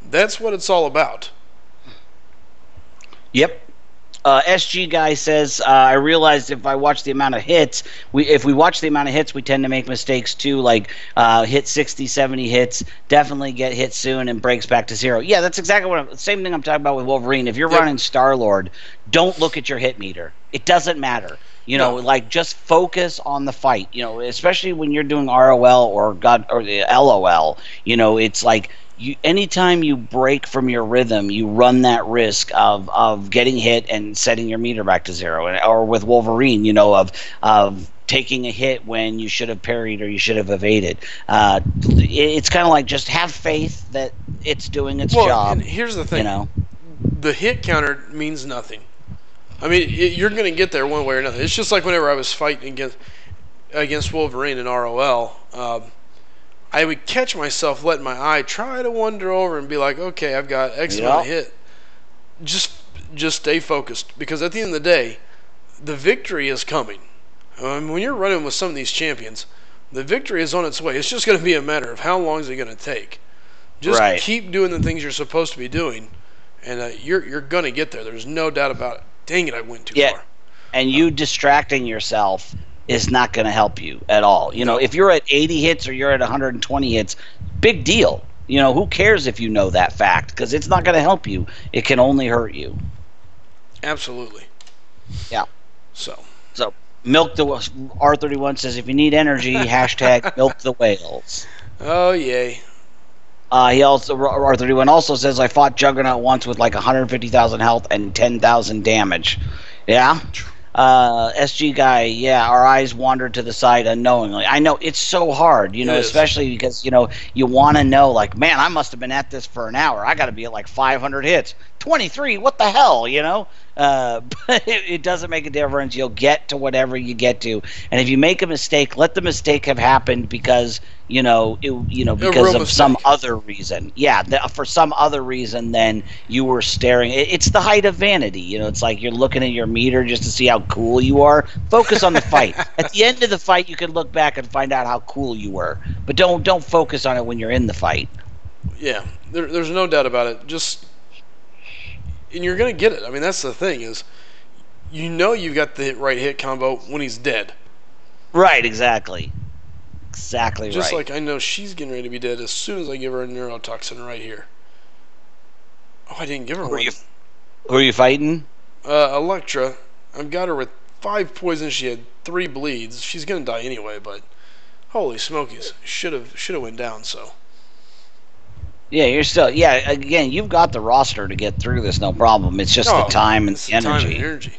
that's what it's all about. Yep. SG guy says, I realized if I watch the amount of hits, if we watch the amount of hits, we tend to make mistakes too, hit 60, 70 hits, definitely get hit soon and breaks back to 0. Yeah, that's exactly same thing I'm talking about with Wolverine. If you're running Star-Lord, don't look at your hit meter. It doesn't matter. Just focus on the fight. Especially when you're doing ROL or the LOL. It's anytime you break from your rhythm, you run that risk of getting hit and setting your meter back to 0. Or with Wolverine, of taking a hit when you should have parried or you should have evaded. It's kind of just have faith that it's doing its job. And here's the thing. The hit counter means nothing. I mean, you're going to get there one way or another. It's just like whenever I was fighting against Wolverine in ROL, I would catch myself letting my eye try to wander over and be like, okay, I've got X amount of hit. Just stay focused, because at the end of the day, the victory is coming. When you're running with some of these champions, the victory is on its way. It's just going to be a matter of how long is it going to take. Just keep doing the things you're supposed to be doing, and you're going to get there. There's no doubt about it. Dang it, I went too far. And you distracting yourself is not going to help you at all. If you're at 80 hits or you're at 120 hits, big deal. Who cares if you know that fact? Because it's not going to help you. It can only hurt you. Absolutely. Yeah. So milk the R31 says, if you need energy, hashtag milk the whales. Oh yay. He also R31 also says, I fought Juggernaut once with 150,000 health and 10,000 damage. Yeah. SG guy, yeah, our eyes wandered to the side unknowingly. I know it's so hard, It is. especially because, you want to know, like, man, I must have been at this for an hour. I got to be at like 500 hits. 23, what the hell? But it doesn't make a difference. You'll get to whatever you get to. And if you make a mistake, let the mistake have happened because, because real of some mistake. other reason. Yeah, for some other reason than you were staring. It's the height of vanity. It's like you're looking at your meter just to see how cool you are. Focus on the fight. At the end of the fight, you can look back and find out how cool you were. But don't focus on it when you're in the fight. Yeah, there's no doubt about it. And you're gonna get it. I mean, that's the thing is, you've got the right hit combo when he's dead. Right, exactly. Exactly Just right. like I know she's getting ready to be dead as soon as I give her a neurotoxin right here. Oh, I didn't give her Who one. are you fighting? Electra. I've got her with 5 poisons. She had 3 bleeds. She's gonna die anyway, but holy smokies, should have went down. So Yeah, again, you've got the roster to get through this, no problem. It's just the time and the energy.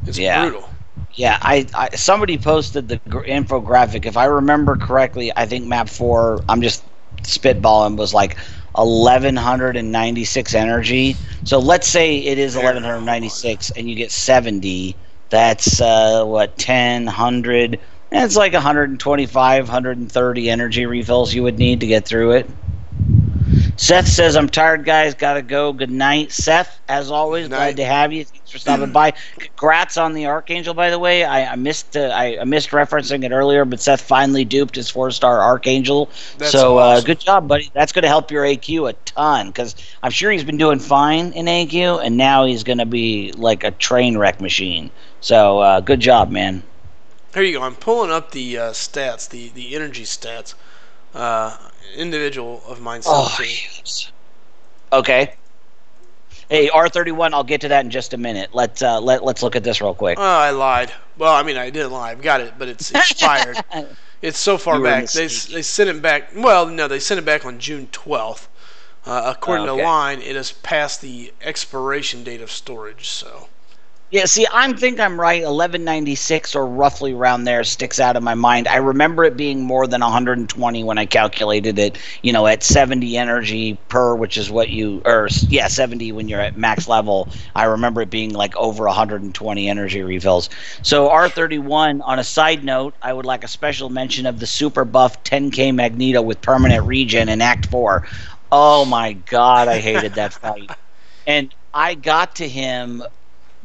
It's Yeah. brutal. Yeah, somebody posted the infographic. If I remember correctly, I think map 4, I'm just spitballing, was like 1196 energy. So let's say it is 1196 and you get 70. That's 10, 100. It's like 125, 130 energy refills you would need to get through it. Seth says, I'm tired, guys. Gotta go. Good night. Seth, as always, glad to have you. Thanks for stopping by. Congrats on the Archangel, by the way. I missed referencing it earlier, but Seth finally duped his 4-star Archangel. That's so awesome. Good job, buddy. That's going to help your AQ a ton because I'm sure he's been doing fine in AQ, and now he's going to be like a train wreck machine. So good job, man. Here you go. I'm pulling up the stats, the energy stats. Individual of mine. Yes. Okay. Hey, R31. I'll get to that in just a minute. Let's look at this real quick. Oh, I lied. Well, I mean, I didn't lie. I've got it, but it's expired. It's so far back. They sent it back. Well, no, they sent it back on June 12th. According to Line, it has passed the expiration date of storage. So. Yeah, see, I think I'm right. 1196 or roughly around there sticks out of my mind. I remember it being more than 120 when I calculated it, at 70 energy per, which is what 70 when you're at max level. I remember it being like over 120 energy refills. So R31, on a side note, I would like a special mention of the super buff 10k Magneto with permanent regen in Act 4. Oh my god, I hated that fight. And I got to him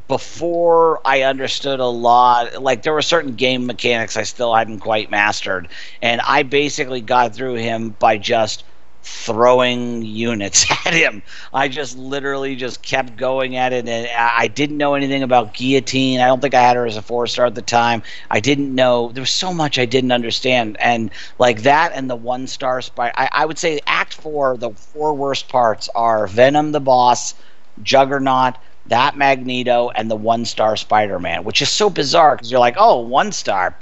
before I understood a lot. Like, there were certain game mechanics I still hadn't quite mastered, and I basically got through him by just throwing units at him. I just literally just kept going at it, and I didn't know anything about guillotine. I don't think I had her as a 4-star at the time. I didn't know. There was so much I didn't understand, and like that and the 1-star spy. I would say Act 4, the 4 worst parts are Venom the boss, Juggernaut, that Magneto, and the 1-star Spider-Man, which is so bizarre because you're like, oh, 1-star,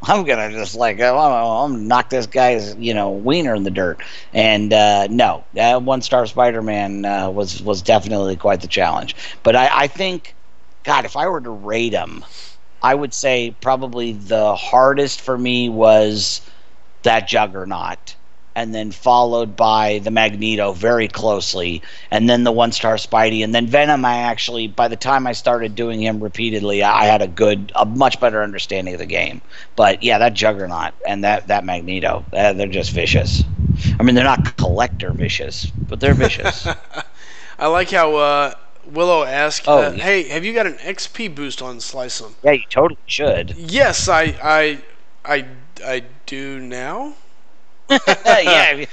I'm gonna just I'm gonna knock this guy's wiener in the dirt. And no, that 1-star Spider-Man was definitely quite the challenge. But I think, God, if I were to rate them, I would say probably the hardest for me was that Juggernaut, and then followed by the Magneto very closely, and then the 1-star Spidey, and then Venom. I actually, by the time I started doing him repeatedly, I had a much better understanding of the game. But yeah, that Juggernaut and that Magneto, they're just vicious. I mean, they're not collector vicious, but they're vicious. I like how Willow asked, "Hey, have you got an XP boost on Slice 'em?" Yeah, you totally should. Yes, I do now. Yeah,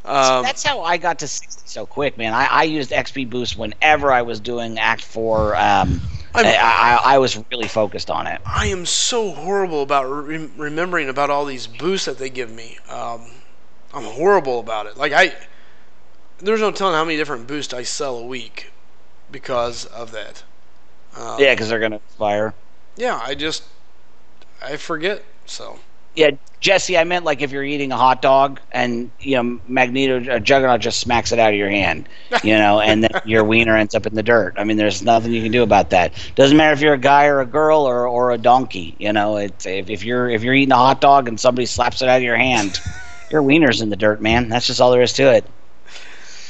that's how I got to 60 so quick, man. I used XP boost whenever I was doing Act 4. I was really focused on it. I am so horrible about remembering about all these boosts that they give me. I'm horrible about it. There's no telling how many different boosts I sell a week because of that. Yeah, because they're gonna expire. Yeah, I forget. So. Yeah, Jesse, I meant like if you're eating a hot dog and Magneto or Juggernaut just smacks it out of your hand, and then your wiener ends up in the dirt. I mean, there's nothing you can do about that. Doesn't matter if you're a guy or a girl or a donkey. It's if you're eating a hot dog and somebody slaps it out of your hand, your wiener's in the dirt, man. That's just all there is to it.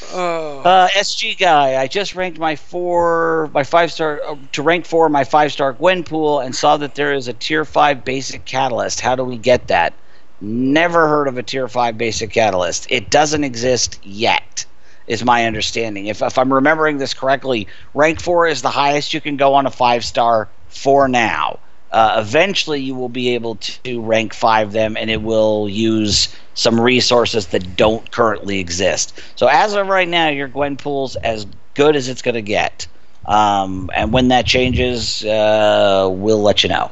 SG guy, I just ranked my 5-star to rank 4 my 5-star Gwen pool and saw that there is a tier 5 basic catalyst. How do we get that? Never heard of a tier 5 basic catalyst. It doesn't exist yet, is my understanding. If I'm remembering this correctly, rank 4 is the highest you can go on a 5-star for now. Eventually, you will be able to rank 5 them, and it will use some resources that don't currently exist. So as of right now, your Gwen pool's as good as it's going to get. And when that changes, we'll let you know.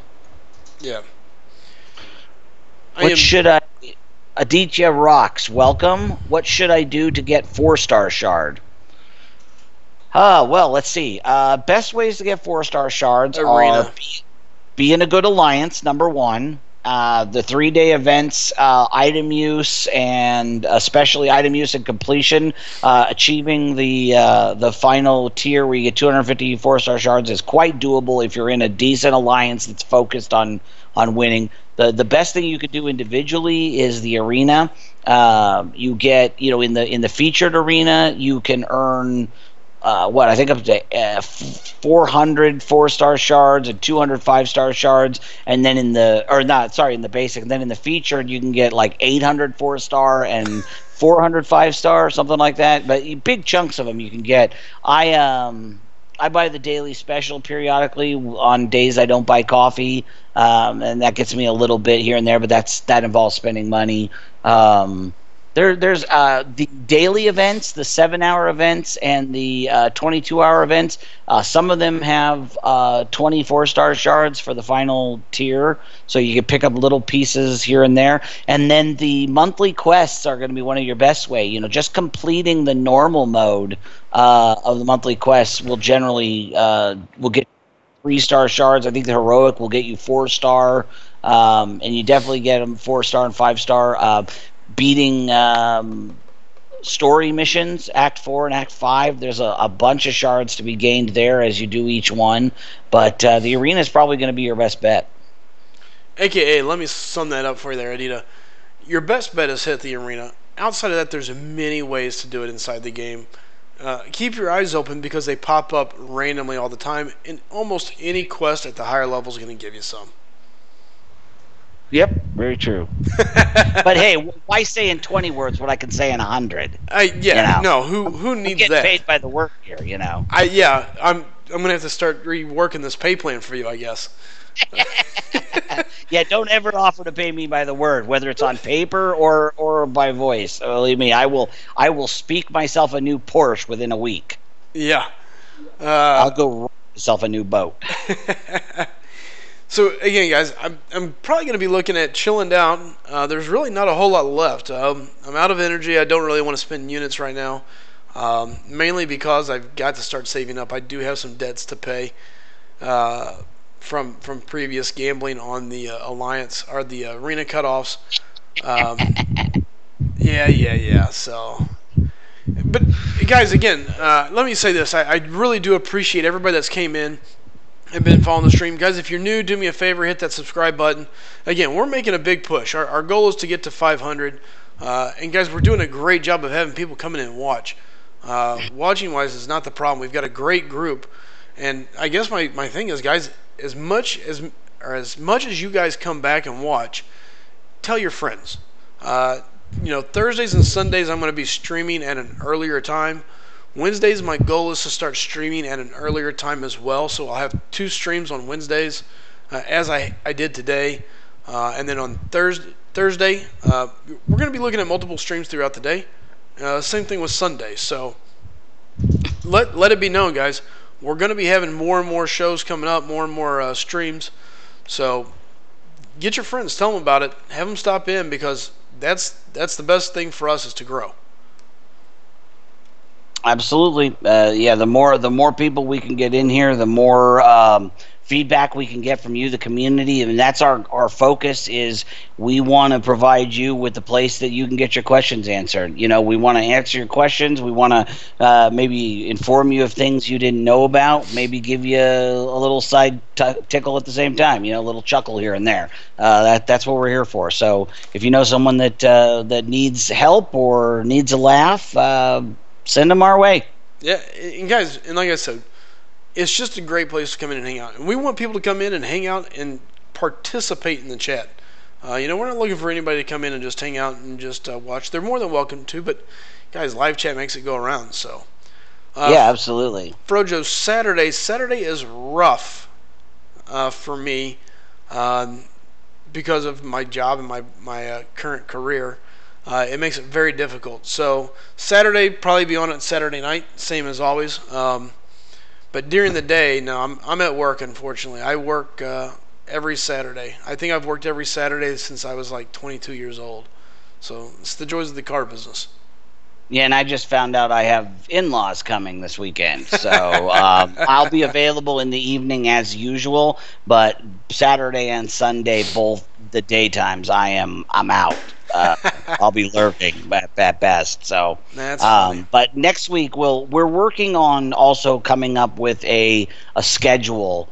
Yeah. Aditya Rocks, welcome. What should I do to get 4-star shard? Well, let's see. Best ways to get 4-star shards are be in a good alliance, number 1. The 3-day events, item use, and especially item use and completion, achieving the final tier where you get 250 4-star shards is quite doable if you're in a decent alliance that's focused on winning. The best thing you could do individually is the arena. You get in the featured arena you can earn. I think up to 400 4-star shards and 200 5-star shards, and then in the basic, and then in the featured you can get like 800 4-star and 400 5-star, something like that. But big chunks of them you can get. I buy the daily special periodically on days I don't buy coffee, and that gets me a little bit here and there, but that involves spending money. There's the daily events, the 7-hour events, and the 22-hour events. Some of them have 24-star shards for the final tier, so you can pick up little pieces here and there. And then the monthly quests are going to be one of your best way. Just completing the normal mode of the monthly quests will generally will get 3-star shards. I think the heroic will get you 4-star, and you definitely get them 4-star and 5-star. Beating story missions, Act 4 and Act 5. There's a bunch of shards to be gained there as you do each one, but the arena is probably going to be your best bet. AKA, let me sum that up for you there, Adita. Your best bet is hit the arena. Outside of that, there's many ways to do it inside the game. Keep your eyes open because they pop up randomly all the time, and almost any quest at the higher level is going to give you some. Yep, very true. But hey, why say in 20 words what I can say in 100? No, who needs that? Get paid by the work here, I'm gonna have to start reworking this pay plan for you, I guess. Yeah, don't ever offer to pay me by the word, whether it's on paper or by voice. Believe me, I will speak myself a new Porsche within a week. Yeah, I'll go write myself a new boat. So again, guys, I'm probably going to be looking at chilling down. There's really not a whole lot left. I'm out of energy. I don't really want to spend units right now, mainly because I've got to start saving up. I do have some debts to pay from previous gambling on the alliance or the arena cutoffs. Yeah. So, but guys, again, let me say this: I really do appreciate everybody that's came in and been following the stream. Guys, if you're new, do me a favor, hit that subscribe button. Again, we're making a big push. Our goal is to get to 500. And guys, we're doing a great job of having people come in and watch. Watching-wise is not the problem. We've got a great group. And I guess my thing is, guys, as much as you guys come back and watch, tell your friends. Thursdays and Sundays I'm going to be streaming at an earlier time. Wednesdays, my goal is to start streaming at an earlier time as well, so I'll have 2 streams on Wednesdays, as I did today, and then on Thursday, we're going to be looking at multiple streams throughout the day. Same thing with Sunday, so let it be known, guys. We're going to be having more and more shows coming up, more and more streams, so get your friends, tell them about it, have them stop in, because that's the best thing for us is to grow. Absolutely. Yeah, the more people we can get in here, the more feedback we can get from you, the community, and that's our focus. Is we want to provide you with the place that you can get your questions answered. You know, we want to answer your questions. We want to maybe inform you of things you didn't know about. Maybe give you a little side tickle at the same time. You know, a little chuckle here and there. That's what we're here for. So if you know someone that needs help or needs a laugh, send them our way. Yeah, and guys, and like I said, it's just a great place to come in and hang out. And we want people to come in and hang out and participate in the chat. You know, we're not looking for anybody to come in and just hang out and just watch. They're more than welcome to, but guys, live chat makes it go around. So yeah, absolutely. Frojo, Saturday is rough for me because of my job and my current career. It makes it very difficult. So Saturday, probably be on it Saturday night, same as always. But during the day, no, I'm at work, unfortunately. I work every Saturday. I think I've worked every Saturday since I was like 22 years old. So it's the joys of the car business. Yeah, and I just found out I have in-laws coming this weekend. So I'll be available in the evening as usual, but Saturday and Sunday, both the daytimes, I'm out. I'll be lurking at best. So that's funny. But next week we're working on also coming up with a schedule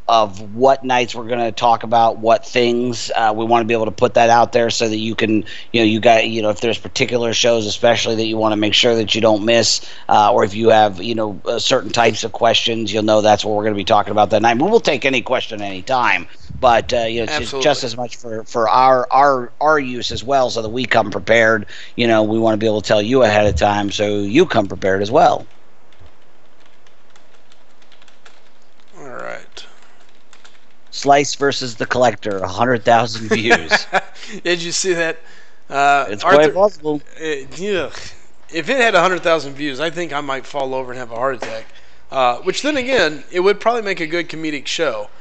of what nights we're going to talk about, what things we want to be able to put that out there so that you can, if there's particular shows especially that you want to make sure that you don't miss, or if you have, certain types of questions, you'll know that's what we're going to be talking about that night. We'll take any question any time, but it's just as much for our use as well, so that we come prepared. We want to be able to tell you ahead of time so you come prepared as well. All right. Slice versus the Collector, 100,000 views. Did you see that? It's quite possible. Yeah. If it had 100,000 views, I think I might fall over and have a heart attack. Which then again, it would probably make a good comedic show.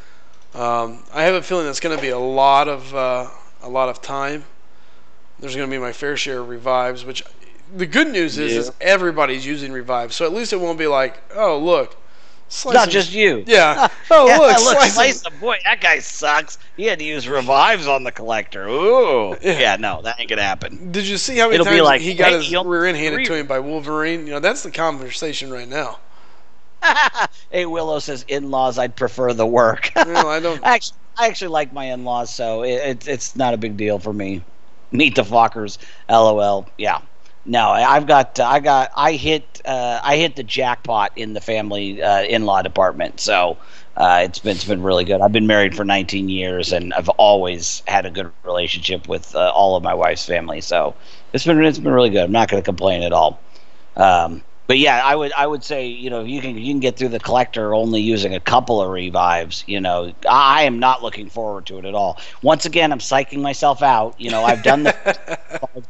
I have a feeling that's going to be a lot of time. There's going to be my fair share of revives. Which the good news is everybody's using revives, so at least it won't be like, oh look. It's not just you. Yeah. Oh, yeah, look, Slice him. Boy, that guy sucks. He had to use revives on the Collector. Ooh. Yeah, no, that ain't going to happen. Did you see how many times he got his rear end handed to him by Wolverine? That's the conversation right now. Hey, Willow says, in-laws, I'd prefer the work. Well, I don't. I actually like my in-laws, so it's not a big deal for me. Meet the Fockers, LOL. Yeah. No, I hit the jackpot in the family in-law department, so it's been really good. I've been married for 19 years, and I've always had a good relationship with all of my wife's family, so it's been really good. I'm not going to complain at all. But yeah, I would say you can get through the Collector only using a couple of revives. I am not looking forward to it at all. Once again, I'm psyching myself out. I've done the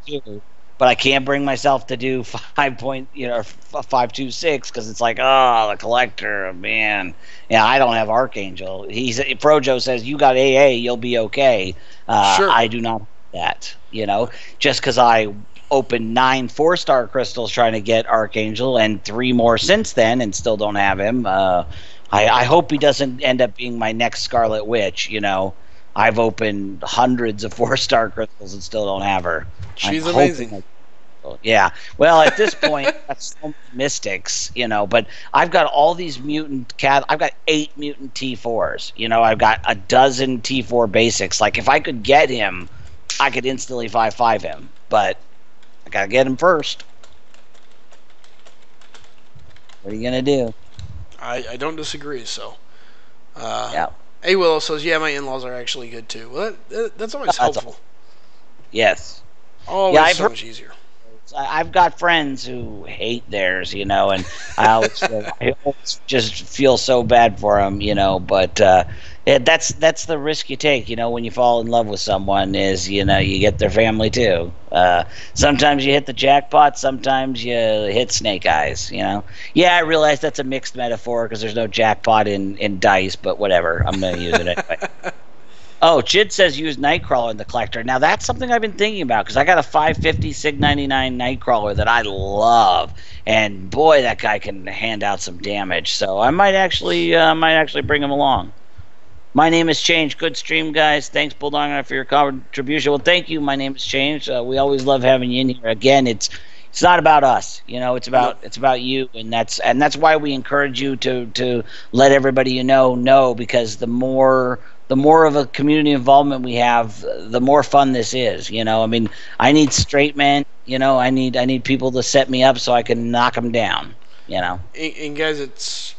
5.2. But I can't bring myself to do 5.26 because it's like, oh, the Collector, man. Yeah, I don't have Archangel. Frojo says, you got AA, you'll be okay. Sure. I do not have that, just because I opened 9 4-star crystals trying to get Archangel and 3 more since then and still don't have him. I hope he doesn't end up being my next Scarlet Witch, I've opened hundreds of 4-star crystals and still don't have her. She's amazing. Yeah. Well, at this point, that's so many mystics, but I've got all these I've got 8 mutant T4s. I've got a dozen T4 basics. Like, if I could get him, I could instantly 5/5 him. But I got to get him first. What are you going to do? I don't disagree, so. Yeah. A Willow says, yeah, my in-laws are actually good too. Well, that's always helpful. Yes. Always so much easier. I've got friends who hate theirs, and I always just feel so bad for them, but that's the risk you take, when you fall in love with someone is, you get their family too. Sometimes you hit the jackpot, sometimes you hit snake eyes, Yeah, I realize that's a mixed metaphor because there's no jackpot in dice, but whatever. I'm going to use it anyway. Oh, Chid says use Nightcrawler in the collector. Now that's something I've been thinking about because I got a 550 Sig 99 Nightcrawler that I love, and boy, that guy can hand out some damage. So I might actually bring him along. My name is Change. Good stream, guys. Thanks, Bulldog, for your contribution. Well, thank you. My name is Change. We always love having you in here. Again, it's not about us, It's about you, and that's why we encourage you to let everybody know because the more of a community involvement we have, the more fun this is. I mean, I need straight men. I need people to set me up so I can knock them down. And guys,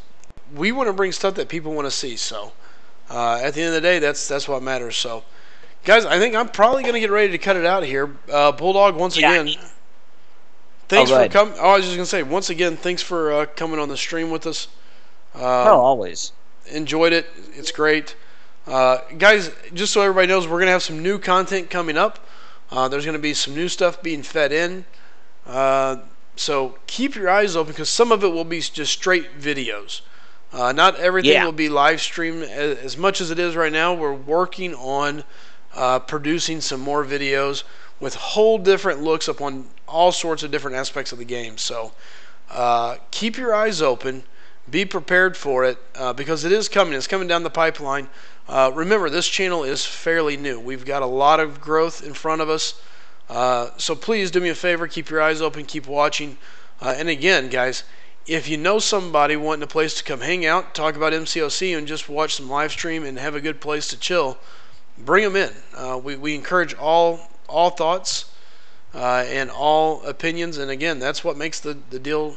we want to bring stuff that people want to see. So at the end of the day, that's what matters. So, guys, I think I'm probably going to get ready to cut it out here. Bulldog, once again. Thanks for coming. Oh, I was just going to say, once again, thanks for coming on the stream with us. Always. Enjoyed it. It's great. Guys, just so everybody knows, we're going to have some new content coming up. There's going to be some new stuff being fed in. So keep your eyes open because some of it will be just straight videos. Not everything will be live streamed as much as it is right now. We're working on producing some more videos with whole different looks upon all sorts of different aspects of the game. So keep your eyes open. Be prepared for it because it is coming. It's coming down the pipeline. Remember, this channel is fairly new. We've got a lot of growth in front of us. So please do me a favor. Keep your eyes open. Keep watching. And again, guys, if you know somebody wanting a place to come hang out, talk about MCOC, and just watch some live stream and have a good place to chill, bring them in. We encourage all thoughts and all opinions. And again, that's what makes the deal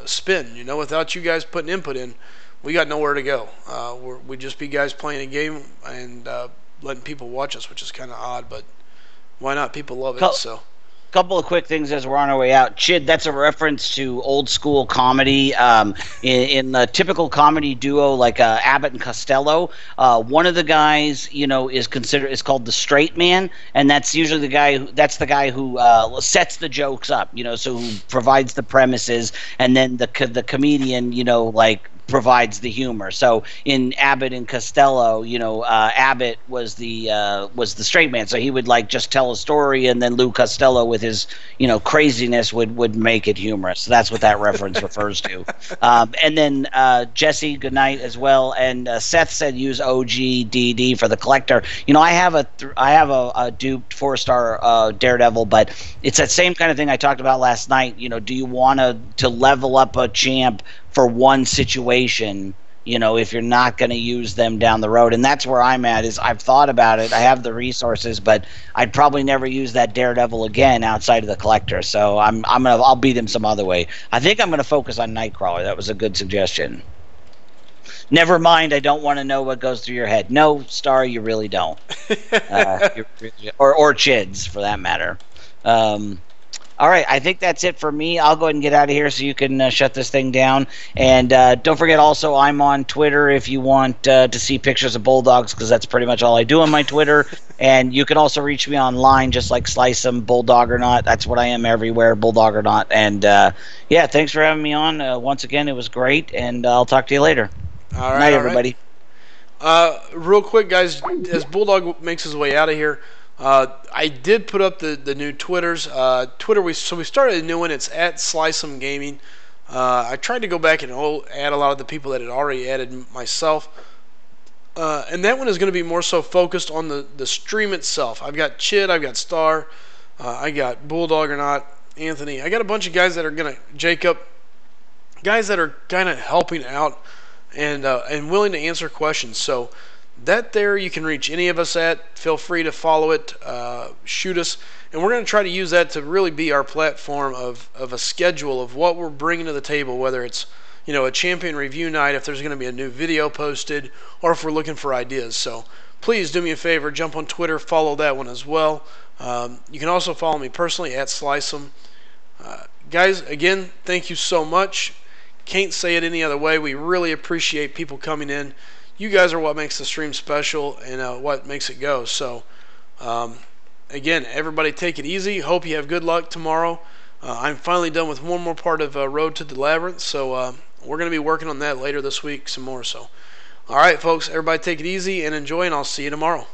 spin. Without you guys putting input in, we got nowhere to go. We'd just be guys playing a game and letting people watch us, which is kind of odd, but why not? People love it. So, couple of quick things as we're on our way out. Chid, that's a reference to old school comedy. In the typical comedy duo like Abbott and Costello, one of the guys, is called the straight man, and that's usually the guy who sets the jokes up, so who provides the premises, and then the comedian, provides the humor. So in Abbott and Costello, Abbott was the straight man, so he would just tell a story, and then Lou Costello with his craziness would make it humorous. So that's what that reference refers to. And then Jesse, good night as well. And Seth said use OGDD for the collector. I have a duped 4-star Daredevil, but it's that same kind of thing I talked about last night. Do you want to level up a champ for one situation, if you're not going to use them down the road? And that's where I'm at. Is I've thought about it. I have the resources, but I'd probably never use that Daredevil again outside of the collector. So I'll beat him some other way. I think I'm gonna focus on Nightcrawler. That was a good suggestion. Never mind, I don't want to know what goes through your head. No, Star, you really don't. Or Chids, for that matter. All right, I think that's it for me. I'll go ahead and get out of here so you can shut this thing down. And don't forget also, I'm on Twitter if you want to see pictures of bulldogs, because that's pretty much all I do on my Twitter. And you can also reach me online, just like Slice 'em, Bulldog or Not. That's what I am everywhere, Bulldog or Not. And yeah, thanks for having me on. Once again, it was great, and I'll talk to you later. All right, night, everybody. Real quick, guys, as Bulldog makes his way out of here, I did put up the new Twitters. Twitter, we started a new one. It's at Slice'em Gaming. I tried to go back and add a lot of the people that had already added myself. And that one is going to be more so focused on the stream itself. I've got Chid, I've got Star, I got Bulldog or Not, Anthony. I got a bunch of guys that are going to, Jacob, guys that are kind of helping out and willing to answer questions. So that there you can reach any of us at. Feel free to follow it, shoot us, and we're going to try to use that to really be our platform of a schedule of what we're bringing to the table, whether it's a champion review night, if there's going to be a new video posted, or if we're looking for ideas. So please do me a favor, jump on Twitter, follow that one as well. You can also follow me personally at Slice'em. Guys, again, thank you so much. Can't say it any other way. We really appreciate people coming in. You guys are what makes the stream special and what makes it go. So, again, everybody take it easy. Hope you have good luck tomorrow. I'm finally done with one more part of Road to the Labyrinth, so we're going to be working on that later this week some more. So, All right, folks, everybody take it easy and enjoy, and I'll see you tomorrow.